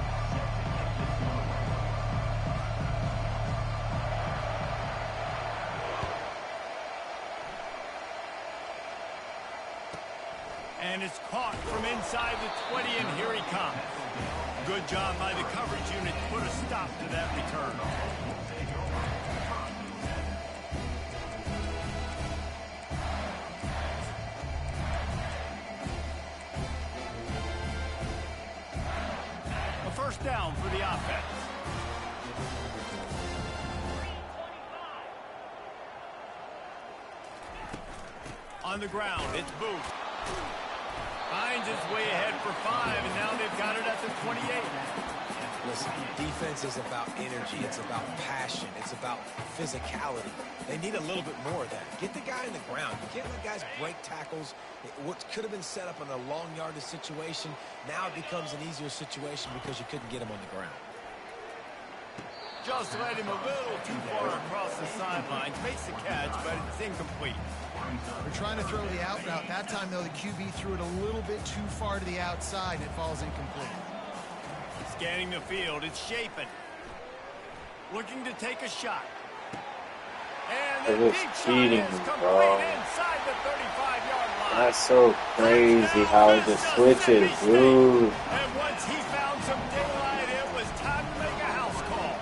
And it's caught from inside the 20, and here he comes. Good job by the coverage unit to put a stop to that return. A first down for the offense. On the ground, it's Booth. Finds his way ahead for 5, and now they've got it at the 28. Listen, defense is about energy. It's about passion. It's about physicality. They need a little bit more of that. Get the guy in the ground. You can't let guys break tackles. What could have been set up in a long yardage situation, now it becomes an easier situation because you couldn't get him on the ground. Just led him a little too far across the sidelines. Makes the catch, but it's incomplete. They're trying to throw the out route. That time, though, the QB threw it a little bit too far to the outside, and it falls incomplete. Scanning the field, it's Shapen. Looking to take a shot. And the deep cheating, shot is complete bro. inside the 35-yard line. That's so crazy how it just switches, dude. And once he found some daylight, it was time to make a house call.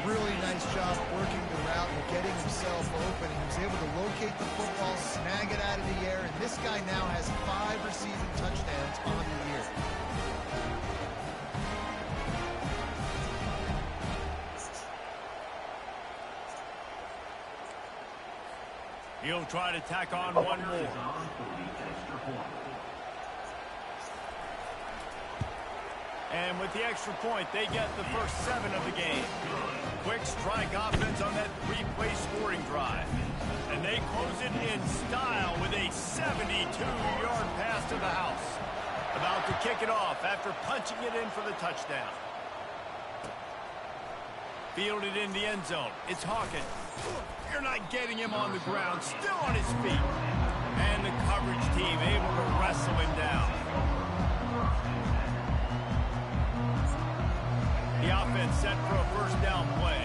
Really nice job working the route and getting himself open. He was able to locate the football, snag it out of the air, and this guy now has 5 receiving touchdowns on the year. He'll try to tack on one more. And with the extra point, they get the first 7 of the game. Quick strike offense on that 3-play scoring drive. And they close it in style with a 72-yard pass to the house. About to kick it off after punching it in for the touchdown. Fielded in the end zone. It's Hawkins. You're not getting him on the ground. Still on his feet. And the coverage team able to wrestle him down. The offense set for a first down play.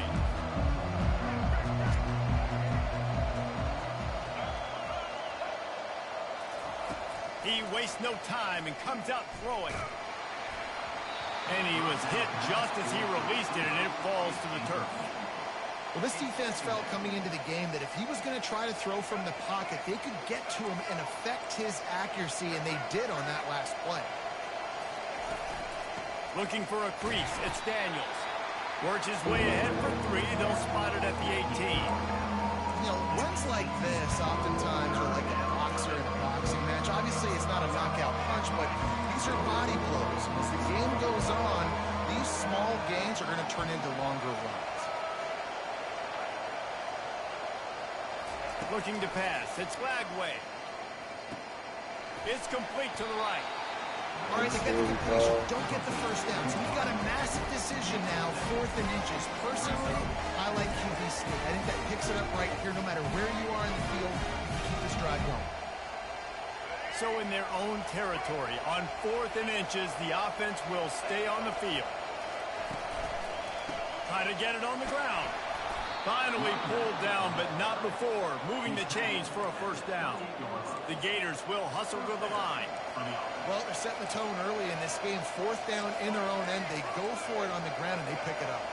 He wastes no time and comes out throwing. And he was hit just as he released it, and it falls to the turf. Well, this defense felt coming into the game that if he was going to try to throw from the pocket, they could get to him and affect his accuracy, and they did on that last play. Looking for a crease, it's Daniels. Works his way ahead for 3. They'll spot it at the 18. turn into longer runs. Looking to pass. It's Lagway. It's complete to the right. All right, they get the completion. Don't get the first down. So we've got a massive decision now, 4th and inches. Personally, I like QB sneak. I think that picks it up right here no matter where you are in the field. You keep this drive going. So in their own territory, on 4th and inches, the offense will stay on the field. Try to get it on the ground. Finally pulled down, but not before. Moving the chains for a first down. The Gators will hustle to the line. Well, they're setting the tone early in this game. 4th down in their own end. They go for it on the ground, and they pick it up.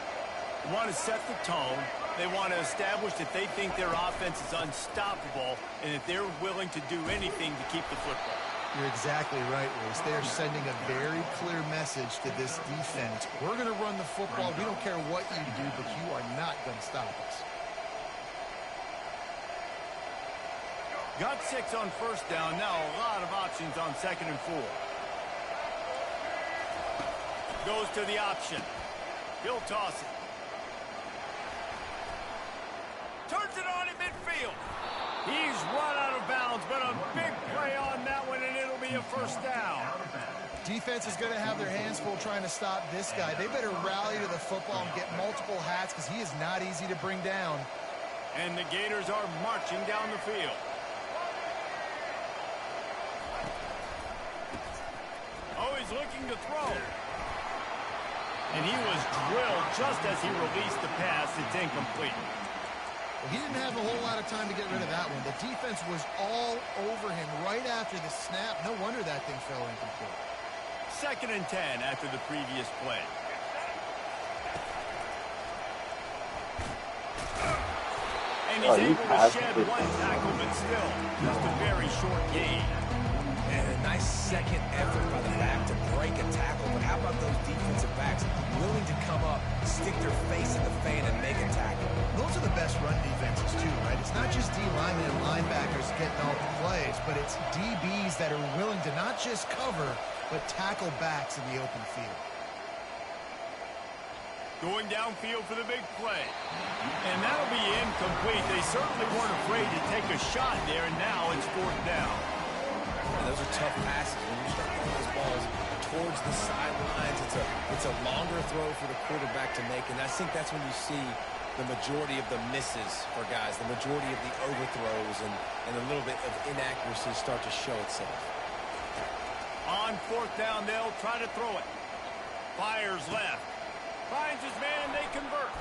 They want to set the tone. They want to establish that they think their offense is unstoppable and that they're willing to do anything to keep the football. You're exactly right, Reese. They're sending a very clear message to this defense. We're going to run the football. We don't care what you do, but you are not going to stop us. Got 6 on first down. Now a lot of options on 2nd and 4. Goes to the option. He'll toss it. Turns it on in midfield. He's run out of bounds, but a big play on that one, and it'll be a first down. Defense is going to have their hands full trying to stop this guy. They better rally to the football and get multiple hats because he is not easy to bring down. And the Gators are marching down the field. Oh, he's looking to throw. And he was drilled just as he released the pass. It's incomplete. Well, he didn't have a whole lot of time to get rid of that one. The defense was all over him right after the snap. No wonder that thing fell incomplete. 2nd and 10 after the previous play. And he's able to shed one tackle, but still just a very short gain. And a nice second effort by the back to break a tackle. But how about those defensive backs willing to come up, stick their face in the fan, and make a tackle? Those are the best run defenses, too, right? It's not just D linemen and linebackers getting all the plays, but it's DBs that are willing to not just cover, but tackle backs in the open field. Going downfield for the big play. And that'll be incomplete. They certainly weren't afraid to take a shot there, and now it's 4th down. And those are tough passes when you start throwing those balls towards the sidelines. It's a longer throw for the quarterback to make, and I think that's when you see the majority of the misses for guys, the majority of the overthrows, and a little bit of inaccuracy start to show itself. On 4th down, they'll try to throw it. Fires left. Finds his man, they convert.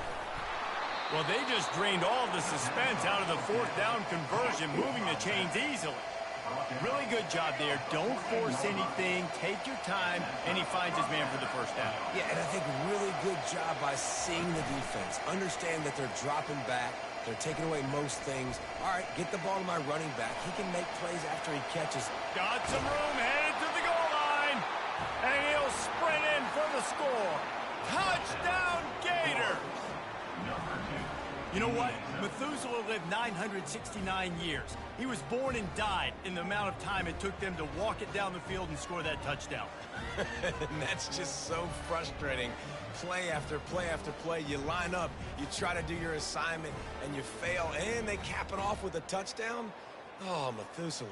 Well, they just drained all the suspense out of the 4th down conversion, moving the chains easily. Really good job there. Don't force anything. Take your time, and he finds his man for the first down. Yeah, and I think really good job by seeing the defense. Understand that they're dropping back. They're taking away most things. All right, get the ball to my running back. He can make plays after he catches. Got some room, headed to the goal line. And he'll sprint in for the score. Touchdown, Gator! You know what? Methuselah lived 969 years. He was born and died in the amount of time it took them to walk it down the field and score that touchdown. And that's just so frustrating. Play after play after play. You line up, you try to do your assignment, and you fail, and they cap it off with a touchdown? Oh, Methuselah.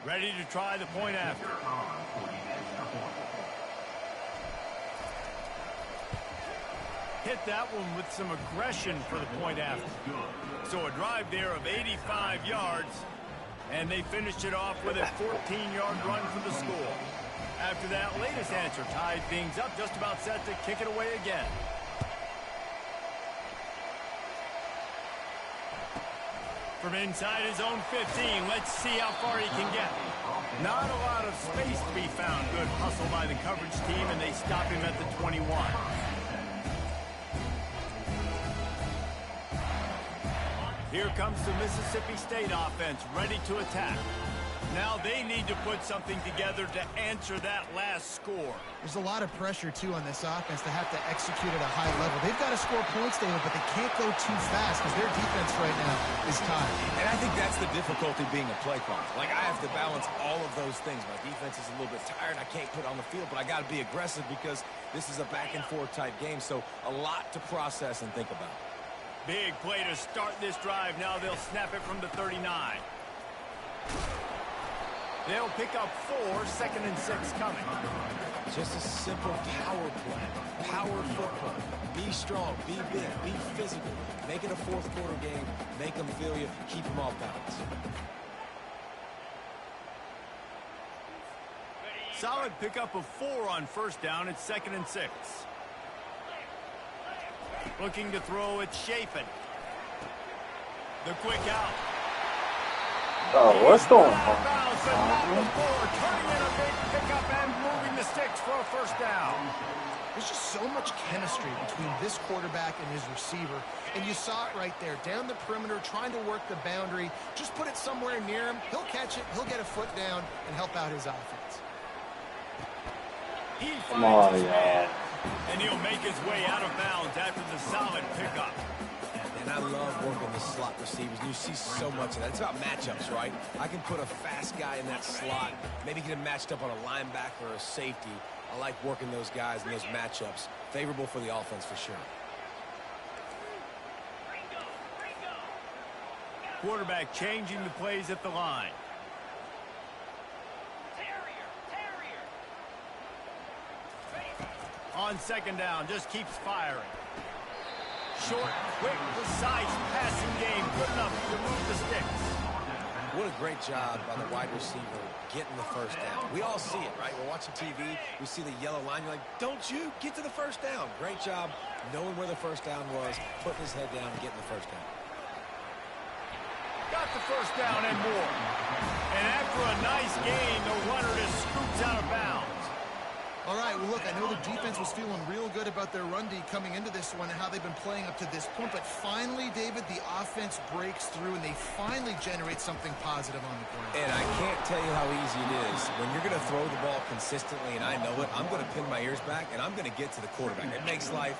Ready to try the point after. Hit that one with some aggression for the point after. So a drive there of 85 yards, and they finished it off with a 14-yard run for the score. After that latest answer tied things up, just about set to kick it away again. From inside his own 15, let's see how far he can get. Not a lot of space to be found. Good hustle by the coverage team, and they stop him at the 21. Here comes the Mississippi State offense, ready to attack. Now they need to put something together to answer that last score. There's a lot of pressure, too, on this offense to have to execute at a high level. They've got to score points, David, but they can't go too fast because their defense right now is tired. And I think that's the difficulty being a play caller. Like, I have to balance all of those things. My defense is a little bit tired. I can't put on the field, but I got to be aggressive because this is a back-and-forth type game, so a lot to process and think about. Big play to start this drive. Now they'll snap it from the 39. They'll pick up 4, 2nd and 6 coming. Just a simple power play. Power football. Be strong, be big, be physical. Make it a fourth quarter game. Make them feel you. Keep them off balance. Solid pickup of 4 on first down. It's 2nd and 6. Looking to throw, it's Chapin. The quick out. Oh, what's going on? Turning in a big pickup and moving the sticks for a first down. There's just so much chemistry between this quarterback and his receiver. And you saw it right there. Down the perimeter, trying to work the boundary. Just put it somewhere near him. He'll catch it. He'll get a foot down and help out his offense. He finds his man. And he'll make his way out of bounds after the solid pickup. And I love working the slot receivers. And you see so much of that. It's about matchups, right? I can put a fast guy in that slot, maybe get him matched up on a linebacker or a safety. I like working those guys in those matchups. Favorable for the offense for sure. Quarterback changing the plays at the line. On second down, just keeps firing. Short, quick, precise passing game. Good enough to move the sticks. What a great job by the wide receiver getting the first down. We all see it, right? We're watching TV. We see the yellow line. You're like, don't you get to the first down. Great job knowing where the first down was, putting his head down and getting the first down. Got the first down and more. And after a nice gain, the runner just scoops out of bounds. All right, well, look, I know the defense was feeling real good about their run D coming into this one and how they've been playing up to this point. But finally, David, the offense breaks through and they finally generate something positive on the ground. And I can't tell you how easy it is. When you're going to throw the ball consistently, and I know it, I'm going to pin my ears back, and I'm going to get to the quarterback. It makes life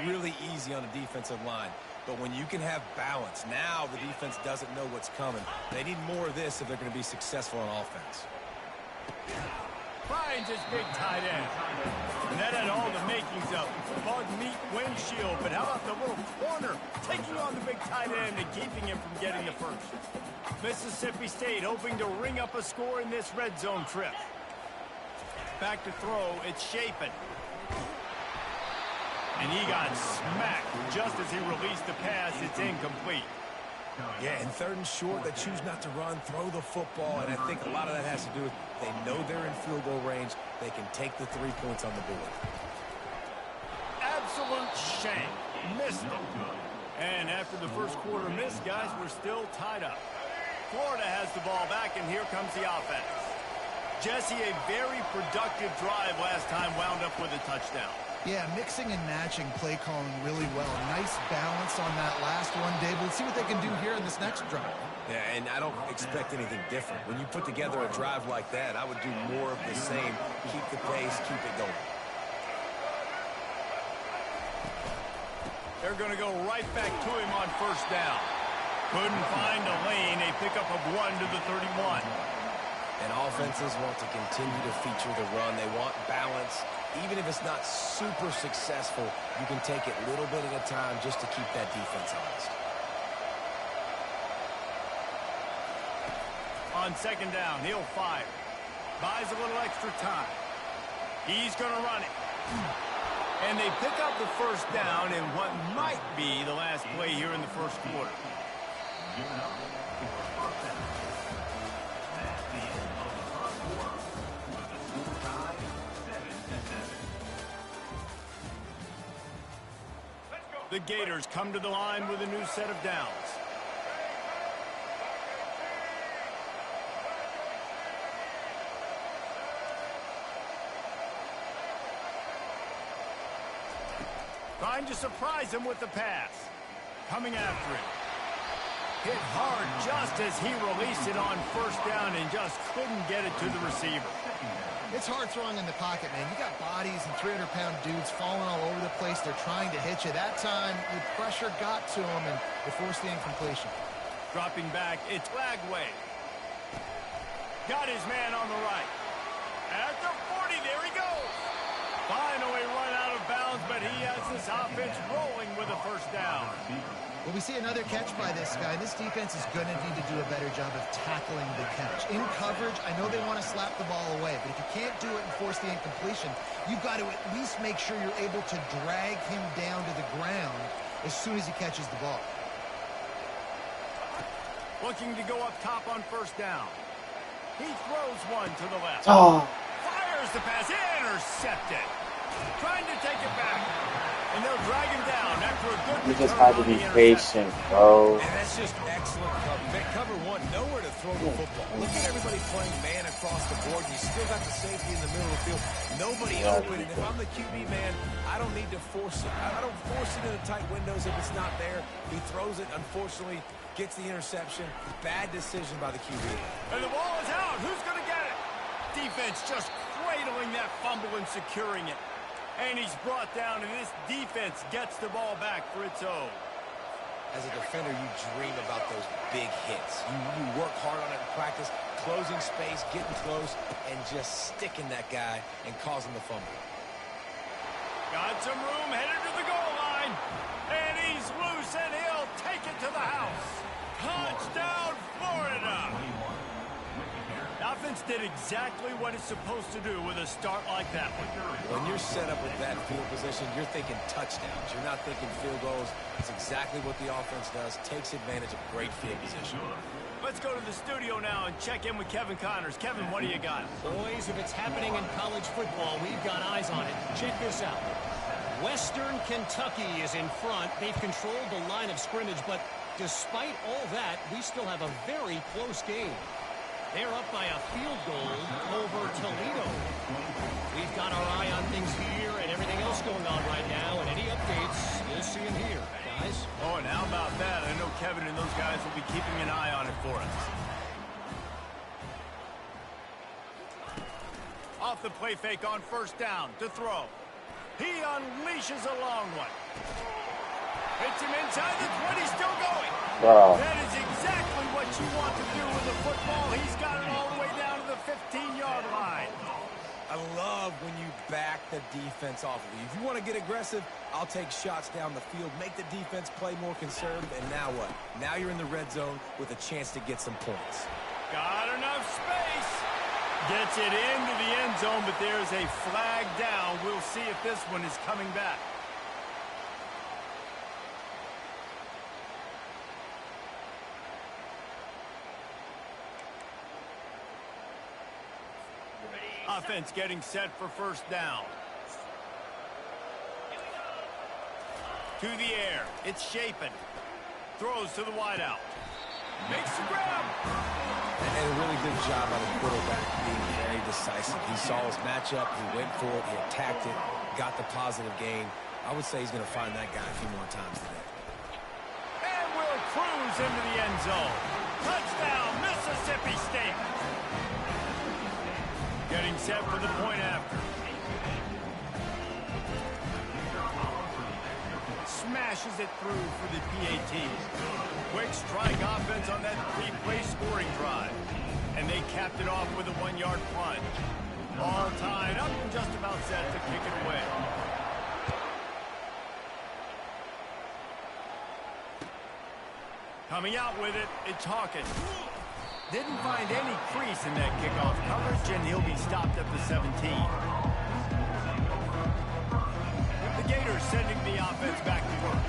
really easy on the defensive line. But when you can have balance, now the defense doesn't know what's coming. They need more of this if they're going to be successful on offense. Finds his big tight end. And that had all the makings of bug meat windshield. But how about the little corner taking on the big tight end and keeping him from getting the first? Mississippi State hoping to ring up a score in this red zone trip. Back to throw, it's Chapin. And he got smacked just as he released the pass. It's incomplete. Yeah, and 3rd and short, they choose not to run, throw the football, and I think a lot of that has to do with they know they're in field goal range. They can take the 3 points on the board. Absolute shank. Missed it. And after the first quarter miss, guys, we're still tied up. Florida has the ball back, and here comes the offense. Jesse, a very productive drive last time, wound up with a touchdown. Yeah, mixing and matching play calling really well. Nice balance on that last one, Dave. Let's see what they can do here in this next drive. Yeah, and I don't expect anything different. When you put together a drive like that, I would do more of the same. Keep the pace, keep it going. They're going to go right back to him on first down. Couldn't find a lane. A pickup of 1 to the 31. And offenses want to continue to feature the run. They want balance. Even if it's not super successful, you can take it little bit at a time just to keep that defense honest. On second down, he'll fire. Buys a little extra time. He's going to run it. And they pick up the first down in what might be the last play here in the first quarter. The Gators come to the line with a new set of downs. Trying to surprise him with the pass. Coming after him. hit hard just as he released it on first down and just couldn't get it to the receiver. It's hard throwing in the pocket, man. You got bodies and 300-pound dudes falling all over the place. They're trying to hit you. That time, the pressure got to him, and it forced the incompletion. Dropping back, it's Lagway. Got his man on the right. At the 40, there he goes. Finally run out of bounds, but he has this offense rolling with a first down. Well, we see another catch by this guy. This defense is going to need to do a better job of tackling the catch. In coverage, I know they want to slap the ball away, but if you can't do it and force the incompletion, you've got to at least make sure you're able to drag him down to the ground as soon as he catches the ball. Looking to go up top on first down. He throws one to the left. Oh. Fires the pass. Intercepted. Trying to take it back. And they'll drag him down after a good You just had to be patient, bro. And that's just excellent cover. Cover one, nowhere to throw the football. Look at everybody playing man across the board, and you still got the safety in the middle of the field. Nobody open, and if I'm the QB man, I don't need to force it. I don't force it into tight windows if it's not there. He throws it, unfortunately, gets the interception. Bad decision by the QB. And the ball is out. Who's going to get it? Defense just cradling that fumble and securing it. And he's brought down, and this defense gets the ball back for its own. As a defender, you dream about those big hits. You work hard on it in practice, closing space, getting close, and just sticking that guy and causing the fumble. Got some room, headed to the goal line. And he's loose, and he'll take it to the house. Touchdown, Florida! The offense did exactly what it's supposed to do with a start like that one. When you're set up with that field position, you're thinking touchdowns. You're not thinking field goals. It's exactly what the offense does. Takes advantage of great field position. Let's go to the studio now and check in with Kevin Connors. Kevin, what do you got? Boys, if it's happening in college football, we've got eyes on it. Check this out. Western Kentucky is in front. They've controlled the line of scrimmage, but despite all that, we still have a very close game. They're up by a field goal over Toledo. We've got our eye on things here and everything else going on right now, and any updates, you'll see them here, guys. Oh, and how about that? I know Kevin and those guys will be keeping an eye on it for us. Off the play fake on first down to throw. He unleashes a long one. Hits him inside the 20, still going. Wow. That is exactly what you want to do with the football. He's got it all the way down to the 15-yard line. I love when you back the defense off of you. If you want to get aggressive, I'll take shots down the field, make the defense play more conservative, and now what? Now you're in the red zone with a chance to get some points. Got enough space. Gets it into the end zone, but there's a flag down. We'll see if this one is coming back. Offense getting set for first down. To the air. It's Shapen. Throws to the wideout. Makes the grab. And a really good job by the quarterback being very decisive. He saw his matchup. He went for it. He attacked it. Got the positive gain. I would say he's going to find that guy a few more times today. And will cruise into the end zone. Touchdown, Mississippi State. Getting set for the point after. Smashes it through for the PAT. Quick strike offense on that three-play scoring drive. And they capped it off with a 1-yard punt. All tied up and just about set to kick it away. Coming out with it, it's Hawkins. Didn't find any crease in that kickoff coverage, and he'll be stopped at the 17. The Gators sending the offense back to work.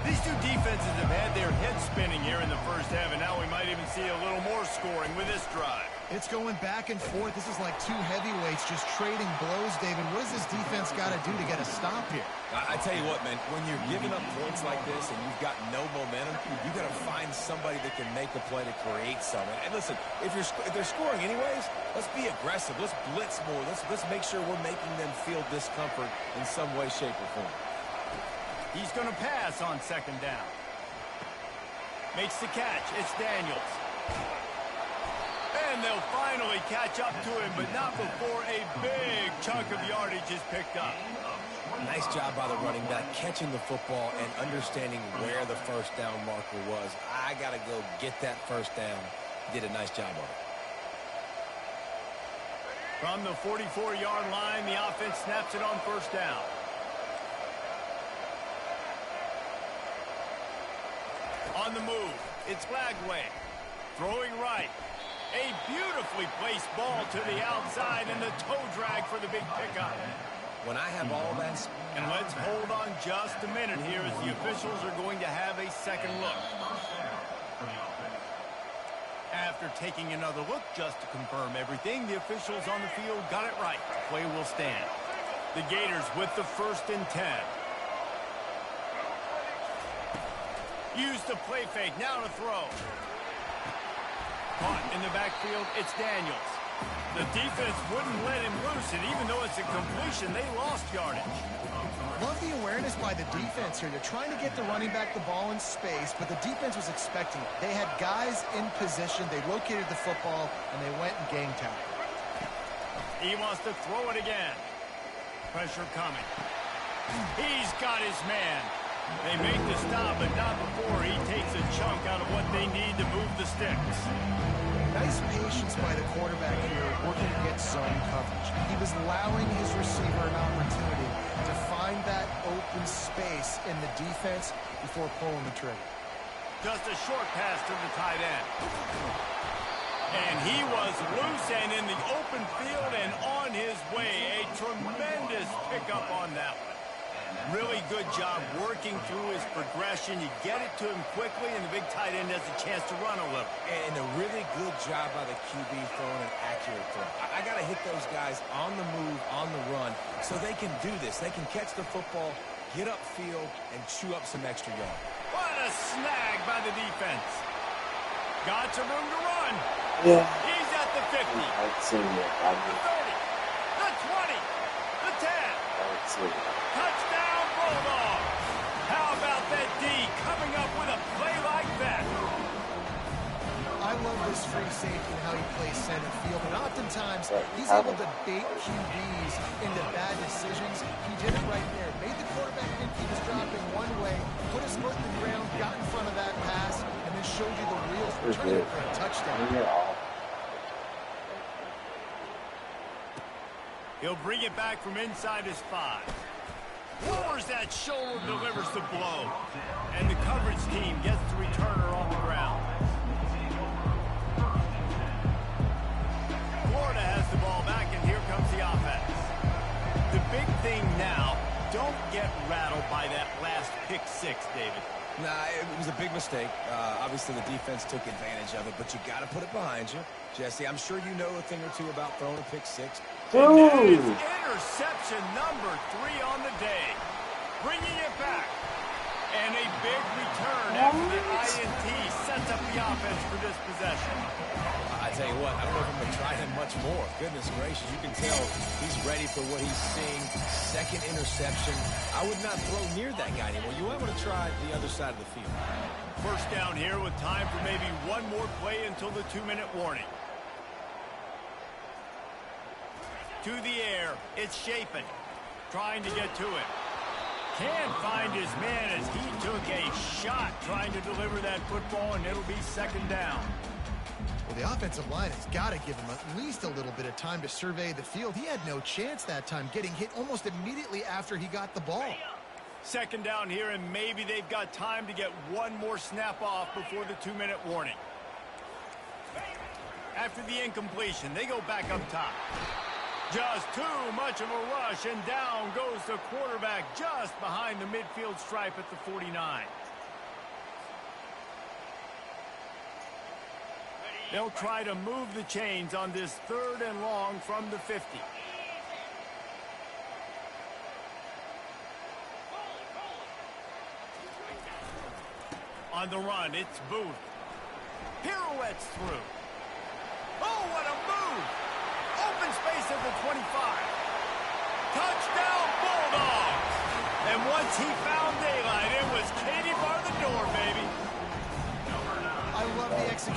These two defenses have had their heads spinning here in the first half, and now we might even see a little more scoring with this drive. It's going back and forth. This is like two heavyweights just trading blows, David. What does this defense got to do to get a stop here? I tell you what, man, when you're giving up points like this and you've got no momentum, you got to find somebody that can make a play to create something. And listen, if they're scoring anyways, let's be aggressive. Let's blitz more. Let's make sure we're making them feel discomfort in some way, shape, or form. He's going to pass on second down. Makes the catch. It's Daniels. And they'll finally catch up to him, but not before a big chunk of yardage is picked up. Nice job by the running back, catching the football and understanding where the first down marker was. I got to go get that first down. Did a nice job of it. From the 44-yard line, the offense snaps it on first down. On the move, it's Lagway. Throwing right. A beautifully placed ball to the outside and the toe drag for the big pickup. When I have all that... And let's hold on just a minute here as the officials are going to have a second look. After taking another look just to confirm everything, the officials on the field got it right. Play will stand. The Gators with the 1st and 10. Use the play fake, now to throw. Caught in the backfield, it's Daniels. The defense wouldn't let him loose, and even though it's a completion, they lost yardage. Love the awareness by the defense here. They're trying to get the running back the ball in space, but the defense was expecting it. They had guys in position, they located the football, and they went and game tackle. He wants to throw it again. Pressure coming. He's got his man. They make the stop, but not before he takes a chunk out of what they need to move the sticks. Nice patience by the quarterback here, working against zone coverage. He was allowing his receiver an opportunity to find that open space in the defense before pulling the trigger. Just a short pass to the tight end. And he was loose and in the open field and on his way. A tremendous pickup on that one. Really good job working through his progression. You get it to him quickly, and the big tight end has a chance to run a little. And a really good job by the QB throwing an accurate throw. I got to hit those guys on the move, on the run, so they can do this. They can catch the football, get upfield, and chew up some extra yards. What a snag by the defense. Got some room to run. Yeah. He's at the 50. I'd see it. The 30. The 20. The 10. I'd see it. Touchdown, Bulldog. How about that D coming up with a play like that? I love this free safety and how he plays center field, and oftentimes he's able to bait QBs into bad decisions. He did it right there. Made the quarterback think he was dropping one way, put his foot in the ground, got in front of that pass, and then showed you the wheels for turning it for a touchdown. He'll bring it back from inside his 5. Lowers that shoulder, delivers the blow. And the coverage team gets the returner on the ground. Florida has the ball back, and here comes the offense. The big thing now, don't get rattled by that last pick 6, David. Nah, it was a big mistake. Obviously, the defense took advantage of it, but you got to put it behind you. Jesse, I'm sure you know a thing or two about throwing a pick 6. And that is interception number 3 on the day. Bringing it back. And a big return after the INT sets up the offense for this possession. I tell you what, I don't know if I'm going to try him much more. Goodness gracious, you can tell he's ready for what he's seeing. Second interception. I would not throw near that guy anymore. You might want to try the other side of the field. First down here with time for maybe one more play until the 2-minute warning. To the air, it's Shapen, trying to get to it. Can't find his man as he took a shot trying to deliver that football, and it'll be 2nd down. Well, the offensive line has got to give him at least a little bit of time to survey the field. He had no chance that time, getting hit almost immediately after he got the ball. 2nd down here, and maybe they've got time to get one more snap off before the 2-minute warning. After the incompletion, they go back up top. Just too much of a rush, and down goes the quarterback just behind the midfield stripe at the 49. They'll try to move the chains on this 3rd and long from the 50. On the run, it's Booth. Pirouettes through. Oh, what a move! Open space at the 25. Touchdown, Bulldogs! And once he found daylight, it was Katie bar the door, baby.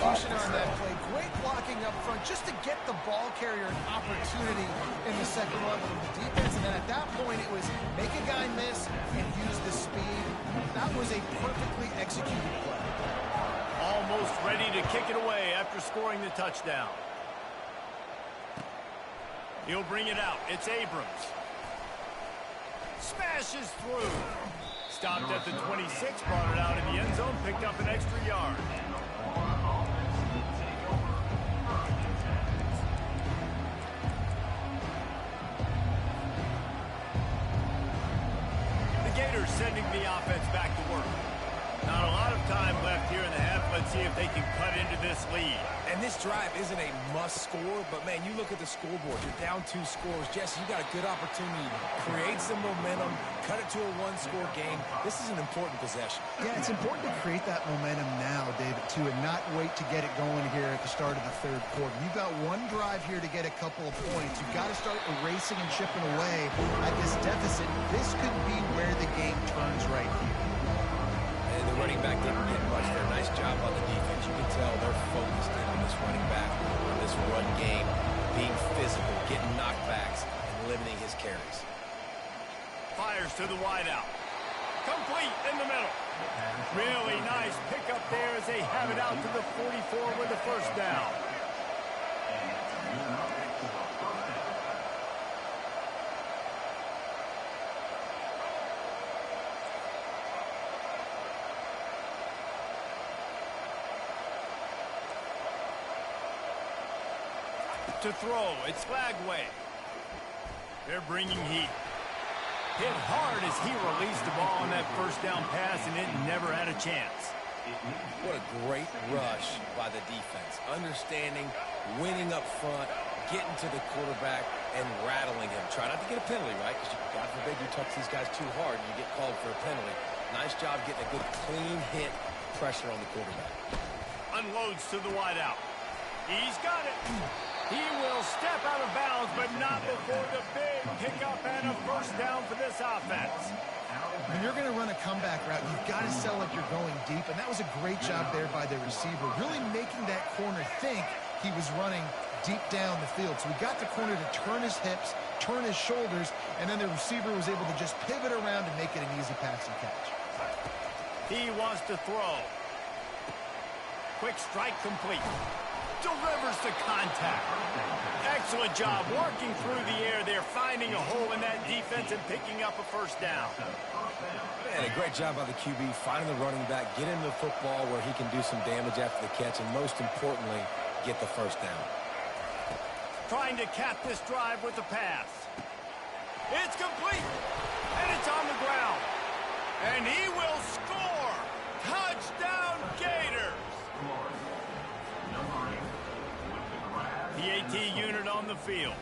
execution on that play. Great blocking up front just to get the ball carrier an opportunity in the second level of the defense. And then at that point, it was make a guy miss and use the speed. That was a perfectly executed play. Almost ready to kick it away after scoring the touchdown. He'll bring it out. It's Abrams. Smashes through. Stopped at the 26, brought it out in the end zone, picked up an extra yard. The Gators sending the offense back to work. Not a lot of time left here in the half. Let's see if they can cut into this lead. And this drive isn't a must score, but man, you look at the scoreboard. You're down 2 scores. Jesse, you got a good opportunity to create some momentum, cut it to a 1-score game. This is an important possession. Yeah, it's important to create that momentum now, David, too, and not wait to get it going here at the start of the third quarter. You've got one drive here to get a couple of points. You've got to start erasing and chipping away at this deficit. This could be where the game turns right here. And the running back didn't get much there. Nice job on the defense. You can tell they're focused in on this running back, on this run game, being physical, getting knockbacks, and limiting his carries. Fires to the wideout. Complete in the middle. Really nice pickup there as they have it out to the 44 with the first down. To throw, it's Flagway. They're bringing heat. Hit hard as he released the ball on that first down pass, and it never had a chance. What a great rush by the defense. Understanding, winning up front, getting to the quarterback, and rattling him. Try not to get a penalty, right? Because God forbid you touch these guys too hard and you get called for a penalty. Nice job getting a good clean hit, pressure on the quarterback. Unloads to the wideout. He's got it. He will step out of bounds, but not before the big pickup and a first down for this offense. When you're going to run a comeback route, you've got to sell like you're going deep, and that was a great job there by the receiver, really making that corner think he was running deep down the field. So he got the corner to turn his hips, turn his shoulders, and then the receiver was able to just pivot around and make it an easy pass and catch. He wants to throw. Quick strike complete. Delivers to contact. Excellent job working through the air there, finding a hole in that defense and picking up a first down. Man, a great job by the QB, finding the running back, get him the football where he can do some damage after the catch, and most importantly, get the first down. Trying to cap this drive with the pass. It's complete, and it's on the ground. And he will score. Touchdown, Gators. PAT unit on the field.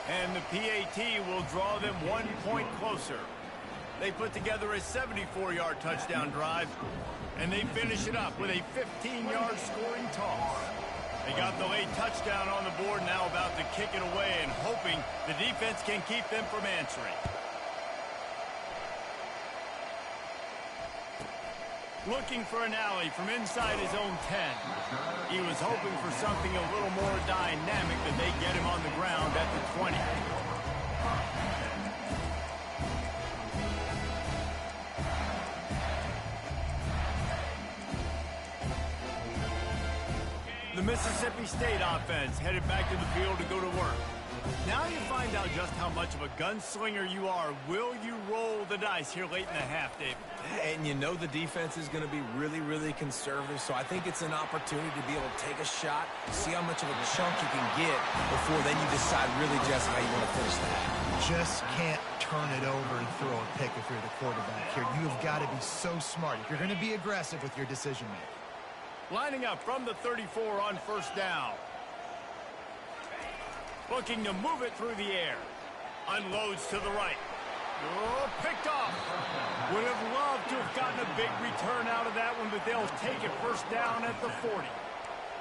And the PAT will draw them 1 point closer. They put together a 74-yard touchdown drive, and they finish it up with a 15-yard scoring toss. They got the late touchdown on the board, now about to kick it away and hoping the defense can keep them from answering. Looking for an alley from inside his own 10. He was hoping for something a little more dynamic than they get him on the ground at the 20. The Mississippi State offense headed back to the field to go to work. Now you find out just how much of a gunslinger you are. Will you roll the dice here late in the half, David? And you know the defense is going to be really, really conservative, so I think it's an opportunity to be able to take a shot, see how much of a chunk you can get before then you decide really just how you want to finish that. Just can't turn it over and throw a pick if you're the quarterback here. You've got to be so smart if you're going to be aggressive with your decision-making. Lining up from the 34 on first down. Looking to move it through the air. Unloads to the right. Oh, picked off. Would have loved to have gotten a big return out of that one, but they'll take it first down at the 40.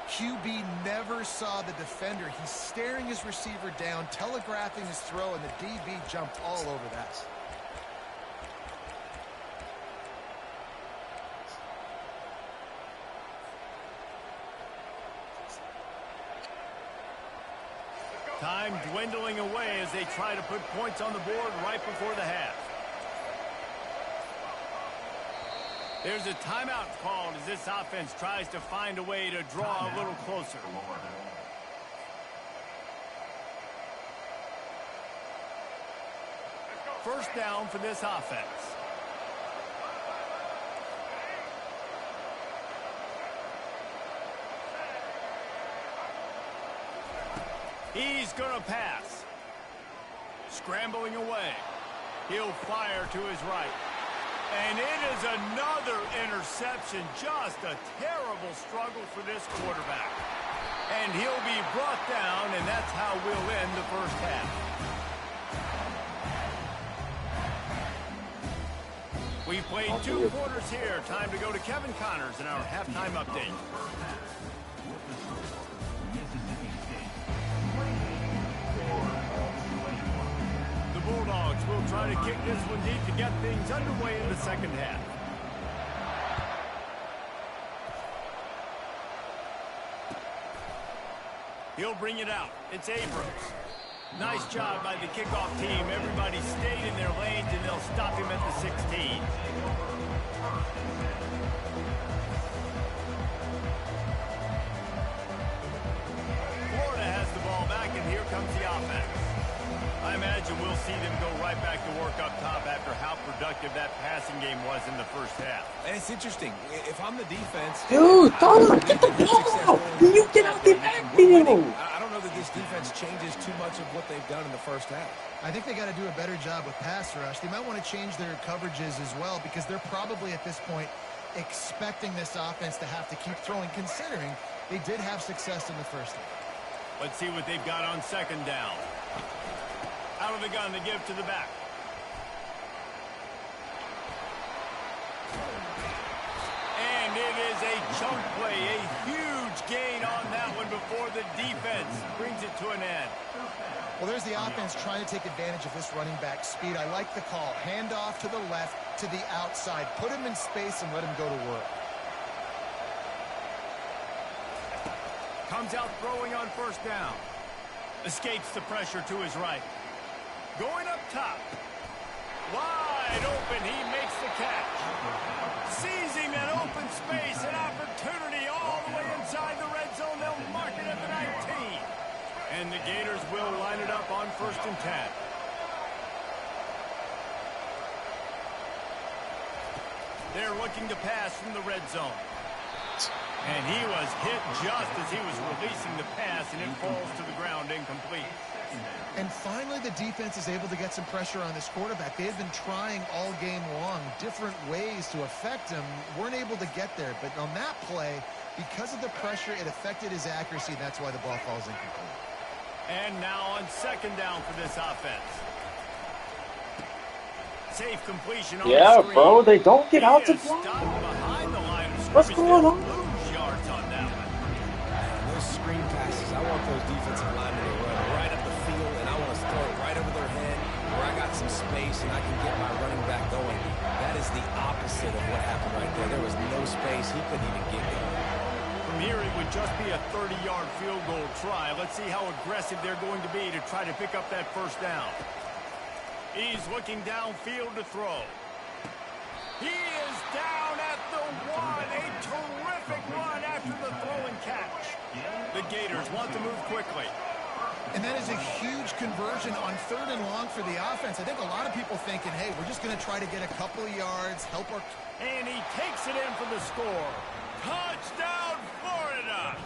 QB never saw the defender. He's staring his receiver down, telegraphing his throw, and the DB jumped all over that. Time dwindling away as they try to put points on the board right before the half. There's a timeout called as this offense tries to find a way to draw a little closer. First down for this offense. He's going to pass. Scrambling away. He'll fire to his right. And it is another interception. Just a terrible struggle for this quarterback. And he'll be brought down, and that's how we'll end the first half. We've played 2 quarters here. Time to go to Kevin Connors in our halftime update. The Bulldogs will try to kick this one deep to get things underway in the second half. He'll bring it out. It's Abrams. Nice job by the kickoff team. Everybody stayed in their lanes, and they'll stop him at the 16. Florida has the ball back, and here comes the offense. I imagine we'll see them go right back to work up top after how productive that passing game was in the first half. And it's interesting. If I'm the defense... Dude, get the ball! You get out the backfield! I don't know that this defense changes too much of what they've done in the first half. I think they got to do a better job with pass rush. They might want to change their coverages as well because they're probably at this point expecting this offense to have to keep throwing, considering they did have success in the first half. Let's see what they've got on second down. Out of the gun to give to the back. And it is a chunk play, a huge gain on that one before the defense brings it to an end. Well, there's the offense trying to take advantage of this running back speed. I like the call. Hand off to the left, to the outside. Put him in space and let him go to work. Comes out throwing on first down. Escapes the pressure to his right. Going up top. Wide open. He makes the catch. Seizing that open space. An opportunity all the way inside the red zone. They'll mark it at the 19. And the Gators will line it up on 1st and 10. They're looking to pass from the red zone. And he was hit just as he was releasing the pass, and it falls to the ground incomplete. And finally, the defense is able to get some pressure on this quarterback. They've been trying all game long different ways to affect him. Weren't able to get there. But on that play, because of the pressure, it affected his accuracy. That's why the ball falls incomplete. And now on second down for this offense. Safe completion on the screen. Bro, they don't get out to block. Behind the line of What's going on? Lose yards on that one. Those screen passes, I want those defensive linemen to run right up the field, and I want to throw it right over their head where I got some space and I can get my running back going. That is the opposite of what happened right there. There was no space. He couldn't even get going. From here, it would just be a 30-yard field goal try. Let's see how aggressive they're going to be to try to pick up that first down. He's looking downfield to throw. He is down at the 1. A terrific run after the throw and catch. The Gators want to move quickly. And that is a huge conversion on 3rd and long for the offense. I think a lot of people thinking, hey, we're just going to try to get a couple of yards, help our... And he takes it in for the score. Touchdown, Florida!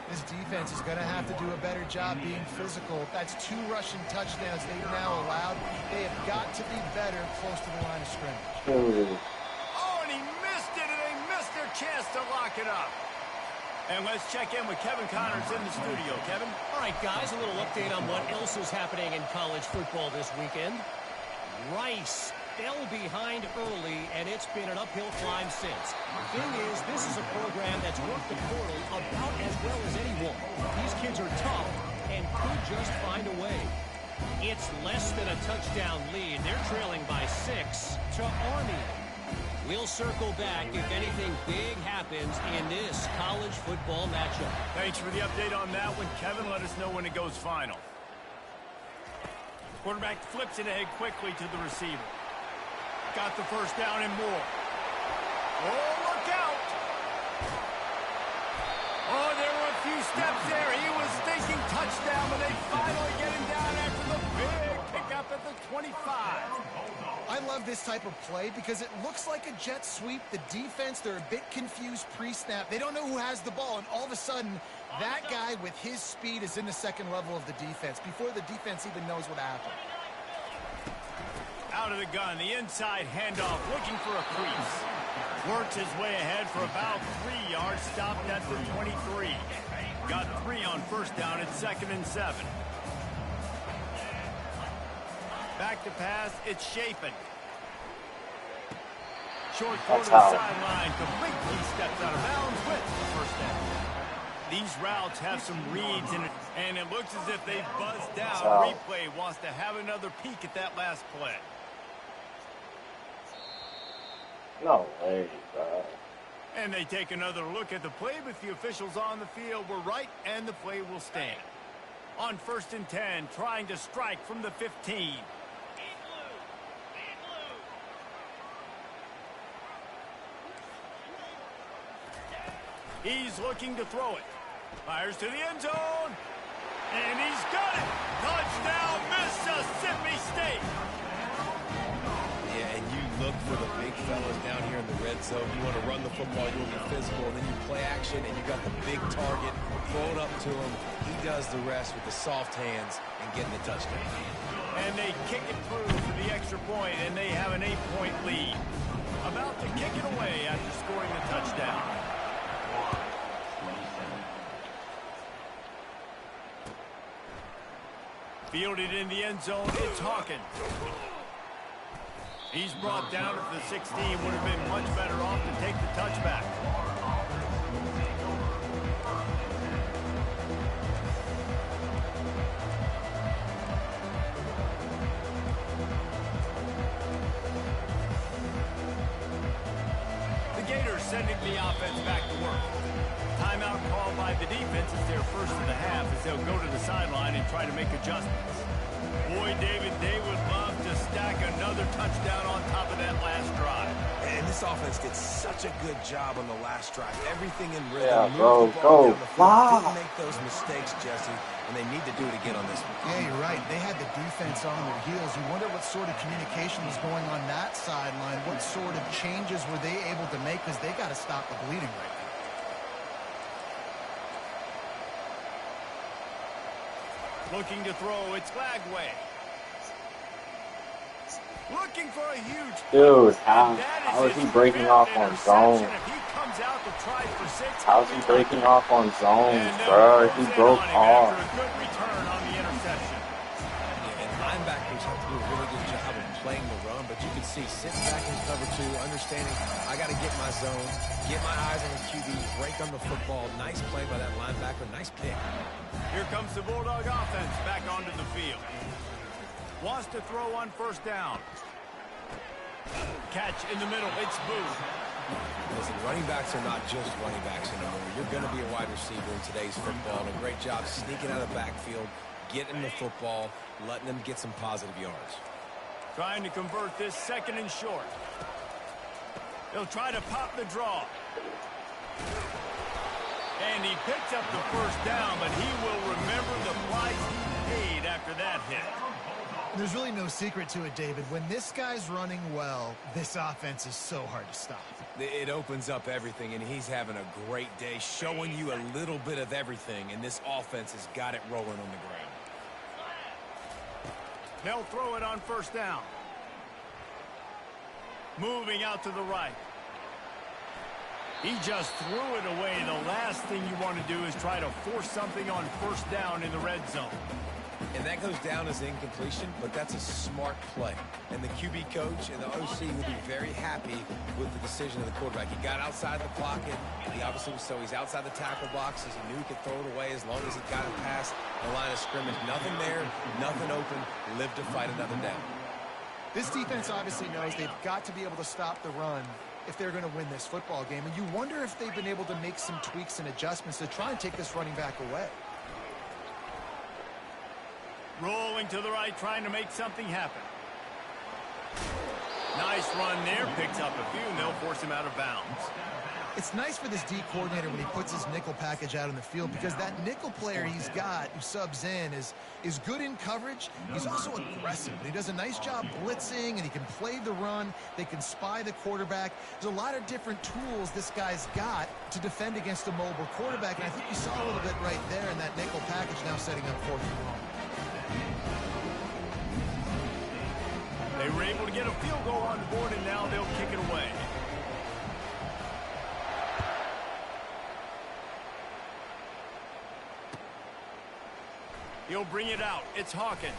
This defense is going to have to do a better job being physical. That's 2 rushing touchdowns they've now allowed. They have got to be better close to the line of scrimmage. Oh, and he missed it, and they missed their chance to lock it up. And let's check in with Kevin Connors in the studio. Kevin? All right, guys, a little update on what else is happening in college football this weekend. Rice fell behind early, and it's been an uphill climb since. Thing is, this is a program that's worked the portal about as well as anyone. These kids are tough and could just find a way. It's less than a touchdown lead. They're trailing by 6 to Army. We'll circle back if anything big happens in this college football matchup. Thanks for the update on that one, Kevin. Let us know when it goes final. Quarterback flips it ahead quickly to the receiver. Got the first down and more. Oh, look out! Oh, there were a few steps there. He was thinking touchdown, but they finally get him down after the big pickup at the 25. I love this type of play because it looks like a jet sweep. The defense, they're a bit confused pre-snap. They don't know who has the ball, and all of a sudden, that guy with his speed is in the second level of the defense before the defense even knows what happened. Out of the gun, the inside handoff, looking for a crease. Works his way ahead for about 3 yards, stopped at the 23. Got 3 on first down at 2nd and 7. Back to pass, it's Shapen. Short corner to the sideline, complete. He steps out of bounds with the first down. These routes have some reads in it, and it looks as if they've buzzed down. Replay wants to have another peek at that last play. No way, bro. And they take another look at the play, but the officials on the field were right, and the play will stand. On 1st and 10, trying to strike from the 15. He's looking to throw it. Fires to the end zone. And he's got it. Touchdown, Mississippi State. Yeah, and you look for the big fellas down here in the red zone. You want to run the football, you want to be physical, and then you play action, and you got the big target. Throw it up to him. He does the rest with the soft hands and getting the touchdown. And they kick it through for the extra point, and they have an 8-point lead. About to kick it away after scoring the touchdown. Fielded in the end zone, it's Hawkins. He's brought down at the 16, would have been much better off to take the touchback. The Gators sending the offense back to work. Timeout called by the defense is their first of the half as they'll go to the sideline and try to make adjustments. Boy, David, they would love to stack another touchdown on top of that last drive. And this offense did such a good job on the last drive. Everything in rhythm. Yeah, bro, go. Didn't make those mistakes, Jesse, and they need to do it again on this one. Yeah, you're right. They had the defense on their heels. You wonder what sort of communication was going on that sideline. What sort of changes were they able to make because they got to stop the bleeding right now. Looking to throw, it's Glagway. Looking for a huge... Dude, how is he breaking off on zone? How is he breaking off on zones, bro? He broke off. A good return on the interception. And linebackers have to do a really good job of playing the run, but you can see sitting back in cover 2, understanding I got to get my zone, get my eyes on the QB, break on the football. Nice play by that linebacker. Nice pick. Here comes the Bulldog offense back onto the field. Wants to throw on first down. Catch in the middle. It's Booth. Listen, running backs are not just running backs anymore. You're going to be a wide receiver in today's football. And a great job sneaking out of the backfield, getting the football, letting them get some positive yards. Trying to convert this 2nd and short. They'll try to pop the draw. And he picks up the first down, but he will remember the price he paid after that hit. There's really no secret to it, David. When this guy's running well, this offense is so hard to stop. It opens up everything, and he's having a great day, showing you a little bit of everything, and this offense has got it rolling on the ground. They'll throw it on first down. Moving out to the right. He just threw it away. The last thing you want to do is try to force something on first down in the red zone. And that goes down as incompletion, but that's a smart play. And the QB coach and the OC will be very happy with the decision of the quarterback. He got outside the pocket. He obviously was so he's outside the tackle boxes. He knew he could throw it away as long as he got it past the line of scrimmage. Nothing there, nothing open. Live to fight another down. This defense obviously knows they've got to be able to stop the run if they're going to win this football game. And you wonder if they've been able to make some tweaks and adjustments to try and take this running back away. Rolling to the right, trying to make something happen. Nice run there. Picks up a few, and they'll force him out of bounds. It's nice for this D coordinator when he puts his nickel package out on the field, because that nickel player he's got who subs in is good in coverage. He's also aggressive. He does a nice job blitzing, and he can play the run. They can spy the quarterback. There's a lot of different tools this guy's got to defend against a mobile quarterback, and I think you saw a little bit right there in that nickel package now setting up 4th and long. They were able to get a field goal on the board, and now they'll kick it away. He'll bring it out. It's Hawkins.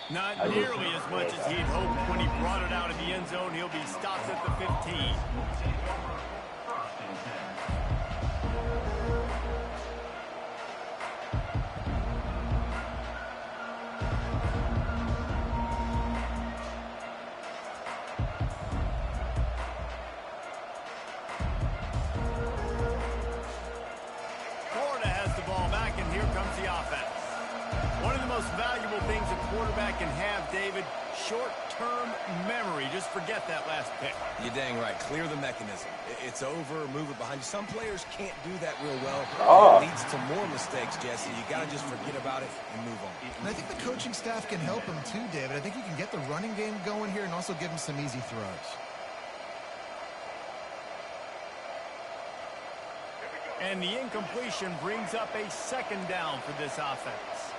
Not nearly as much as he'd hoped when he brought it out of the end zone. He'll be stopped at the 15. Florida has the ball back, and here comes the offense. One of the most valuable things a quarterback can have, David, short-term memory. Just forget that last pick. You're dang right. Clear the mechanism. It's over. Move it behind you. Some players can't do that real well. It leads to more mistakes, Jesse. You got to just forget about it and move on. And I think the coaching staff can help him too, David. I think you can get the running game going here and also give him some easy throws. And the incompletion brings up a 2nd down for this offense.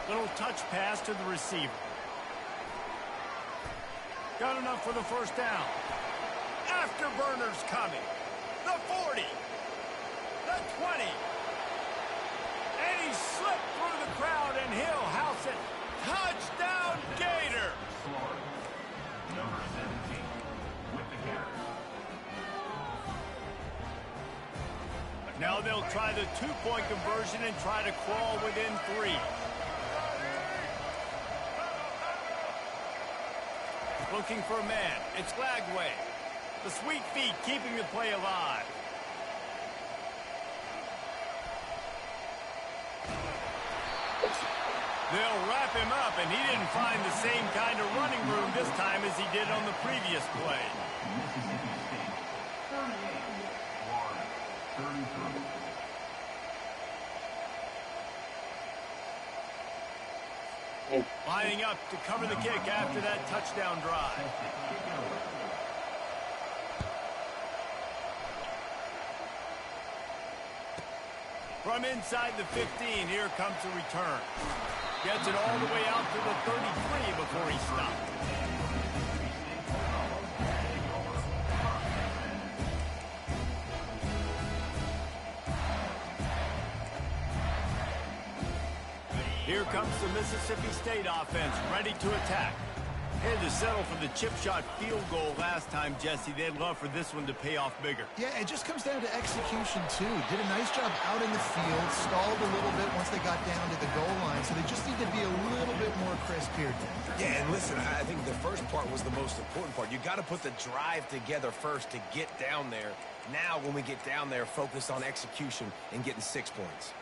Little touch pass to the receiver. Got enough for the 1st down. Afterburners coming. The 40. The 20. And he slipped through the crowd, and he'll house it. Touchdown, Gator. Number 17 with the carry. Now they'll try the 2-point conversion and try to crawl within 3. Looking for a man. It's Lagway. The sweet feet keeping the play alive. They'll wrap him up, and he didn't find the same kind of running room this time as he did on the previous play. Mississippi State 38, Florida 33. Lining up to cover the kick after that touchdown drive. From inside the 15, here comes the return. Gets it all the way out to the 33 before he stopped. Here comes the Mississippi State offense, ready to attack. Had to settle for the chip shot field goal last time, Jesse. They'd love for this one to pay off bigger. Yeah, it just comes down to execution, too. Did a nice job out in the field, stalled a little bit once they got down to the goal line, so they just need to be a little bit more crisp here. Yeah, and listen, I think the first part was the most important part. You got to put the drive together first to get down there. Now, when we get down there, focus on execution and getting 6 points.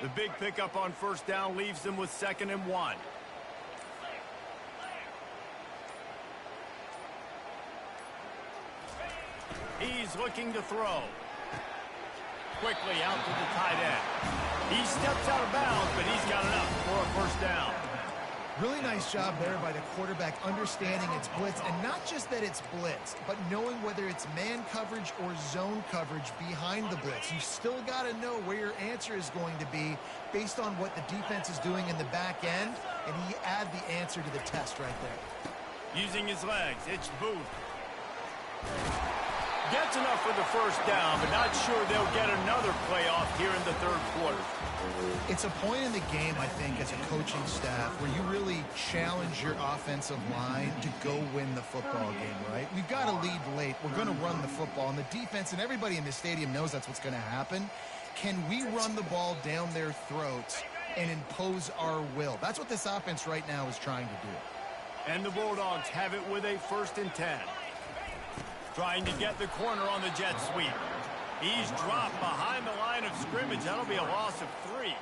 The big pickup on 1st down leaves them with 2nd and 1. He's looking to throw. Quickly out to the tight end. He steps out of bounds, but he's got enough for a 1st down. Really nice job there by the quarterback understanding it's blitz, and not just that it's blitz, but knowing whether it's man coverage or zone coverage behind the blitz. You still got to know where your answer is going to be based on what the defense is doing in the back end, and he add the answer to the test right there. Using his legs, it's Booth. Gets enough for the first down, but not sure they'll get another playoff here in the third quarter. It's a point in the game, I think, as a coaching staff where you really challenge your offensive line to go win the football game, right? We've got to lead late. We're going to run the football. And the defense and everybody in the stadium knows that's what's going to happen. Can we run the ball down their throats and impose our will? That's what this offense right now is trying to do. And the Bulldogs have it with a 1st and 10. Trying to get the corner on the jet sweep. He's dropped behind the line of scrimmage. That'll be a loss of 3.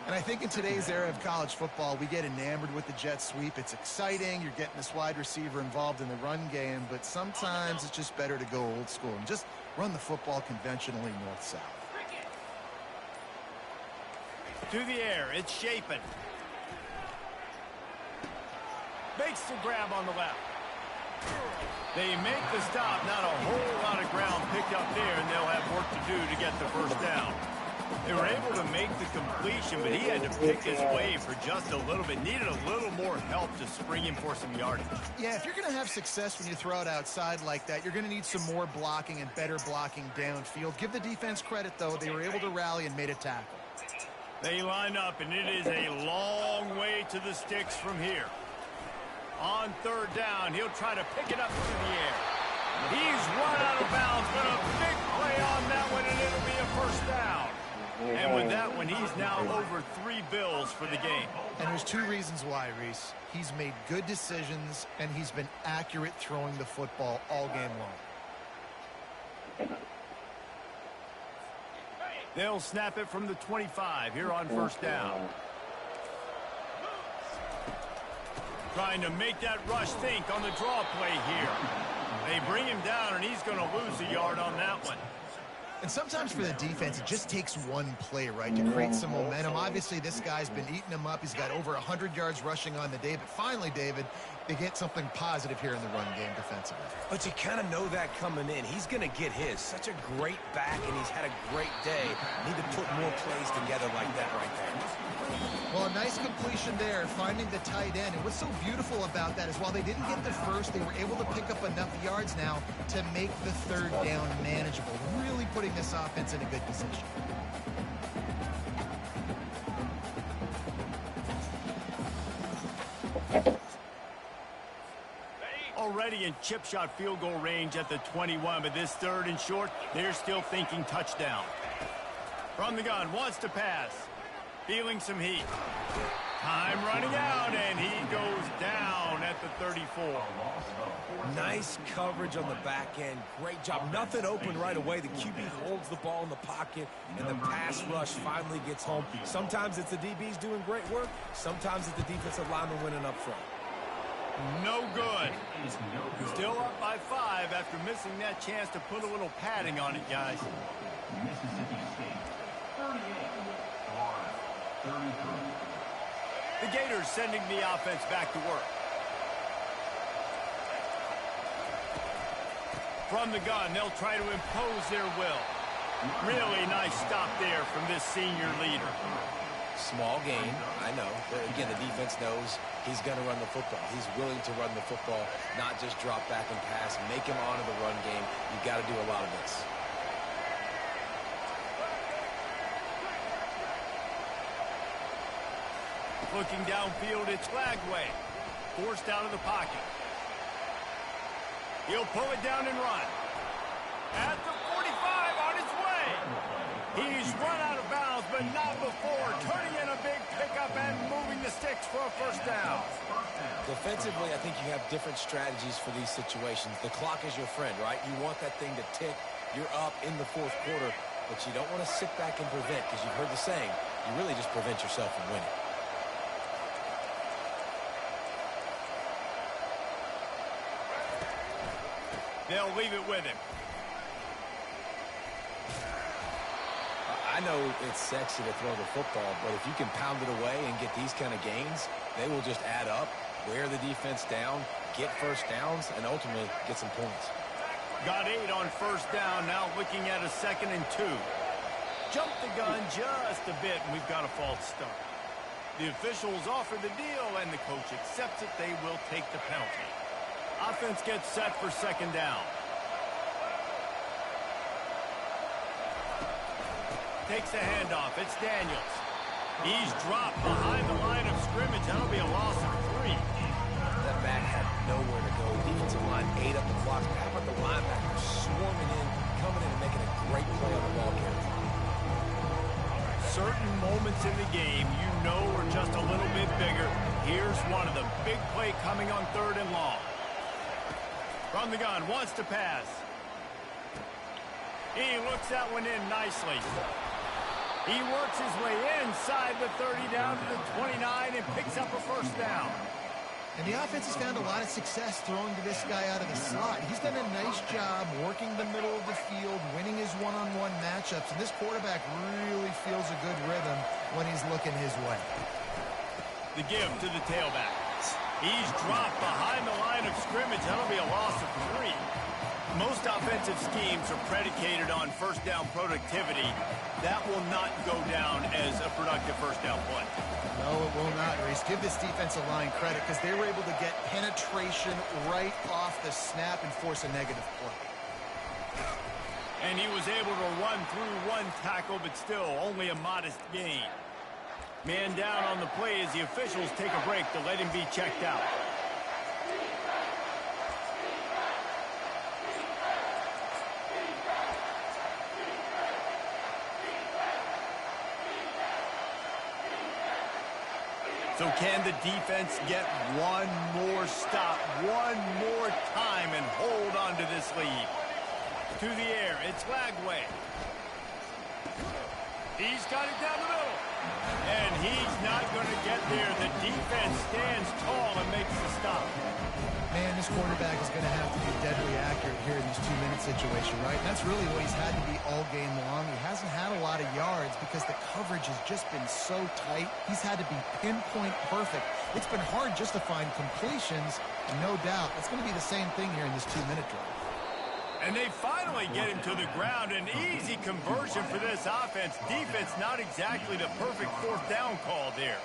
And I think in today's era of college football, we get enamored with the jet sweep. It's exciting. You're getting this wide receiver involved in the run game, but sometimes it's just better to go old school and just run the football conventionally north-south. To the air, it's Shapen. Makes the grab on the left. They make the stop, not a whole lot of ground picked up there, and they'll have work to do to get the first down. They were able to make the completion, but he had to pick his way for just a little bit. Needed a little more help to spring him for some yardage. Yeah, if you're going to have success when you throw it outside like that, you're going to need some more blocking and better blocking downfield. Give the defense credit, though. They were able to rally and made a tackle. They line up, and it is a long way to the sticks from here. On 3rd down, he'll try to pick it up through the air. He's run out of bounds, but a big play on that one, and it'll be a first down. And with that one, he's now over 3 bills for the game. And there's 2 reasons why, Reese. He's made good decisions, and he's been accurate throwing the football all game long. They'll snap it from the 25 here on 1st down. Trying to make that rush think on the draw play here. They bring him down, and he's going to lose a yard on that one. And sometimes for the defense, it just takes one play, right, to create some momentum. Obviously, this guy's been eating them up. He's got over 100 yards rushing on the day. But finally, David, they get something positive here in the run game defensively. But you kind of know that coming in. He's going to get his. Such a great back, and he's had a great day. Need to put more plays together like that right there. Well, a nice completion there, finding the tight end. And what's so beautiful about that is while they didn't get the first, they were able to pick up enough yards now to make the 3rd down manageable, really putting this offense in a good position. Already in chip shot field goal range at the 21, but this 3rd and short, they're still thinking touchdown. From the gun, wants to pass. Feeling some heat. Time running out, and he goes down at the 34. Nice coverage on the back end. Great job. Nothing open right away. The QB holds the ball in the pocket, and the pass rush finally gets home. Sometimes it's the DBs doing great work. Sometimes it's the defensive lineman winning up front. No good. Still up by 5 after missing that chance to put a little padding on it, guys. Mississippi State, 38, Florida, 33. The Gators sending the offense back to work. From the gun, they'll try to impose their will. Really nice stop there from this senior leader. Small gain, I know. But again, the defense knows he's going to run the football. He's willing to run the football, not just drop back and pass. Make him honor the run game. You got to do a lot of this. Looking downfield, it's Lagway. Forced out of the pocket. He'll pull it down and run. At the 45 on his way. He's run out of bounds, but not before. Turning in a big pickup and moving the sticks for a first down. Defensively, I think you have different strategies for these situations. The clock is your friend, right? You want that thing to tick. You're up in the 4th quarter, but you don't want to sit back and prevent, because you've heard the saying, you really just prevent yourself from winning. They'll leave it with him. I know it's sexy to throw the football, but if you can pound it away and get these kind of gains, they will just add up, wear the defense down, get first downs, and ultimately get some points. Got 8 on first down, now looking at a 2nd and 2. Jump the gun just a bit, and we've got a false start. The officials offer the deal, and the coach accepts it. They will take the penalty. Offense gets set for 2nd down. takes the handoff. It's Daniels. He's dropped behind the line of scrimmage. That'll be a loss of 3. That back had nowhere to go. Defensive line ate up the clock. How about the linebackers swarming in, coming in and making a great play on the ball carrier? Certain moments in the game you know are just a little bit bigger. Here's one of them. Big play coming on 3rd and long. From the gun, wants to pass. He looks that one in nicely. He works his way inside the 30 down to the 29 and picks up a 1st down. And the offense has found a lot of success throwing to this guy out of the slot. He's done a nice job working the middle of the field, winning his one-on-one matchups, and this quarterback really feels a good rhythm when he's looking his way. The give to the tailback. He's dropped behind the line of scrimmage. That'll be a loss of 3. Most offensive schemes are predicated on 1st down productivity. That will not go down as a productive 1st down play. No, it will not, Reese. Give this defensive line credit because they were able to get penetration right off the snap and force a negative play. And he was able to run through 1 tackle, but still only a modest gain. Man down on the play as the officials take a break to let him be checked out. So can the defense get one more stop, one more time, and hold on to this lead? To the air, it's Lagway. He's got it down the middle. And he's not going to get there. The defense stands tall and makes the stop. Man, this quarterback is going to have to be deadly accurate here in this 2-minute situation, right? And that's really what he's had to be all game long. He hasn't had a lot of yards because the coverage has just been so tight. He's had to be pinpoint perfect. It's been hard just to find completions, and no doubt it's going to be the same thing here in this 2-minute drive. And they finally get him to the ground. An easy conversion for this offense. Defense not exactly the perfect 4th down call there.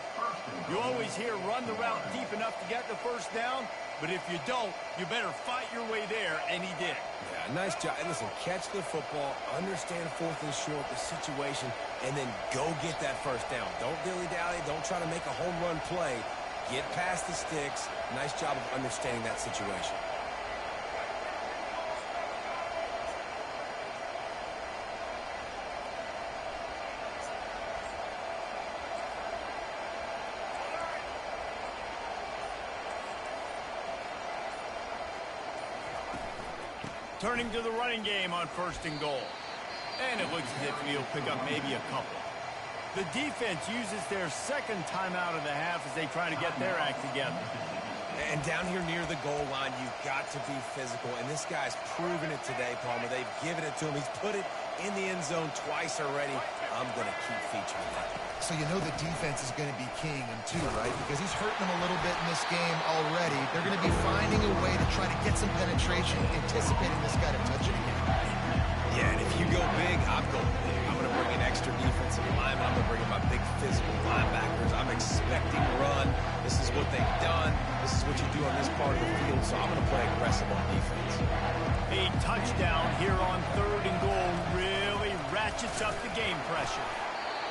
You always hear run the route deep enough to get the 1st down. But if you don't, you better fight your way there, and he did. Yeah, nice job. And listen, catch the football, understand 4th and short, the situation, and then go get that 1st down. Don't dilly-dally. Don't try to make a home run play. Get past the sticks. Nice job of understanding that situation. Turning to the running game on 1st and goal. And it looks as if he'll pick up maybe a couple. The defense uses their 2nd timeout of the half as they try to get their act together. And down here near the goal line, you've got to be physical. And this guy's proven it today, Palmer. They've given it to him. He's put it in the end zone twice already. I'm going to keep featuring that. So you know the defense is going to be keying him too, right? Because he's hurting them a little bit in this game already. They're going to be finding a way to try to get some penetration, anticipating this guy to touch it again. Yeah, and if you go big, I'm going big. I'm going to bring in extra defensive linemen. I'm going to bring in my big physical linebackers. I'm expecting run. This is what they've done. This is what you do on this part of the field, so I'm going to play aggressive on defense. A touchdown here on 3rd and goal really ratchets up the game pressure.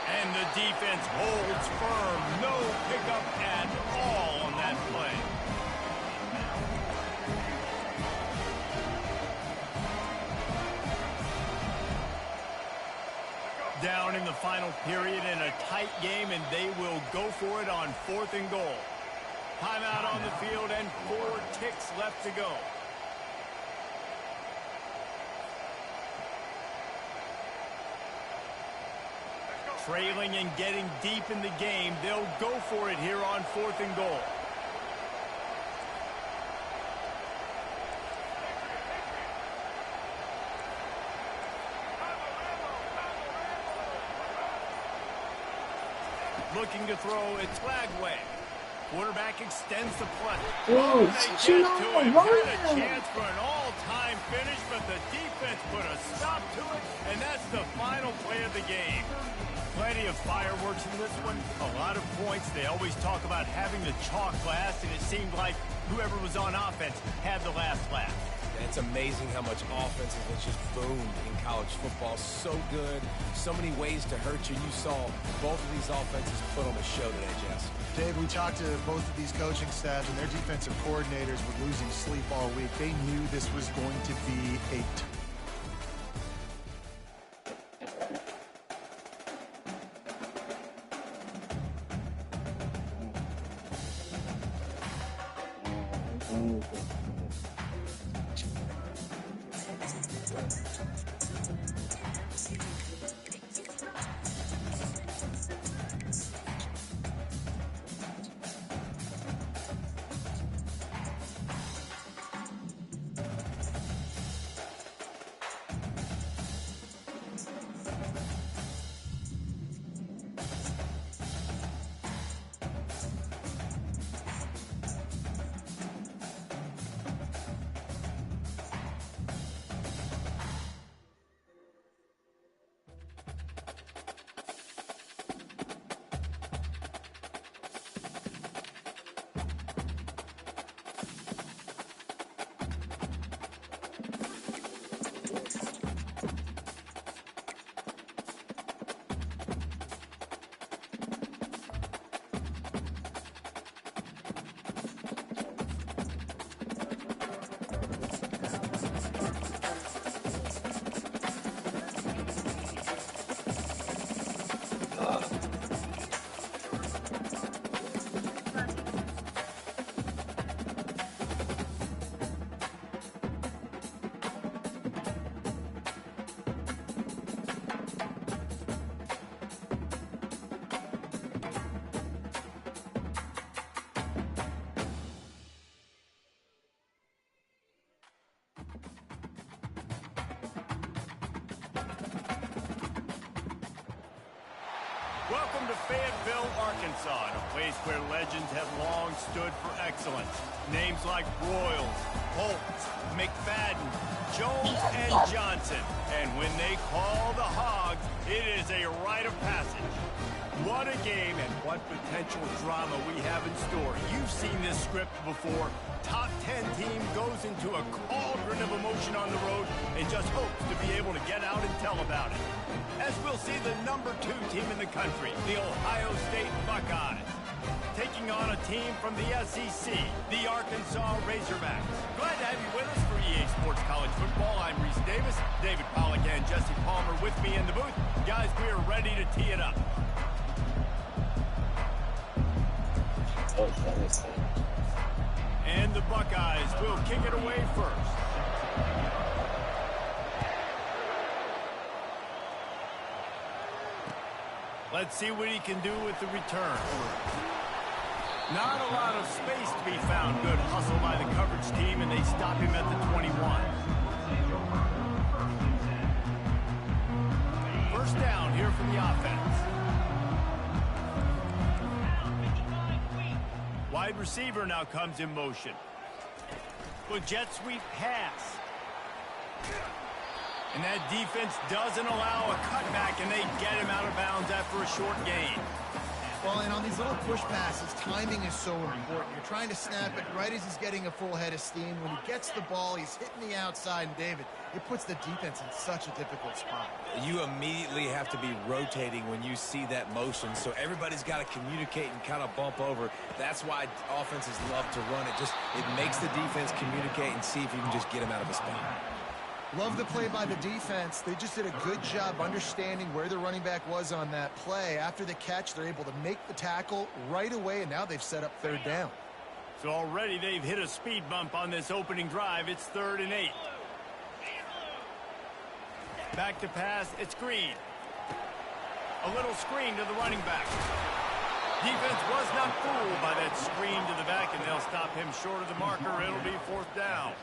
And the defense holds firm. No pickup at all on that play. Down in the final period in a tight game, and they will go for it on 4th and goal. Timeout on the field and 4 ticks left to go. Trailing and getting deep in the game, they'll go for it here on 4th and goal. Looking to throw, it's Lagway. Quarterback extends the play. Oh, they get to him. Had a chance for an all-time finish, but the defense put a stop to it, and that's the final play of the game. Plenty of fireworks in this one. A lot of points. They always talk about having the chalk last, and it seemed like whoever was on offense had the last laugh. It's amazing how much offense has just boomed in college football. So good, so many ways to hurt you. You saw both of these offenses put on a show today, Jess. Dave, we talked to both of these coaching staffs, and their defensive coordinators were losing sleep all week. They knew this was going to be a Welcome to Fayetteville, Arkansas, a place where legends have long stood for excellence. Names like Broyles, Holtz, McFadden, Jones, and Johnson. And when they call the Hogs, it is a rite of passage. What a game and what potential drama we have in store. You've seen this script before. Top 10 team goes into a cauldron of emotion on the road and just hopes to be able to get out and tell about it. As we'll see the number 2 team in the country, the Ohio State Buckeyes, taking on a team from the SEC, the Arkansas Razorbacks. Glad to have you with us for EA Sports College Football. I'm Reese Davis, David Pollack and Jesse Palmer with me in the booth. Guys, we are ready to tee it up. And the Buckeyes will kick it away first. Let's see what he can do with the return. Not a lot of space to be found. Good hustle by the coverage team, and they stop him at the 21. First down here for the offense. Wide receiver now comes in motion. With jet sweep pass. And that defense doesn't allow a cutback, and they get him out of bounds after a short gain. Well, and on these little push passes, timing is so important. You're trying to snap it right as he's getting a full head of steam. When he gets the ball, he's hitting the outside, and David, it puts the defense in such a difficult spot. You immediately have to be rotating when you see that motion, so everybody's got to communicate and kind of bump over. That's why offenses love to run it. It makes the defense communicate and see if you can just get him out of a spot. Love the play by the defense. They just did a good job understanding where the running back was on that play. After the catch, they're able to make the tackle right away, and now they've set up third down. So already they've hit a speed bump on this opening drive. It's 3rd and 8. Back to pass. It's Green. A little screen to the running back. Defense was not fooled by that screen to the back, and they'll stop him short of the marker. It'll be 4th down.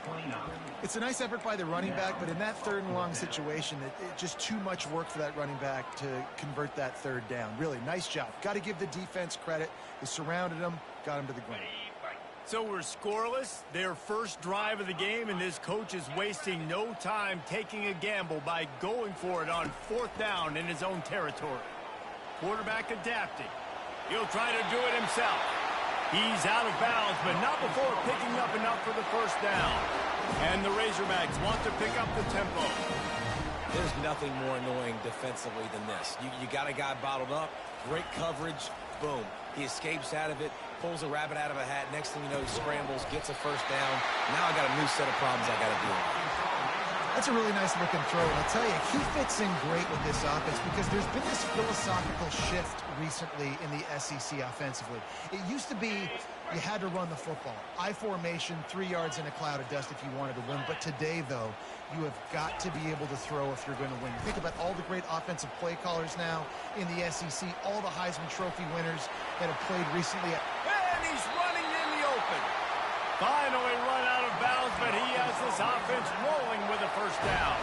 It's a nice effort by the running back, but in that 3rd and long situation, it's just too much work for that running back to convert that 3rd down. Really, nice job. Got to give the defense credit. They surrounded him, got him to the ground. So we're scoreless, their first drive of the game, and this coach is wasting no time taking a gamble by going for it on 4th down in his own territory. Quarterback adapting. He'll try to do it himself. He's out of bounds, but not before picking up enough for the 1st down. And the Razorbacks want to pick up the tempo. There's nothing more annoying defensively than this. You got a guy bottled up, great coverage, boom. He escapes out of it, pulls a rabbit out of a hat. Next thing you know, he scrambles, gets a first down. Now I got a new set of problems I got to deal with. That's a really nice looking throw, and I'll tell you, he fits in great with this offense because there's been this philosophical shift recently in the SEC offensively. It used to be you had to run the football. I formation, 3 yards in a cloud of dust if you wanted to win. But today, though, you have got to be able to throw if you're going to win. Think about all the great offensive play callers now in the SEC, all the Heisman Trophy winners that have played recently. And he's running in the open. Finally run out of bounds, but he has this offense rolling with a first down.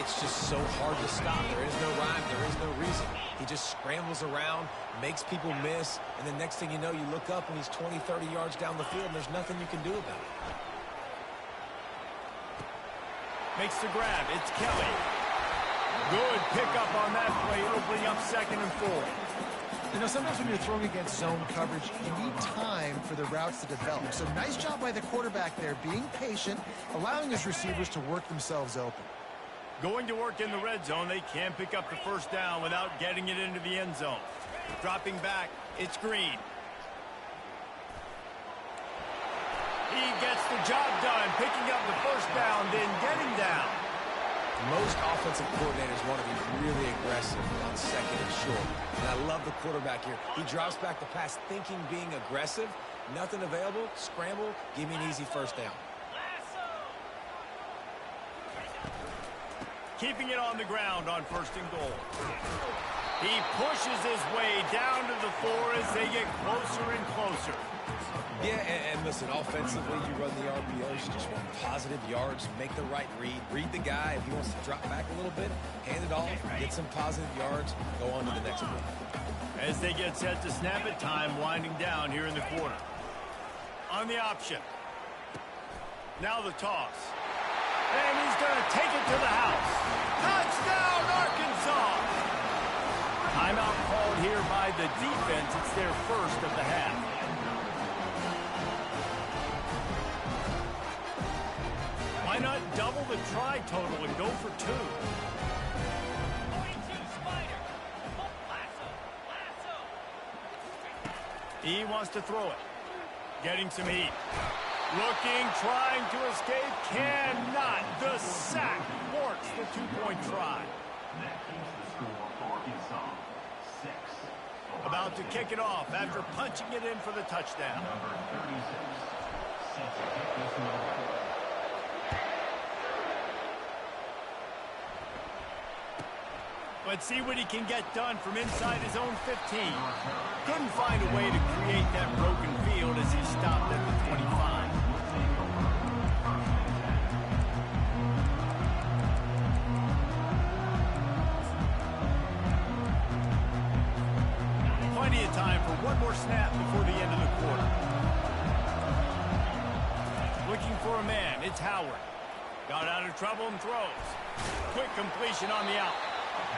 It's just so hard to stop. There is no rhyme. There is no reason. He just scrambles around, makes people miss, and the next thing you know, you look up and he's 20, 30 yards down the field, and there's nothing you can do about it. Makes the grab. It's Kelly. Good pickup on that play. It'll bring up 2nd and 4. You know, sometimes when you're throwing against zone coverage, you need time for the routes to develop. So nice job by the quarterback there, being patient, allowing his receivers to work themselves open. Going to work in the red zone, they can pick up the first down without getting it into the end zone. Dropping back, it's Green. He gets the job done, picking up the first down, then getting down. Most offensive coordinators want to be really aggressive on 2nd and short. And I love the quarterback here. He drops back the pass thinking being aggressive. Nothing available. Scramble. Give me an easy first down. Keeping it on the ground on 1st and goal. He pushes his way down to the 4 as they get closer and closer. Yeah, and listen, offensively, you run the RPOs, you just want positive yards, make the right read the guy. If he wants to drop back a little bit, hand it off, get some positive yards, go on to the next play. As they get set to snap it, time winding down here in the quarter. On the option. Now the toss. And he's going to take it to the house. Touchdown, Arkansas! Timeout called here by the defense. It's their first of the half. Why not double the try total and go for 2? He wants to throw it. Getting some heat. Looking, trying to escape, cannot. The sack thwarts the 2-point try. About to kick it off after punching it in for the touchdown. Let's see what he can get done from inside his own 15. Couldn't find a way to create that broken field as he stopped at the 25. Plenty of time for one more snap before the end of the quarter. Looking for a man, it's Howard. Got out of trouble and throws. Quick completion on the out.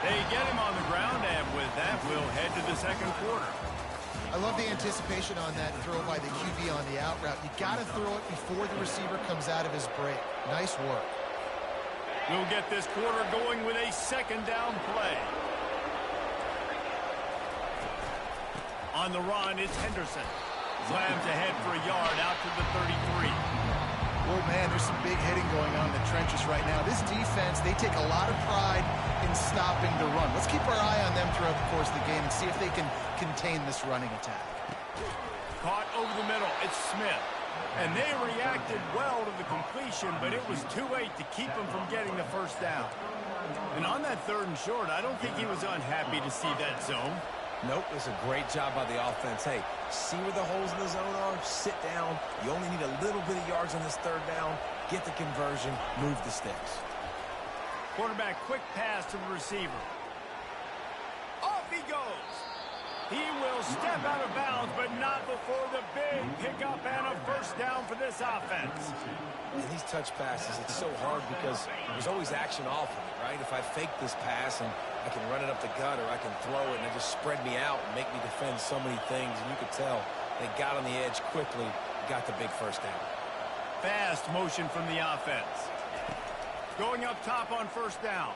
They get him on the ground, and with that, we'll head to the 2nd quarter. I love the anticipation on that throw by the QB on the out route. You got to throw it before the receiver comes out of his break. Nice work. We'll get this quarter going with a 2nd down play. On the run, it's Henderson. Slams ahead for a yard out to the 33. Oh, man, there's some big hitting going on in the trenches right now. This defense, they take a lot of pride in stopping the run. Let's keep our eye on them throughout the course of the game and see if they can contain this running attack. Caught over the middle. It's Smith. And they reacted well to the completion, but it was too late to keep them from getting the first down. And on that 3rd and short, I don't think he was unhappy to see that zone. Nope, it's a great job by the offense. Hey, see where the holes in the zone are, sit down. You only need a little bit of yards on this 3rd down. Get the conversion, move the sticks. Quarterback, quick pass to the receiver. Off he goes. He will step out of bounds, but not before the big pickup and a first down for this offense. And these touch passes, it's so hard because there's always action off of it, right? If I fake this pass and I can run it up the gut or I can throw it and it just spread me out and make me defend so many things. And you could tell they got on the edge quickly, got the big first down. fast motion from the offense. Going up top on first down.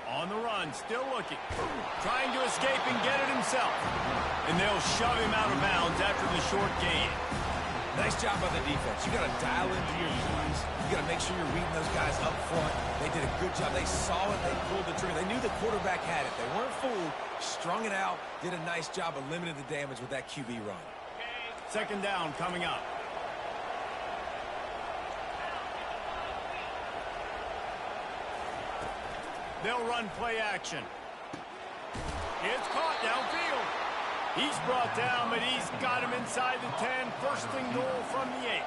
On the run, still looking. Trying to escape and get it himself. And they'll shove him out of bounds after the short gain. Nice job by the defense. You got to dial into your keys. You got to make sure you're reading those guys up front. They did a good job. They saw it. They pulled the trigger. They knew the quarterback had it. They weren't fooled. Strung it out. Did a nice job of limiting the damage with that QB run. Second down coming up. They'll run play action. It's caught downfield. He's brought down, but he's got him inside the 10. First and goal from the 8.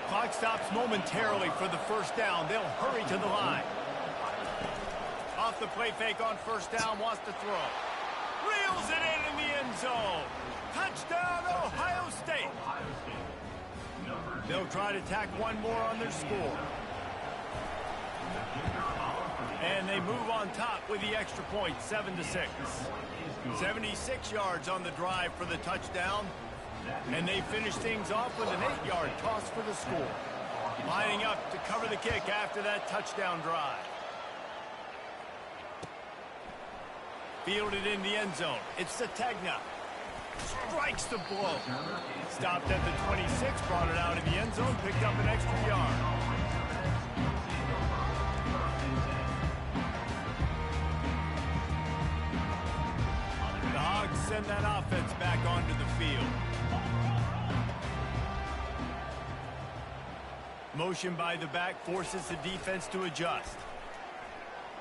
Clock stops momentarily for the first down. They'll hurry to the line. Off the play fake on first down, wants to throw. Reels it in the end zone. Touchdown, Ohio State. They'll try to tack one more on their score. And they move on top with the extra point, 7-6. 76 yards on the drive for the touchdown. And they finish things off with an 8-yard toss for the score. Lining up to cover the kick after that touchdown drive. Fielded in the end zone. It's Sategna. Strikes the blow. Stopped at the 26, brought it out of the end zone, picked up an extra yard. Send that offense back onto the field. Motion by the back forces the defense to adjust.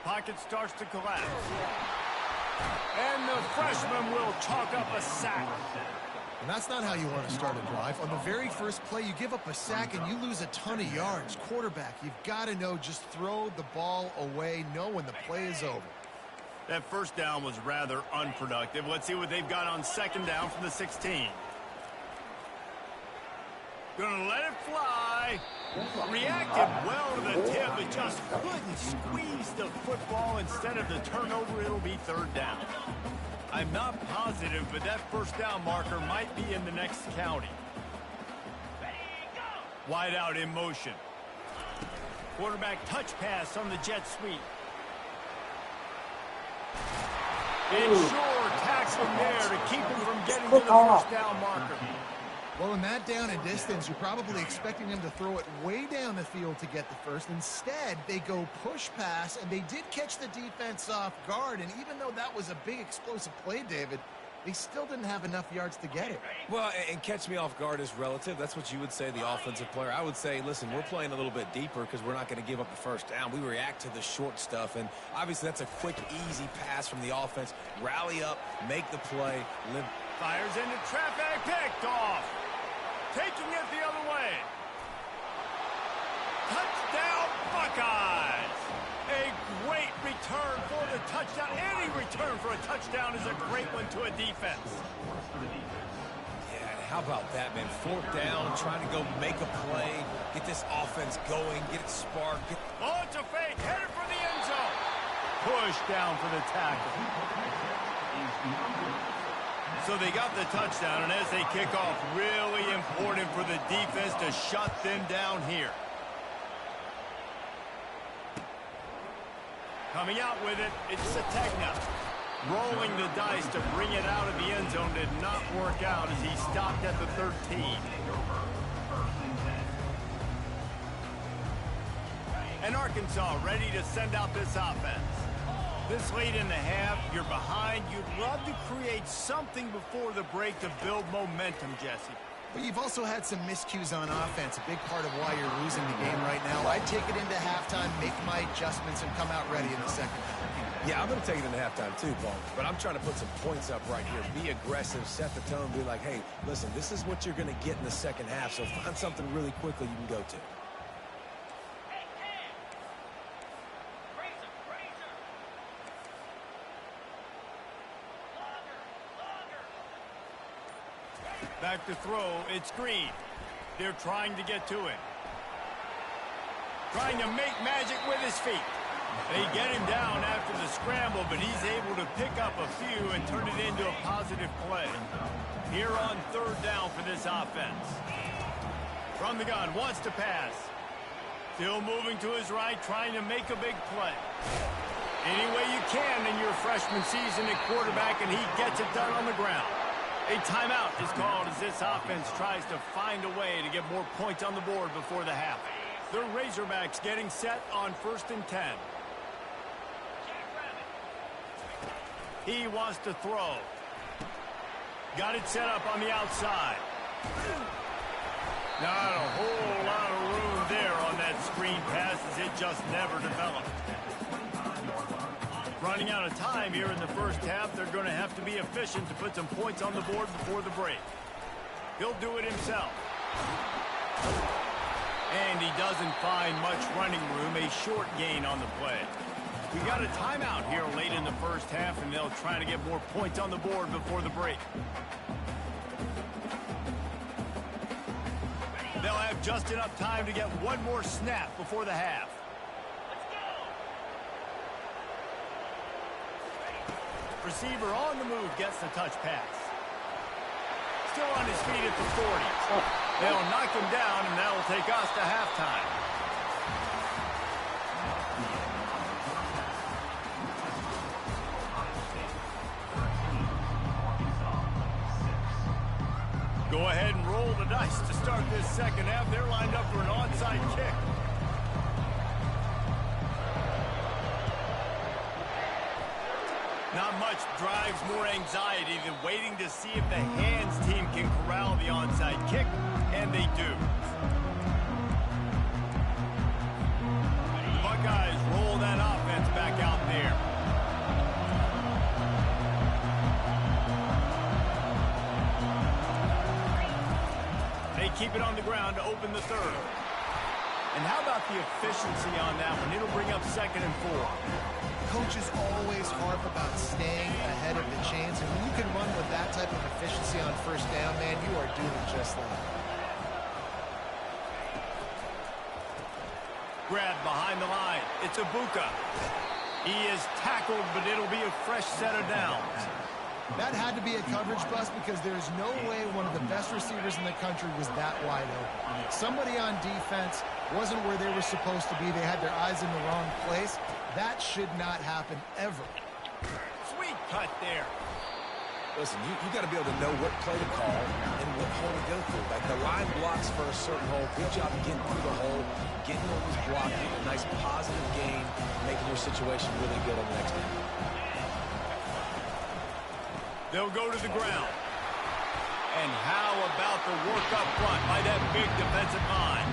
Pocket starts to collapse. And the freshman will chalk up a sack. And that's not how you want to start a drive. On the very first play, you give up a sack and you lose a ton of yards. Quarterback, you've got to know, just throw the ball away, know when the play is over. That first down was rather unproductive. Let's see what they've got on second down from the 16. Gonna let it fly. Reacted well to the tip, but just couldn't squeeze the football. Instead of the turnover, it'll be third down. I'm not positive, but that first down marker might be in the next county. Wide out in motion. Quarterback touch pass on the jet sweep. It's sure tackle there to keep him from getting to the first down marker. Well, in that down and distance, you're probably expecting him to throw it way down the field to get the first. Instead, they go push pass, and they did catch the defense off guard. And even though that was a big explosive play, David, they still didn't have enough yards to get it. Well, and catch me off guard is relative. That's what you would say, the offensive player. I would say, listen, we're playing a little bit deeper because we're not going to give up the first down. We react to the short stuff, and obviously that's a quick, easy pass from the offense. Rally up, make the play. Fires into traffic, picked off. Taking it the other way. Touchdown, Buckeyes. A great return for the touchdown. Any return for a touchdown is a great one to a defense. Yeah, how about that, man? Fourth down, trying to go make a play, get this offense going, get it sparked. Oh, it's a fake. Headed for the end zone. Push down for the tackle. So they got the touchdown, and as they kick off, really important for the defense to shut them down here. Coming out with it, it's Sategna. Rolling the dice to bring it out of the end zone did not work out as he stopped at the 13. And Arkansas ready to send out this offense. This late in the half, you're behind. You'd love to create something before the break to build momentum, Jesse. But you've also had some miscues on offense, a big part of why you're losing the game right now. I'd take it into halftime, make my adjustments, and come out ready in the second half. Yeah, I'm going to take it into halftime too, Paul. But I'm trying to put some points up right here. Be aggressive, set the tone, be like, hey, listen, this is what you're going to get in the second half, so find something really quickly you can go to. Back to throw, it's Green. They're trying to get to him. Trying to make magic with his feet. They get him down after the scramble, but he's able to pick up a few and turn it into a positive play. Here on third down for this offense. From the gun, wants to pass. Still moving to his right, trying to make a big play. Any way you can in your freshman season at quarterback, and he gets it done on the ground. A timeout is called as this offense tries to find a way to get more points on the board before the half. The Razorbacks getting set on 1st and 10. He wants to throw. Got it set up on the outside. Not a whole lot of room there on that screen pass as it just never developed. Running out of time here in the first half, they're going to have to be efficient to put some points on the board before the break. He'll do it himself. And he doesn't find much running room, a short gain on the play. We got a timeout here late in the first half, and they'll try to get more points on the board before the break. They'll have just enough time to get one more snap before the half. Receiver on the move gets the touch pass. Still on his feet at the 40. They'll knock him down, and that will take us to halftime. Go ahead and roll the dice to start this second half. They're lined up for an onside kick. Not much drives more anxiety than waiting to see if the hands team can corral the onside kick, and they do. The Buckeyes roll that offense back out there. They keep it on the ground to open the third. And how about the efficiency on that one? It'll bring up 2nd and 4. Coaches always harp about staying ahead of the chains, and when you can run with that type of efficiency on first down, man, you are doing just that. Grabbed behind the line. It's Ibuka. He is tackled, but it'll be a fresh set of downs. That had to be a coverage bust because there is no way one of the best receivers in the country was that wide open. Somebody on defense wasn't where they were supposed to be. They had their eyes in the wrong place. That should not happen ever. Sweet cut there. Listen, you got to be able to know what play to call and what hole to go through. Like the line blocks for a certain hole. Good job getting through the hole, getting what was blocked, getting a nice positive gain, making your situation really good on the next one. They'll go to the ground. And how about the work up front by that big defensive line?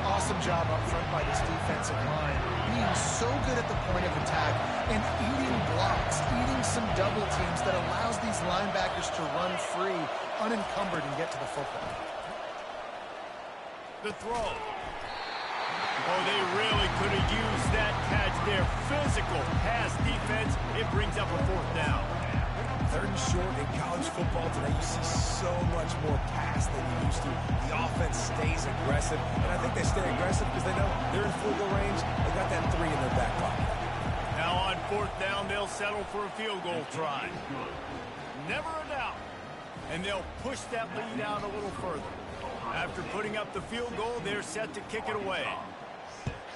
Awesome job up front by this defensive line. Being so good at the point of attack and eating blocks, eating some double teams that allows these linebackers to run free, unencumbered, and get to the football. The throw. Oh, they really could have used that catch there. Physical pass defense. It brings up a 4th down. 3rd and short in college football today, you see so much more pass than you used to. The offense stays aggressive, and I think they stay aggressive because they know they're in field goal range. They got that 3 in their back pocket. Now on 4th down, they'll settle for a field goal try. Never a doubt. And they'll push that lead out a little further. After putting up the field goal, they're set to kick it away.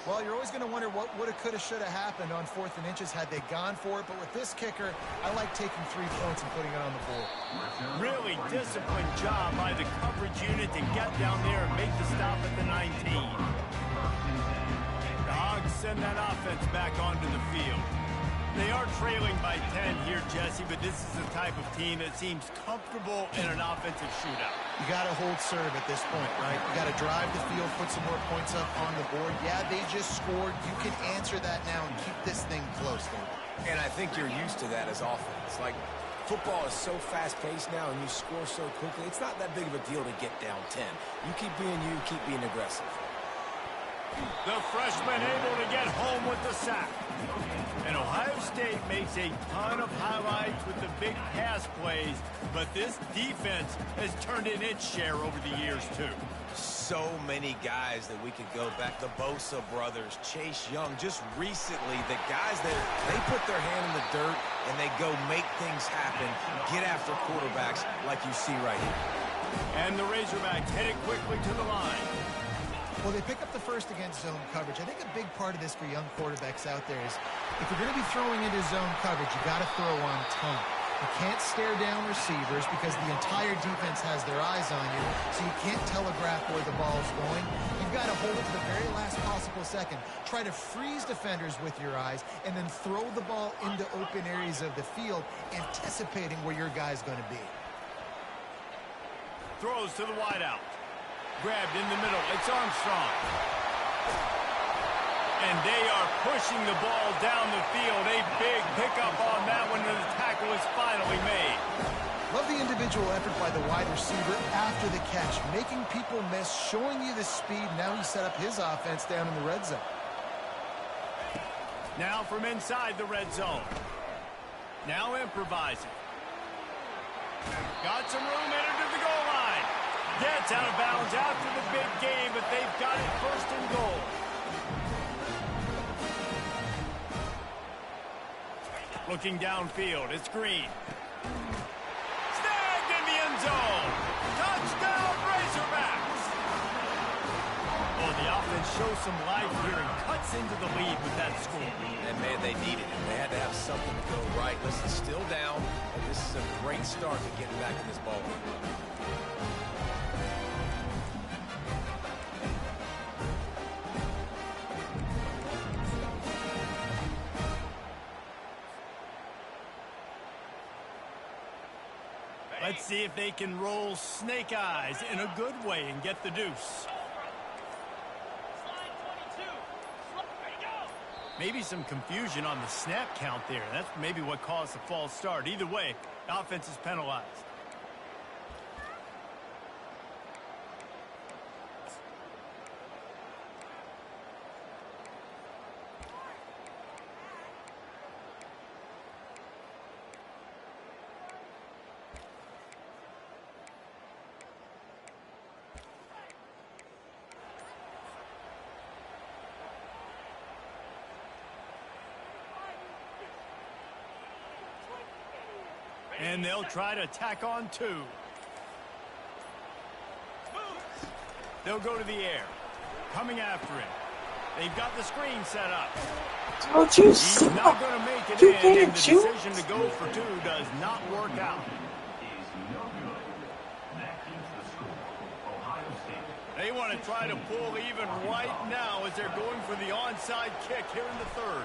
Well, you're always going to wonder what woulda, coulda, shoulda happened on 4th and inches had they gone for it. But with this kicker, I like taking 3 points and putting it on the board. Really disciplined job by the coverage unit to get down there and make the stop at the 19. The Hogs send that offense back onto the field. They are trailing by 10 here, Jesse, but this is the type of team that seems comfortable in an offensive shootout. You got to hold serve at this point, right? You got to drive the field, put some more points up on the board. Yeah, they just scored. You can answer that now and keep this thing close, though. And I think you're used to that as offense. Like, football is so fast-paced now, and you score so quickly. It's not that big of a deal to get down 10. You keep being you, keep being aggressive. The freshman able to get home with the sack. And Ohio State makes a ton of highlights with the big pass plays, but this defense has turned in its share over the years, too. So many guys that we could go back. The Bosa brothers, Chase Young, just recently, the guys that they put their hand in the dirt and they go make things happen, get after quarterbacks like you see right here. And the Razorbacks headed quickly to the line. Well, they pick up the first against zone coverage. I think a big part of this for young quarterbacks out there is if you're going to be throwing into zone coverage, you got to throw on time. You can't stare down receivers because the entire defense has their eyes on you, so you can't telegraph where the ball's going. You've got to hold it to the very last possible second. Try to freeze defenders with your eyes and then throw the ball into open areas of the field, anticipating where your guy's going to be. Throws to the wideout. Grabbed in the middle. It's Armstrong. And they are pushing the ball down the field. A big pickup on that one, and the tackle is finally made. Love the individual effort by the wide receiver after the catch, making people miss, showing you the speed. Now he set up his offense down in the red zone. Now from inside the red zone. Now improvising. Got some room, entered to the goal line. Gets out of bounds after the big game, but they've got it first and goal. Looking downfield, it's Green. Snagged in the end zone. Touchdown, Razorbacks. Oh, the offense shows some life here and cuts into the lead with that score. And, man, they needed it. They had to have something to go right. Listen, still down, and this is a great start to getting back in this ball game. Let's see if they can roll snake eyes in a good way and get the deuce. Maybe some confusion on the snap count there. That's maybe what caused the false start. Either way, offense is penalized. And they'll try to tack on two. They'll go to the air. Coming after him. They've got the screen set up. Don't you He's not going to make it in, and the decision to go for two does not work out. They want to try to pull even right now as they're going for the onside kick here in the third.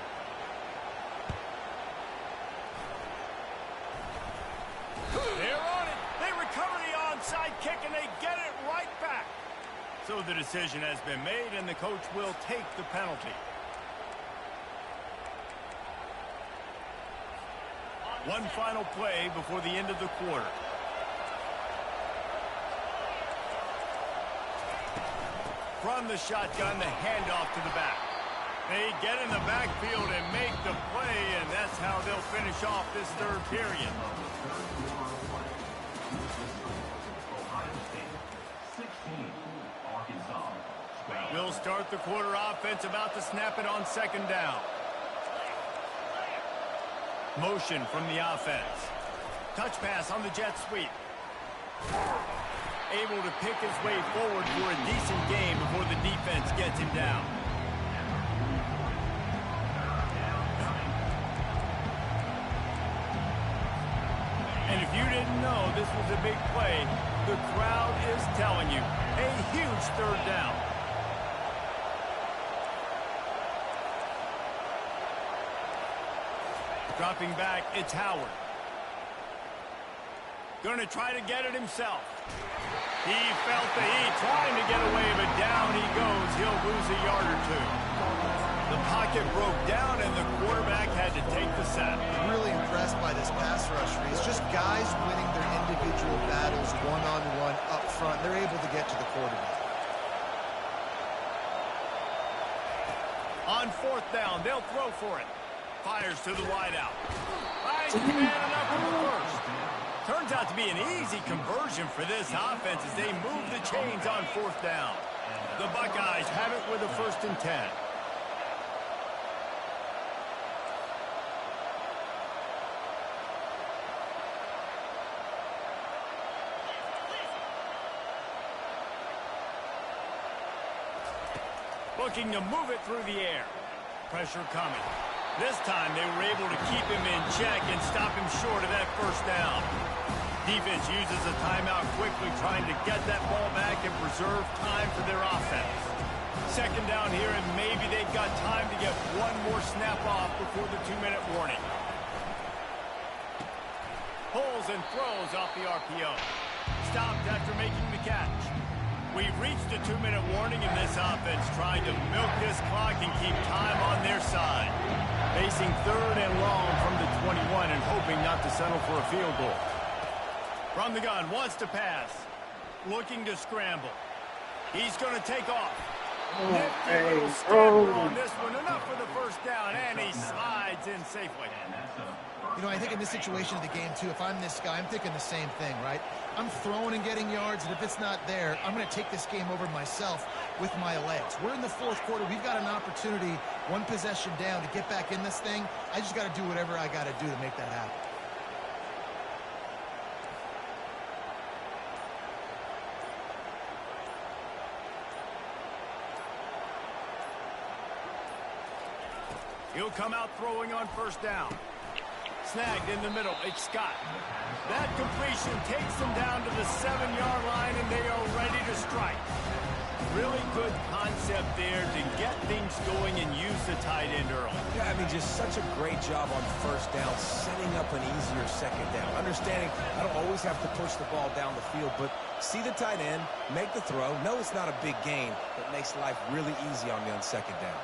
They're on it. They recover the onside kick, and they get it right back. So the decision has been made, and the coach will take the penalty. One final play before the end of the quarter. From the shotgun, the handoff to the back. They get in the backfield and make the play, and that's how they'll finish off this third period. We'll start the quarter offense, about to snap it on second down. Motion from the offense. Touch pass on the jet sweep. Able to pick his way forward for a decent game before the defense gets him down. And if you didn't know this was a big play, the crowd is telling you, a huge third down. Dropping back, it's Howard. Going to try to get it himself. He felt the heat, trying to get away, but down he goes. He'll lose a yard or two. The pocket broke down, and the quarterback had to take the sack. Really impressed by this pass rush, Reese. Just guys winning their individual battles one-on-one up front. They're able to get to the quarterback. On fourth down, they'll throw for it. Fires to the wideout. Finds the man enough for the first. Turns out to be an easy conversion for this offense as they move the chains on fourth down. The Buckeyes have it with a 1st and 10. looking to move it through the air. Pressure coming. This time they were able to keep him in check and stop him short of that first down. Defense uses a timeout quickly, trying to get that ball back and preserve time for their offense. Second down here, and maybe they've got time to get one more snap off before the 2-minute warning. Pulls and throws off the RPO. Stopped after making the catch. We've reached a 2-minute warning, and this offense trying to milk this clock and keep time on their side. Facing 3rd and long from the 21 and hoping not to settle for a field goal. From the gun, wants to pass. Looking to scramble. He's going to take off. Nifty little scamper on this one. Enough for the first down, and he slides in safely. You know, I think in this situation of the game, too, if I'm this guy, I'm thinking the same thing, right? I'm throwing and getting yards, and if it's not there, I'm going to take this game over myself with my legs. We're in the 4th quarter. We've got an opportunity, one possession down, to get back in this thing. I just got to do whatever I got to do to make that happen. He'll come out throwing on first down. Snagged in the middle. It's Scott. That completion takes them down to the 7-yard line, and they are ready to strike. Really good concept there to get things going and use the tight end early. Yeah, I mean, just such a great job on first down, setting up an easier second down. Understanding I don't always have to push the ball down the field, but see the tight end, make the throw. No, it's not a big gain, but makes life really easy on me on second down.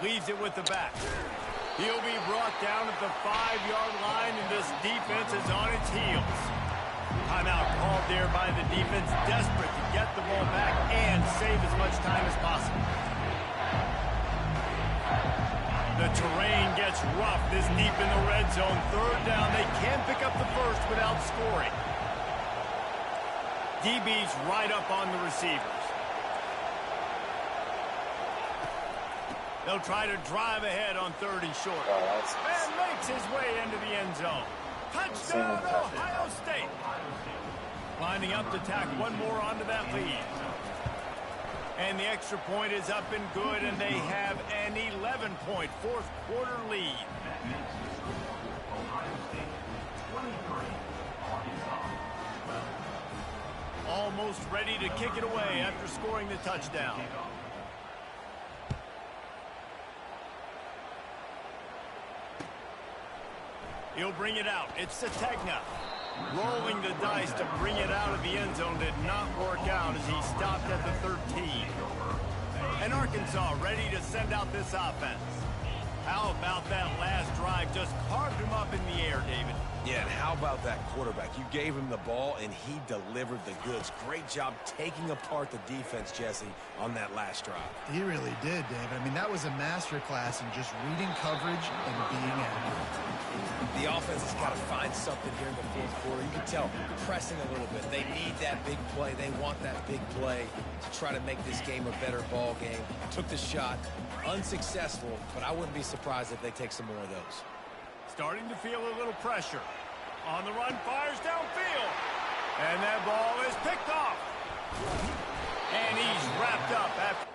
Leaves it with the back. He'll be brought down at the 5-yard line, and this defense is on its heels. Timeout called there by the defense, desperate to get the ball back and save as much time as possible. The terrain gets rough this deep in the red zone. 3rd down, they can pick up the first without scoring. DB's right up on the receivers. They'll try to drive ahead on 3rd and short. And makes his way into the end zone. Touchdown, Ohio State. Lining up to tack one more onto that lead. And the extra point is up and good, and they have an 11-point 4th quarter lead. Almost ready to kick it away after scoring the touchdown. He'll bring it out. It's Sategna. Rolling the dice to bring it out of the end zone did not work out as he stopped at the 13. And Arkansas ready to send out this offense. How about that last drive? Just carved him up in the air, David. Yeah, and how about that quarterback? You gave him the ball, and he delivered the goods. Great job taking apart the defense, Jesse, on that last drive. He really did, David. I mean, that was a masterclass in just reading coverage and being accurate. The offense has got to find something here in the 4th quarter. You can tell, pressing a little bit. They need that big play. They want that big play to try to make this game a better ball game. Took the shot. Unsuccessful, but I wouldn't be surprised if they take some more of those. Starting to feel a little pressure. On the run, fires downfield. And that ball is picked off. And he's wrapped up after.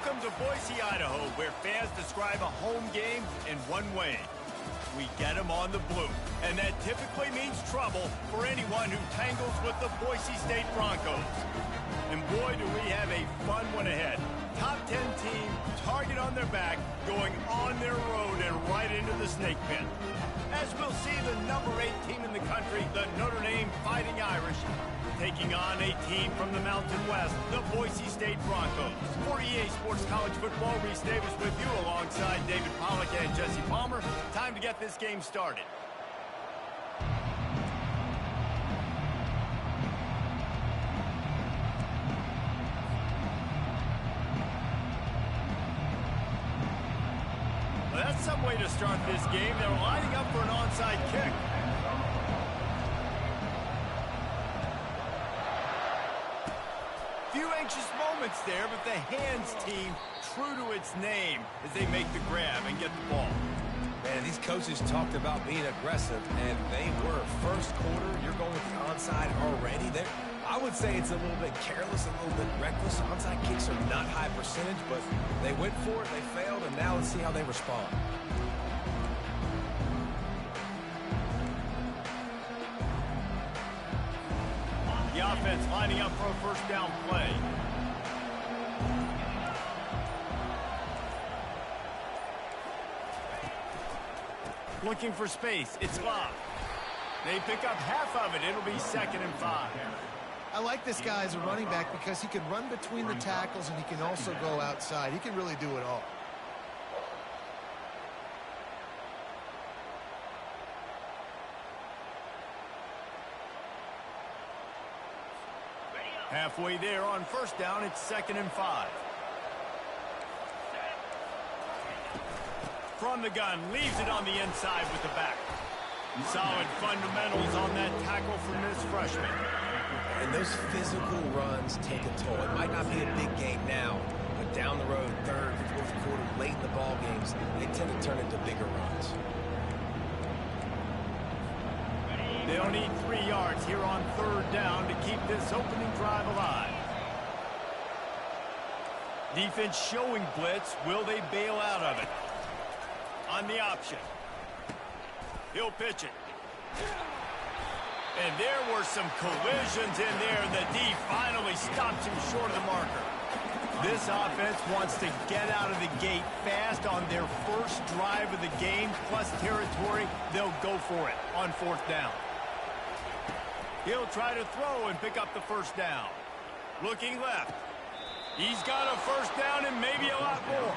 Welcome to Boise, Idaho, where fans describe a home game in one way. We get them on the blue, and that typically means trouble for anyone who tangles with the Boise State Broncos. And boy, do we have a fun one ahead. Top 10 team, target on their back, going on their road and right into the snake pit. As we'll see the number 8 team in the country, the Notre Dame Fighting Irish, taking on a team from the Mountain West, the Boise State Broncos. For EA Sports College Football, Reese Davis with you alongside David Pollack and Jesse Palmer. Time to get this game started. Well, that's some way to start this game. They're lining up for an onside kick. Few anxious moments there, but the hands team true to its name as they make the grab and get the ball. Man, these coaches talked about being aggressive, and they were. First quarter, you're going with the onside already. I would say it's a little bit careless, a little bit reckless. Onside kicks are not high percentage, but they went for it, they failed, and now let's see how they respond. The offense lining up for a first down play. Looking for space. It's Love. They pick up half of it. It'll be 2nd and 5. I like this guy as a running back because he can run between the tackles and he can also go outside. He can really do it all. Halfway there on first down, it's 2nd and 5. From the gun, leaves it on the inside with the back. Solid fundamentals on that tackle from this freshman. And those physical runs take a toll. It might not be a big game now, but down the road, 3rd, 4th quarter, late in the ball games, they tend to turn into bigger runs. They'll need 3 yards here on 3rd down to keep this opening drive alive. Defense showing blitz. Will they bail out of it? On the option. He'll pitch it. And there were some collisions in there. The D finally stops him short of the marker. This offense wants to get out of the gate fast on their first drive of the game, plus territory. They'll go for it on 4th down. He'll try to throw and pick up the first down. Looking left. He's got a first down and maybe a lot more.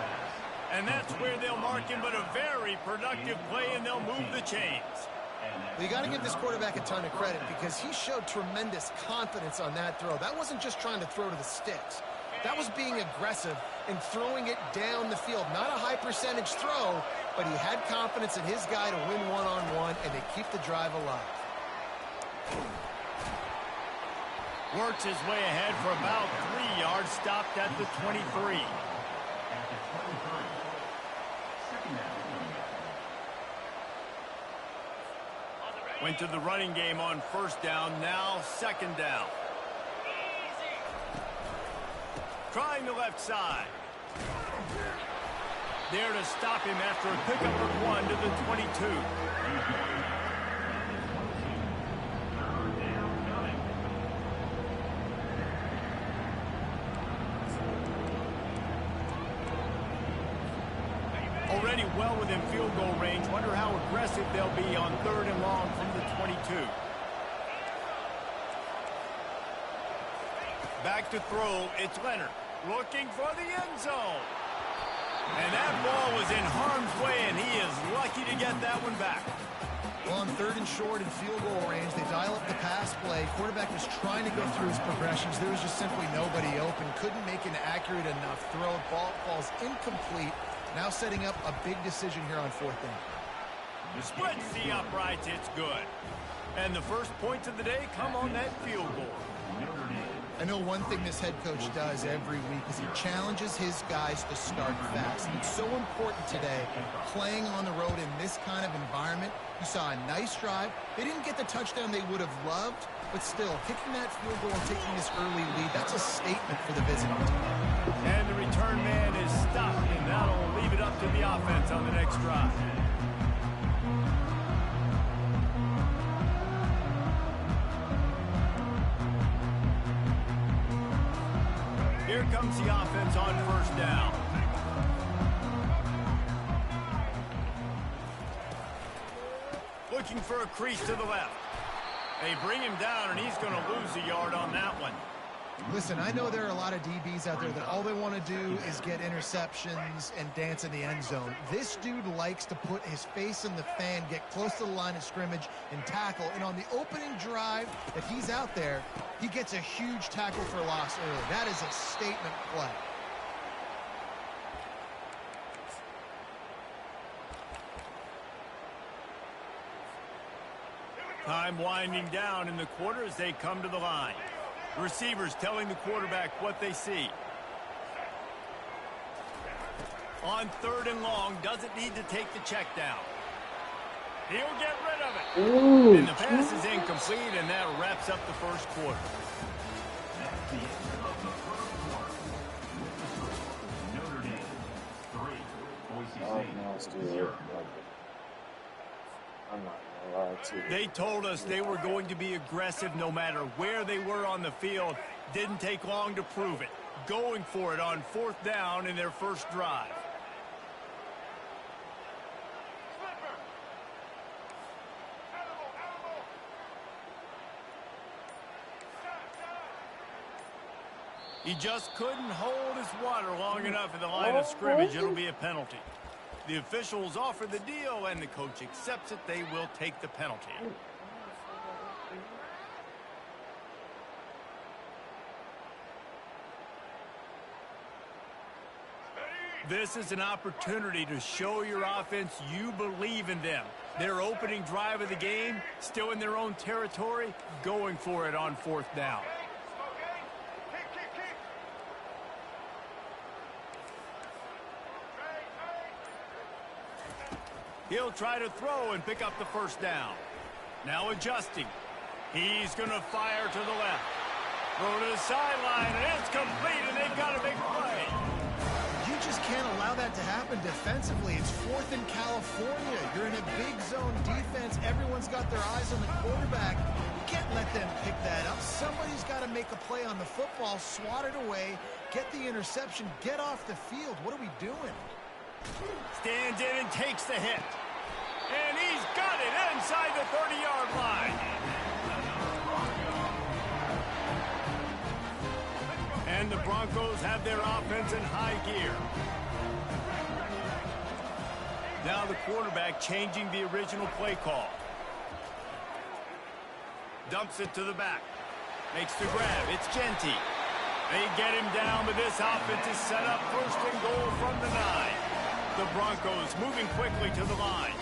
And that's where they'll mark him, but a very productive play, and they'll move the chains. Well, you got to give this quarterback a ton of credit because he showed tremendous confidence on that throw. That wasn't just trying to throw to the sticks. That was being aggressive and throwing it down the field. Not a high percentage throw, but he had confidence in his guy to win one-on-one and to keep the drive alive. Works his way ahead for about 3 yards, stopped at the 23. Went to the running game on first down, now 2nd down. Trying the left side. There to stop him after a pickup of 1 to the 22. Already well within field goal range. Wonder how aggressive they'll be on 3rd and long from the 22. Back to throw. It's Leonard looking for the end zone. And that ball was in harm's way, and he is lucky to get that one back. Well, on 3rd and short and field goal range, they dial up the pass play. Quarterback was trying to go through his progressions. There was just simply nobody open. Couldn't make an accurate enough throw. Ball falls incomplete. Now setting up a big decision here on 4th down. Splits the uprights. It's good. And the first points of the day come on that field goal. I know one thing this head coach does every week is he challenges his guys to start fast. And it's so important today, playing on the road in this kind of environment. You saw a nice drive. They didn't get the touchdown they would have loved, but still, kicking that field goal and taking this early lead, that's a statement for the visiting team. And the return man is stopped, and that'll leave it up to the offense on the next drive. Here comes the offense on first down. Looking for a crease to the left. They bring him down, and he's going to lose a yard on that one. Listen, I know there are a lot of DBs out there that all they want to do is get interceptions and dance in the end zone. This dude likes to put his face in the fan, get close to the line of scrimmage, and tackle. And on the opening drive, if he's out there, he gets a huge tackle for loss early. That is a statement play. Time winding down in the quarter as they come to the line. The receivers telling the quarterback what they see. On 3rd and long, doesn't need to take the check down. He'll get rid of it. Ooh. And the pass is incomplete, and that wraps up the first quarter. That's the end of the first quarter. Notre Dame 3, Boise State 0. I'm not gonna lie to you. They told us they were going to be aggressive no matter where they were on the field. Didn't take long to prove it. Going for it on 4th down in their first drive. He just couldn't hold his water long enough at the line of scrimmage. It'll be a penalty. The officials offer the deal, and the coach accepts it. They will take the penalty. This is an opportunity to show your offense you believe in them. Their opening drive of the game, still in their own territory, going for it on 4th down. He'll try to throw and pick up the first down. Now adjusting. He's going to fire to the left. Throw to the sideline, and it's complete, and they've got a big play. You just can't allow that to happen defensively. It's 4th in California. You're in a big zone defense. Everyone's got their eyes on the quarterback. You can't let them pick that up. Somebody's got to make a play on the football, swat it away, get the interception, get off the field. What are we doing? Stands in and takes the hit. And he's got it inside the 30-yard line. And the Broncos have their offense in high gear. Now the quarterback changing the original play call. Dumps it to the back. Makes the grab. It's Genty. They get him down, but this offense is set up 1st and goal from the 9. The Broncos moving quickly to the line.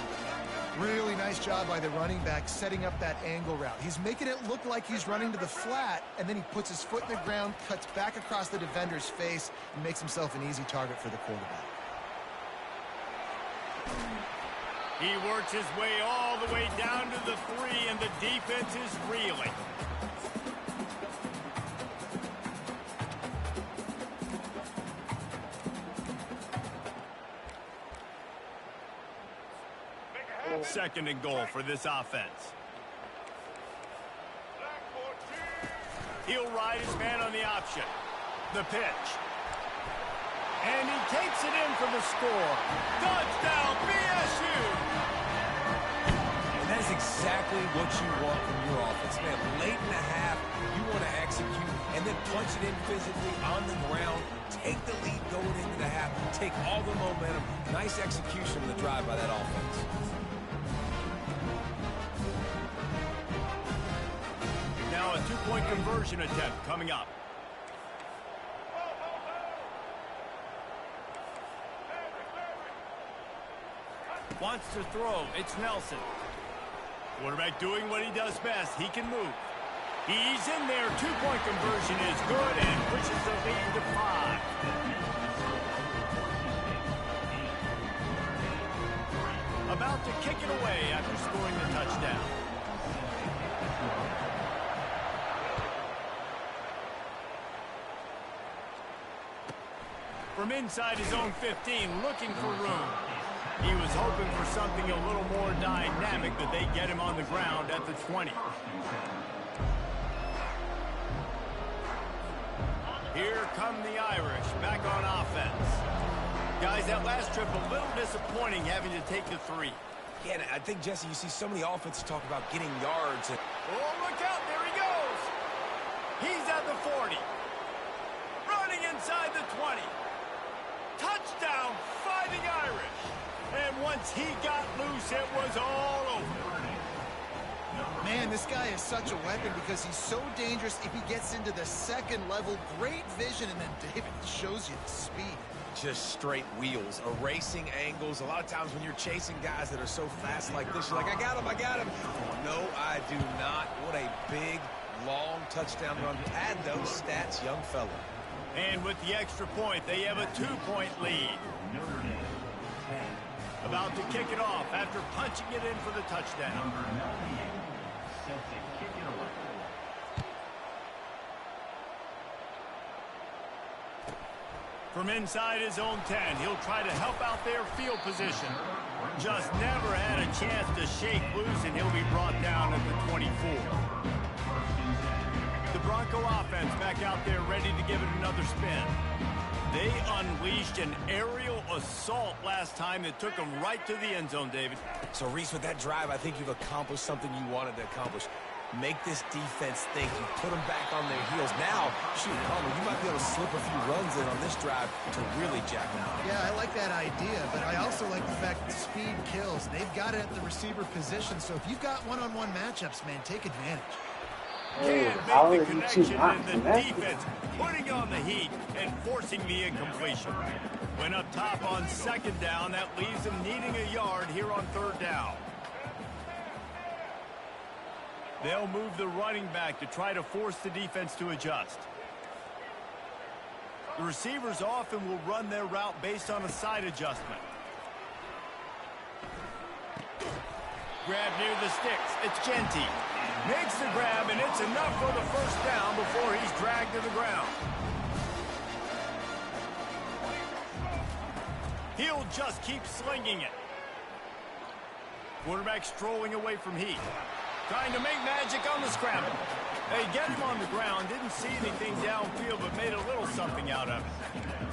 Really nice job by the running back setting up that angle route. He's making it look like he's running to the flat, and then he puts his foot in the ground, cuts back across the defender's face, and makes himself an easy target for the quarterback. He works his way all the way down to the 3, and the defense is reeling. Second and goal for this offense. He'll ride his man on the option. The pitch. And he takes it in for the score. Touchdown, BSU! And that's exactly what you want from your offense, man. Late in the half, you want to execute and then punch it in physically on the ground. Take the lead going into the half. Take all the momentum. Nice execution of the drive by that offense. Now a 2-point conversion attempt coming up. Wants to throw. It's Nelson. Quarterback doing what he does best. He can move. He's in there. Two-point conversion is good and pushes the lead to 5. About to kick it away after scoring the touchdown. From inside his own 15, looking for room. He was hoping for something a little more dynamic, but they get him on the ground at the 20. Here come the Irish, back on offense. Guys, that last trip a little disappointing having to take the 3. Yeah, I think, Jesse, you see so many offenses talk about getting yards. Oh, look out, there he goes. He's at the 40. Running inside the 20. Touchdown, Fighting Irish. And once he got loose, it was all over. Man, this guy is such a weapon because he's so dangerous if he gets into the second level. Great vision, and then David shows you the speed. Just straight wheels, erasing angles. A lot of times when you're chasing guys that are so fast like this, you're like, I got him. No, I do not. What a big, long touchdown run. Add those stats, young fella. And with the extra point, they have a 2-point lead. About to kick it off after punching it in for the touchdown. From inside his own 10, he'll try to help out their field position. Just never had a chance to shake loose, and he'll be brought down at the 24. The Bronco offense back out there ready to give it another spin. They unleashed an aerial assault last time that took them right to the end zone, David. So, Reese, with that drive, I think you've accomplished something you wanted to accomplish. Make this defense think. You put them back on their heels. Now, shoot, Palmer, you might be able to slip a few runs in on this drive to really jack them out. Yeah, I like that idea, but I also like the fact that speed kills. They've got it at the receiver position, so if you've got one-on-one matchups, man, take advantage. Can't make the connection, and the defense putting on the heat and forcing the incompletion. When up top on second down, that leaves them needing a yard here on third down. They'll move the running back to try to force the defense to adjust. The receivers often will run their route based on a side adjustment. Grab near the sticks. It's Genty. Makes the grab, and it's enough for the first down before he's dragged to the ground. He'll just keep slinging it. Quarterback strolling away from Heath. Trying to make magic on the scramble. They get him on the ground, didn't see anything downfield, but made a little something out of it.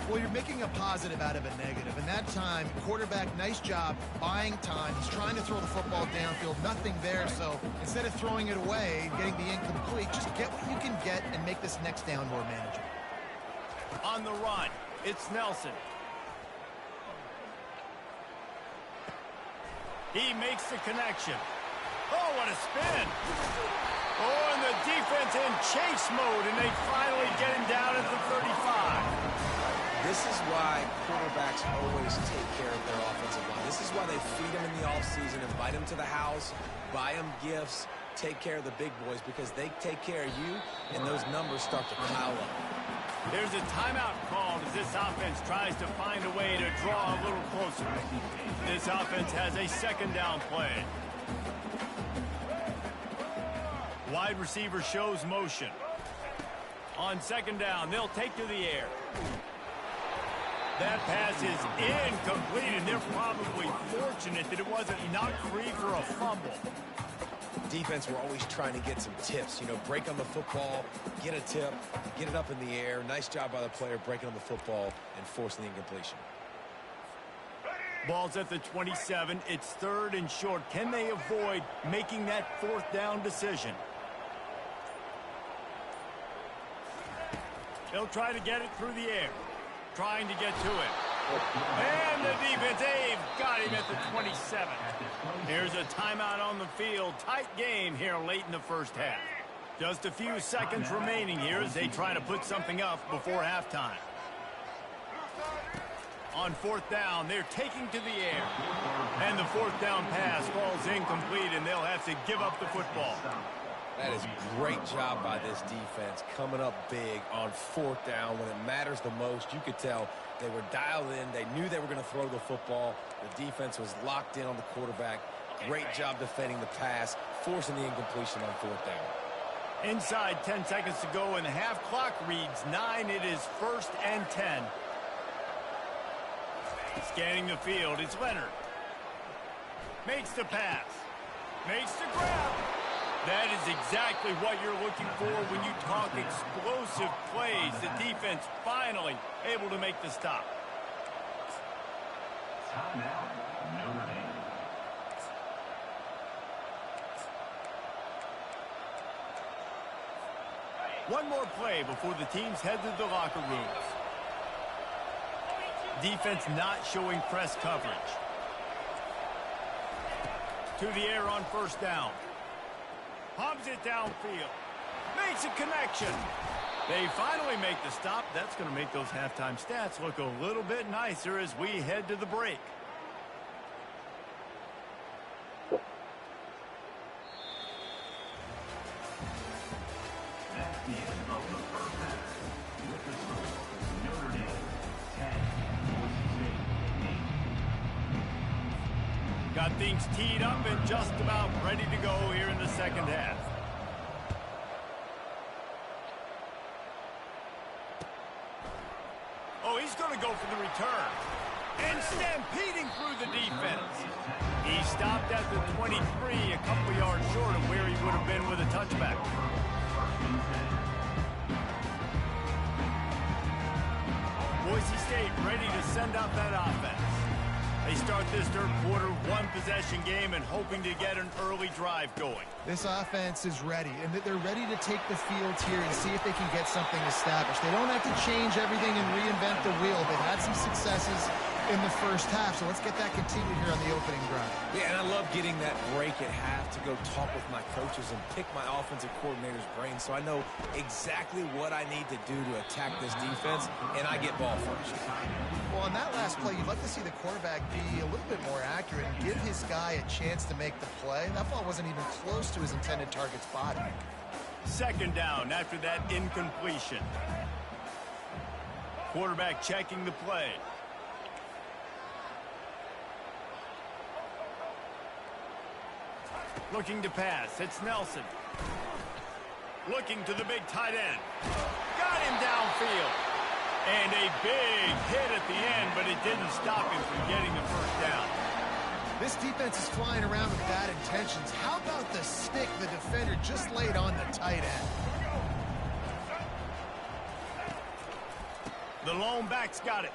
Well, you're making a positive out of a negative. And that time, quarterback, nice job, buying time. He's trying to throw the football downfield, nothing there. So instead of throwing it away, getting the incomplete, just get what you can get and make this next down more manageable. On the run, it's Nelson. He makes the connection. Oh, what a spin. Oh, and the defense in chase mode, and they finally get him down at the 35. This is why quarterbacks always take care of their offensive line. This is why they feed them in the offseason, invite them to the house, buy them gifts, take care of the big boys, because they take care of you, and those numbers start to pile up. There's a timeout called as this offense tries to find a way to draw a little closer. This offense has a second down play. Wide receiver shows motion. On second down, they'll take to the air. That pass is incomplete, and they're probably fortunate that it wasn't knocked free for a fumble. Defense, we're always trying to get some tips. You know, break on the football, get a tip, get it up in the air. Nice job by the player breaking on the football and forcing the incompletion. Ball's at the 27. It's third and short. Can they avoid making that fourth down decision? They'll try to get it through the air. Trying to get to it. And the defense, they've got him at the 27. Here's a timeout on the field. Tight game here late in the first half. Just a few seconds remaining here as they try to put something up before halftime. On fourth down, they're taking to the air. And the fourth down pass falls incomplete, and they'll have to give up the football. That is great job by this defense, coming up big on 4th down when it matters the most. You could tell they were dialed in. They knew they were going to throw the football. The defense was locked in on the quarterback. Great job defending the pass, forcing the incompletion on 4th down. Inside 10 seconds to go, and the half clock reads 9. It is 1st and 10. Scanning the field, it's Leonard. Makes the pass. Makes the grab. That is exactly what you're looking for when you talk explosive plays. The defense finally able to make the stop. Timeout, Notre Dame. One more play before the teams head to the locker rooms. Defense not showing press coverage. To the air on 1st down. Pumps it downfield. Makes a connection. They finally make the stop. That's going to make those halftime stats look a little bit nicer as we head to the break. That's the end of the first half. With the score, Notre Dame 10, Boise State 8. Got things teed up and just about ready to go here in the second half. Oh, he's going to go for the return. And stampeding through the defense. He stopped at the 23, a couple yards short of where he would have been with a touchback. Boise State ready to send out that offense. They start this third quarter, 1-possession game, and hoping to get an early drive going. This offense is ready, and they're ready to take the field here and see if they can get something established. They don't have to change everything and reinvent the wheel. They've had some successes in the first half, so let's get that continued here on the opening drive. Yeah, and I love getting that break at half to go talk with my coaches and pick my offensive coordinator's brain so I know exactly what I need to do to attack this defense, and I get ball first. Well, on that last play, you'd like to see the quarterback be a little bit more accurate and give his guy a chance to make the play. That ball wasn't even close to his intended target's body. 2nd down after that incompletion. Quarterback checking the play. Looking to pass. It's Nelson. Looking to the big tight end. Got him downfield. And a big hit at the end, but it didn't stop him from getting the 1st down. This defense is flying around with bad intentions. How about the stick the defender just laid on the tight end? The lone back's got it.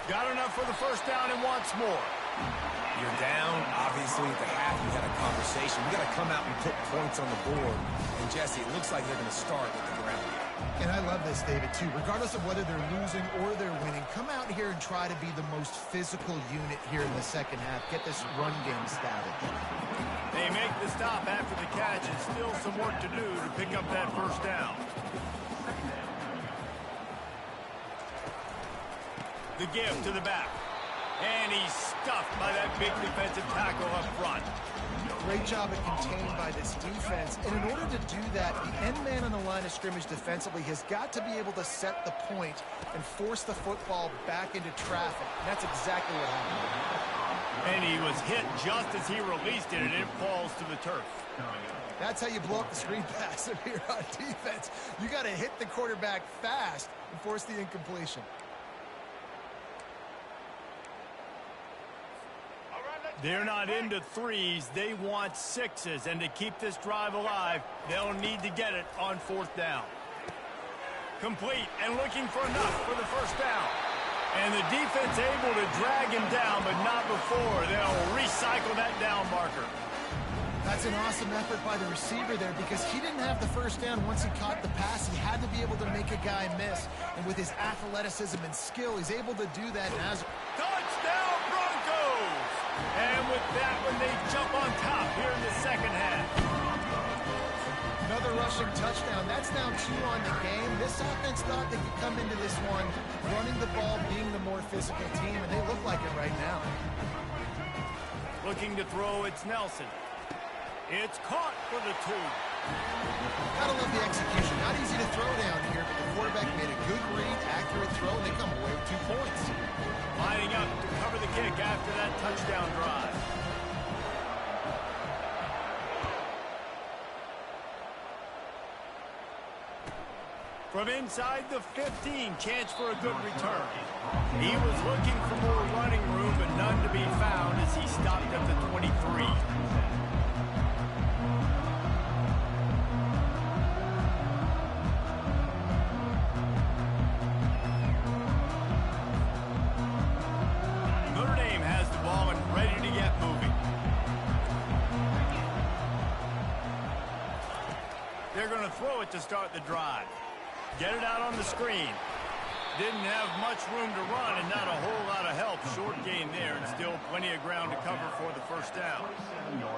Got enough for the 1st down and wants more. You're down. Obviously, at the half, you had a conversation. You got to come out and put points on the board. And, Jesse, it looks like they're going to start with the ground. And I love this, David, too. Regardless of whether they're losing or they're winning, come out here and try to be the most physical unit here in the second half. Get this run game established. They make the stop after the catch, and still some work to do to pick up that 1st down. The give to the back. And he's stuffed by that big defensive tackle up front. Great job at containing by this defense. And in order to do that, the end man on the line of scrimmage defensively has got to be able to set the point and force the football back into traffic. And that's exactly what happened. And he was hit just as he released it, and it falls to the turf. That's how you blow up the screen pass here on defense. You got to hit the quarterback fast and force the incompletion. They're not into 3s. They want 6s. And to keep this drive alive, they'll need to get it on 4th down. Complete and looking for enough for the 1st down. And the defense able to drag him down, but not before. They'll recycle that down marker. That's an awesome effort by the receiver there because he didn't have the 1st down once he caught the pass. He had to be able to make a guy miss. And with his athleticism and skill, he's able to do that. And as touchdown Broncos! And with that one, they jump on top here in the second half. Another rushing touchdown. That's now 2 on the game. This offense thought they could come into this one running the ball, being the more physical team, and they look like it right now. Looking to throw, it's Nelson. It's caught for the 2. Gotta love the execution. Not easy to throw down here, but the quarterback made a good read, accurate throw, and they come away with 2 points. Lining up to cover the kick after that touchdown drive. From inside the 15, chance for a good return. He was looking for more running room, but none to be found as he stopped at the 23. Notre Dame has the ball and ready to get moving. They're going to throw it to start the drive. Get it out on the screen. Didn't have much room to run and not a whole lot of help. Short gain there and still plenty of ground to cover for the first down.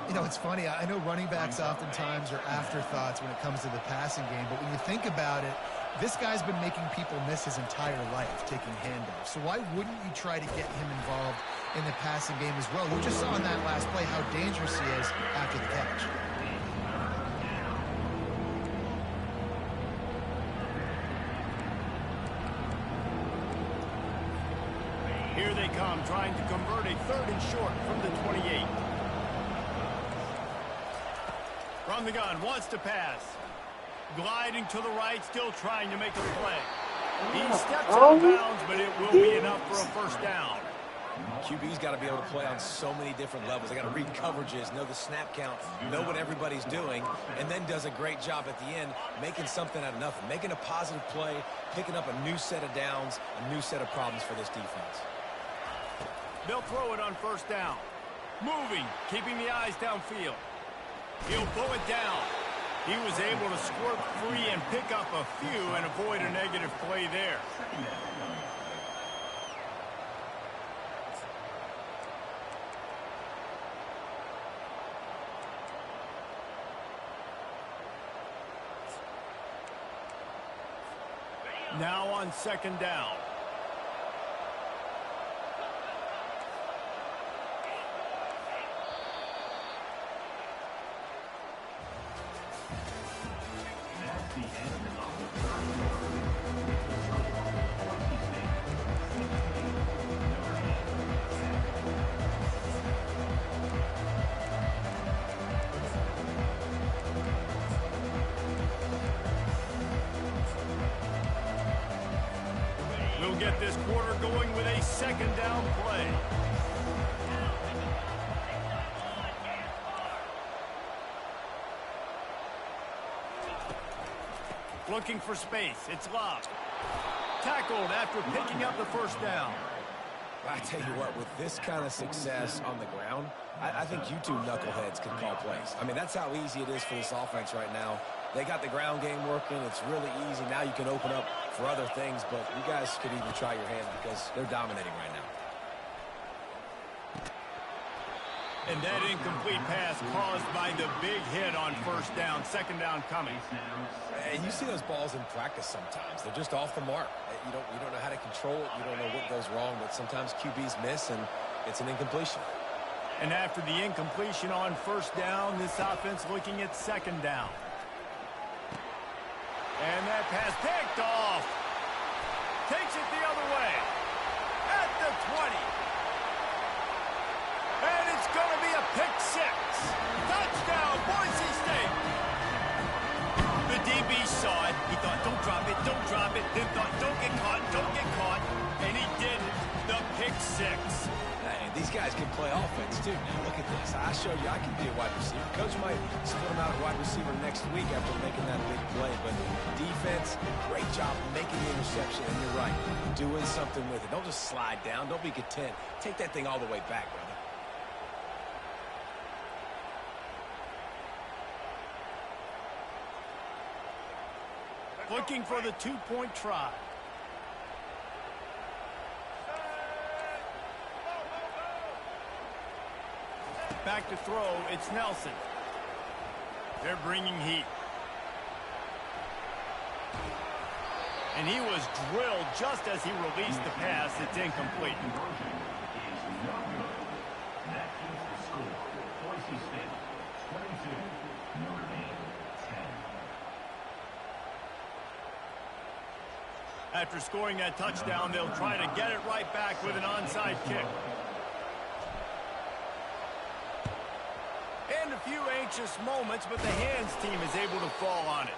You know, it's funny. I know running backs oftentimes are afterthoughts when it comes to the passing game, but when you think about it, this guy's been making people miss his entire life taking handoffs. So why wouldn't you try to get him involved in the passing game as well? We just saw in that last play how dangerous he is after the catch. Here they come, trying to convert a 3rd and short from the 28. From the gun, wants to pass. Gliding to the right, still trying to make a play. He steps out of bounds, but it will be enough for a first down. QB's got to be able to play on so many different levels. They got to read coverages, know the snap count, know what everybody's doing, and then does a great job at the end making something out of nothing, making a positive play, picking up a new set of downs, a new set of problems for this defense. They'll throw it on first down. Moving, keeping the eyes downfield. He'll pull it down. He was able to squirt free and pick up a few and avoid a negative play there. Now on second down. We'll get this quarter going with a second down play. Looking for space. It's Love. Tackled after picking up the first down. I tell you what, with this kind of success on the ground, I think you two knuckleheads can call plays. I mean, that's how easy it is for this offense right now. They got the ground game working. It's really easy. Now you can open up for other things, but you guys could even try your hand because they're dominating right now. And that incomplete pass caused by the big hit on first down. Second down coming. And you see those balls in practice sometimes. They're just off the mark. You don't know how to control it. You don't know what goes wrong, but sometimes QBs miss, and it's an incompletion. And after the incompletion on first down, this offense looking at second down. And that pass picked off. Takes it the other way. At the 20. And it's going to be a pick six. Touchdown, Boise State. The DB saw it. He thought, don't drop it, don't drop it. Then thought, don't get caught, don't get caught. And he didn't. The pick six. And these guys can play offense, too. Now, look at this. I showed you I can be a wide receiver. Coach might split him out at wide receiver next week after making that big play. But defense, great job making the interception. And you're right, doing something with it. Don't just slide down. Don't be content. Take that thing all the way back, brother. Looking for the two-point try. Back to throw, it's Nelson. They're bringing heat. And he was drilled just as he released the pass. It's incomplete. That is the score. Boise State 22. After scoring that touchdown, they'll try to get it right back with an onside kick. And a few anxious moments, but the hands team is able to fall on it.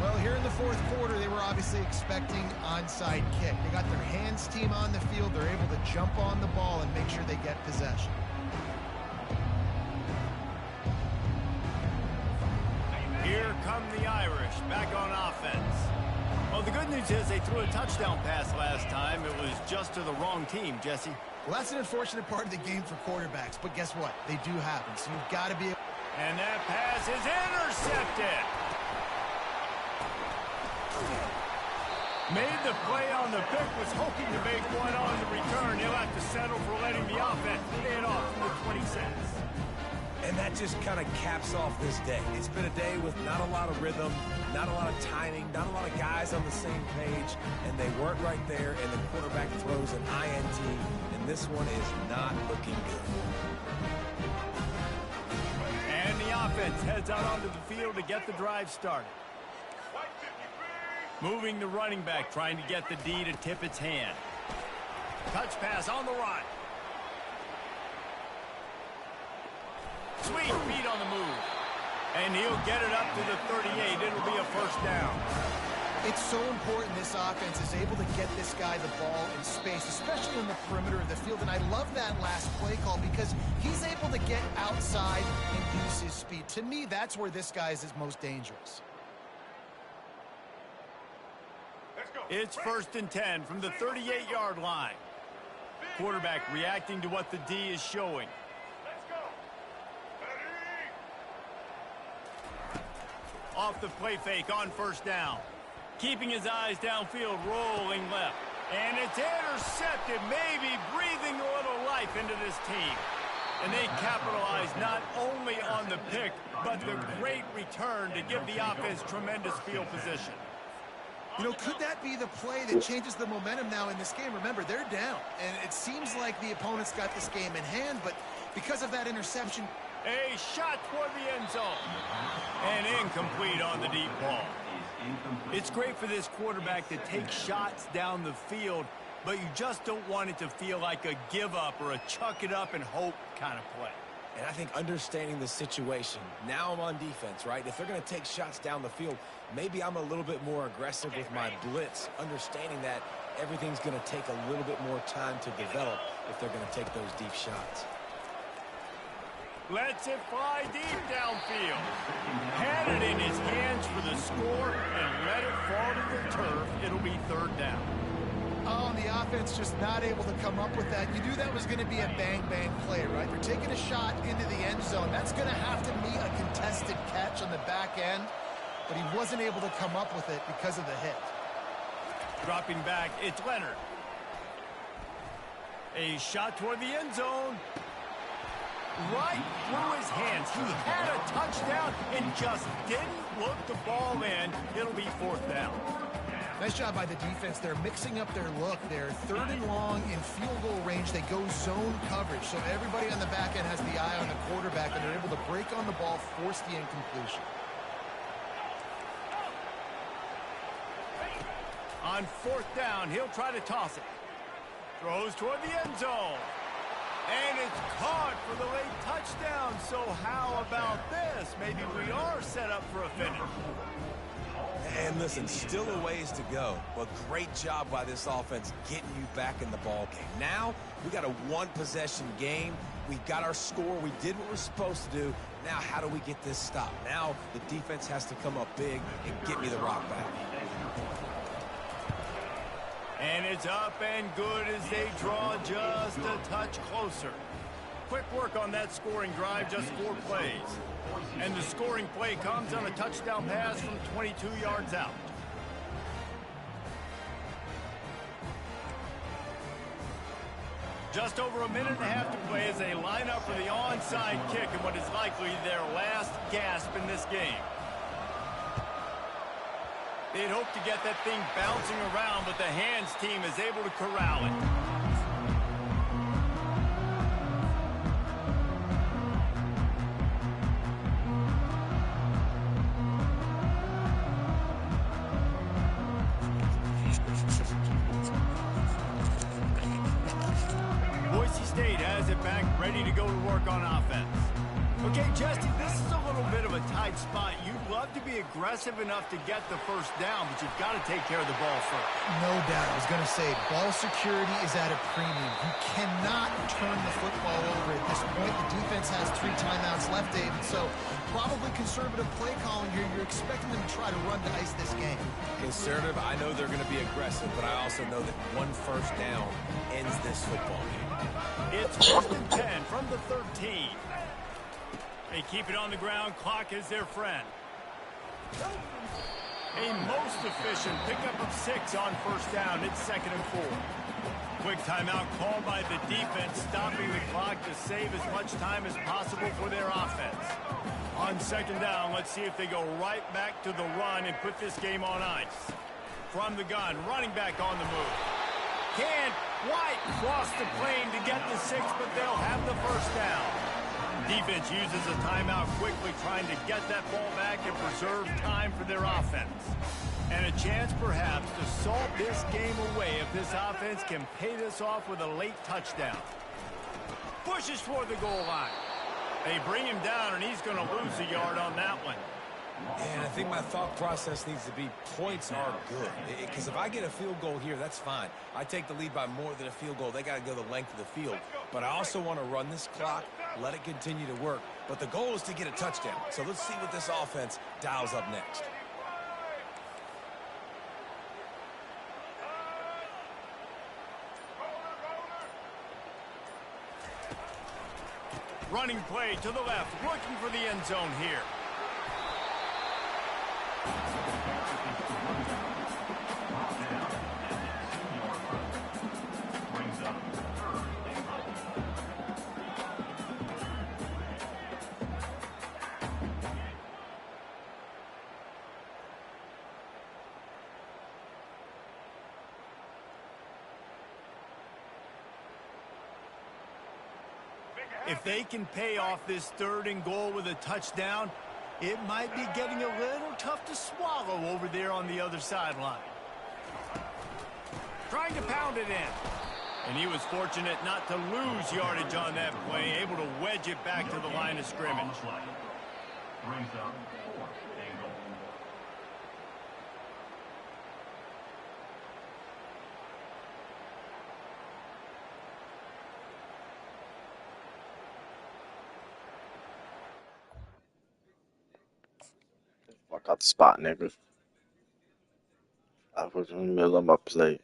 Well, here in the fourth quarter, they were obviously expecting onside kick. They got their hands team on the field. They're able to jump on the ball and make sure they get possession. Here come the Irish back on offense. Well, the good news is they threw a touchdown pass last time. It was just to the wrong team, Jesse. Well, that's an unfortunate part of the game for quarterbacks, but guess what? They do happen, so you've got to be able... And that pass is intercepted. Made the play on the pick, was hoping to make one on the return. He'll have to settle for letting the offense pay it off from the 26. And that just kind of caps off this day. It's been a day with not a lot of rhythm, not a lot of timing, not a lot of guys on the same page, and they weren't right there, and the quarterback throws an INT, and this one is not looking good. And the offense heads out onto the field to get the drive started. Moving the running back, trying to get the D to tip its hand. Touch pass on the run. Sweet feet on the move. And he'll get it up to the 38. It'll be a first down. It's so important this offense is able to get this guy the ball in space, especially on the perimeter of the field. And I love that last play call because he's able to get outside and use his speed. To me, that's where this guy is most dangerous. It's 1st and 10 from the 38-yard line. Quarterback reacting to what the D is showing. Off the play fake on first down. Keeping his eyes downfield, rolling left. And it's intercepted, maybe breathing a little life into this team. And they capitalize not only on the pick, but the great return to give the offense tremendous field position. You know, could that be the play that changes the momentum now in this game? Remember, they're down, and it seems like the opponent's got this game in hand, but because of that interception... A shot toward the end zone. And incomplete on the deep ball. It's great for this quarterback to take shots down the field, but you just don't want it to feel like a give-up or a chuck-it-up-and-hope kind of play. And I think understanding the situation, now I'm on defense, right? If they're going to take shots down the field, maybe I'm a little bit more aggressive with my blitz, understanding that everything's going to take a little bit more time to develop if they're going to take those deep shots. Lets it fly deep downfield. Had it in his hands for the score and let it fall to the turf. It'll be 3rd down. Oh, and the offense just not able to come up with that. You knew that was going to be a bang-bang play, right? They're taking a shot into the end zone. That's going to have to be a contested catch on the back end, but he wasn't able to come up with it because of the hit. Dropping back, it's Leonard. A shot toward the end zone. Right through his hands. He had a touchdown and just didn't look the ball in. It'll be 4th down. Nice job by the defense. They're mixing up their look. They're 3rd and long in field goal range. They go zone coverage. So everybody on the back end has the eye on the quarterback, and they're able to break on the ball, force the incompletion. On 4th down, he'll try to toss it. Throws toward the end zone. And it's caught for the late touchdown. So how about this? Maybe we are set up for a finish. And listen, still a ways to go, but great job by this offense getting you back in the ball game. Now, we got a one-possession game. We got our score. We did what we're supposed to do. Now, how do we get this stopped? Now, the defense has to come up big and get me the rock back. And it's up and good as they draw just a touch closer. Quick work on that scoring drive, just 4 plays. And the scoring play comes on a touchdown pass from 22 yards out. Just over a minute and a half to play as they line up for the onside kick in what is likely their last gasp in this game. They'd hope to get that thing bouncing around, but the hands team is able to corral it. State has it back, ready to go to work on offense. Okay, Justin, this is a little bit of a tight spot. You'd love to be aggressive enough to get the first down, but you've got to take care of the ball first. No doubt. I was going to say, ball security is at a premium. You cannot turn the football over at this point. The defense has 3 timeouts left, David, so probably conservative play calling here. You're expecting them to try to run to ice this game. Conservative, I know they're going to be aggressive, but I also know that one first down ends this football game. It's 1st and 10 from the 13. They keep it on the ground. Clock is their friend. A most efficient pickup of 6 on first down. It's 2nd and 4. Quick timeout called by the defense, stopping the clock to save as much time as possible for their offense. On 2nd down, let's see if they go right back to the run and put this game on ice. From the gun, running back on the move. Can White cross the plane to get the 6, but they'll have the first down. Defense uses a timeout quickly, trying to get that ball back and preserve time for their offense. And a chance, perhaps, to salt this game away if this offense can pay this off with a late touchdown. Pushes toward the goal line. They bring him down, and he's going to lose a yard on that one. And I think my thought process needs to be points are good. Because if I get a field goal here, that's fine. I take the lead by more than a field goal. They got to go the length of the field. But I also want to run this clock, let it continue to work. But the goal is to get a touchdown. So let's see what this offense dials up next. Running play to the left, looking for the end zone here. If they can pay off this 3rd and goal with a touchdown, it might be getting a little tough to swallow over there on the other sideline. Trying to pound it in. And he was fortunate not to lose yardage on that play, able to wedge it back to the line of scrimmage. Brings up 4th and goal. Fuck out the spot, nigga. I was in the middle of my play.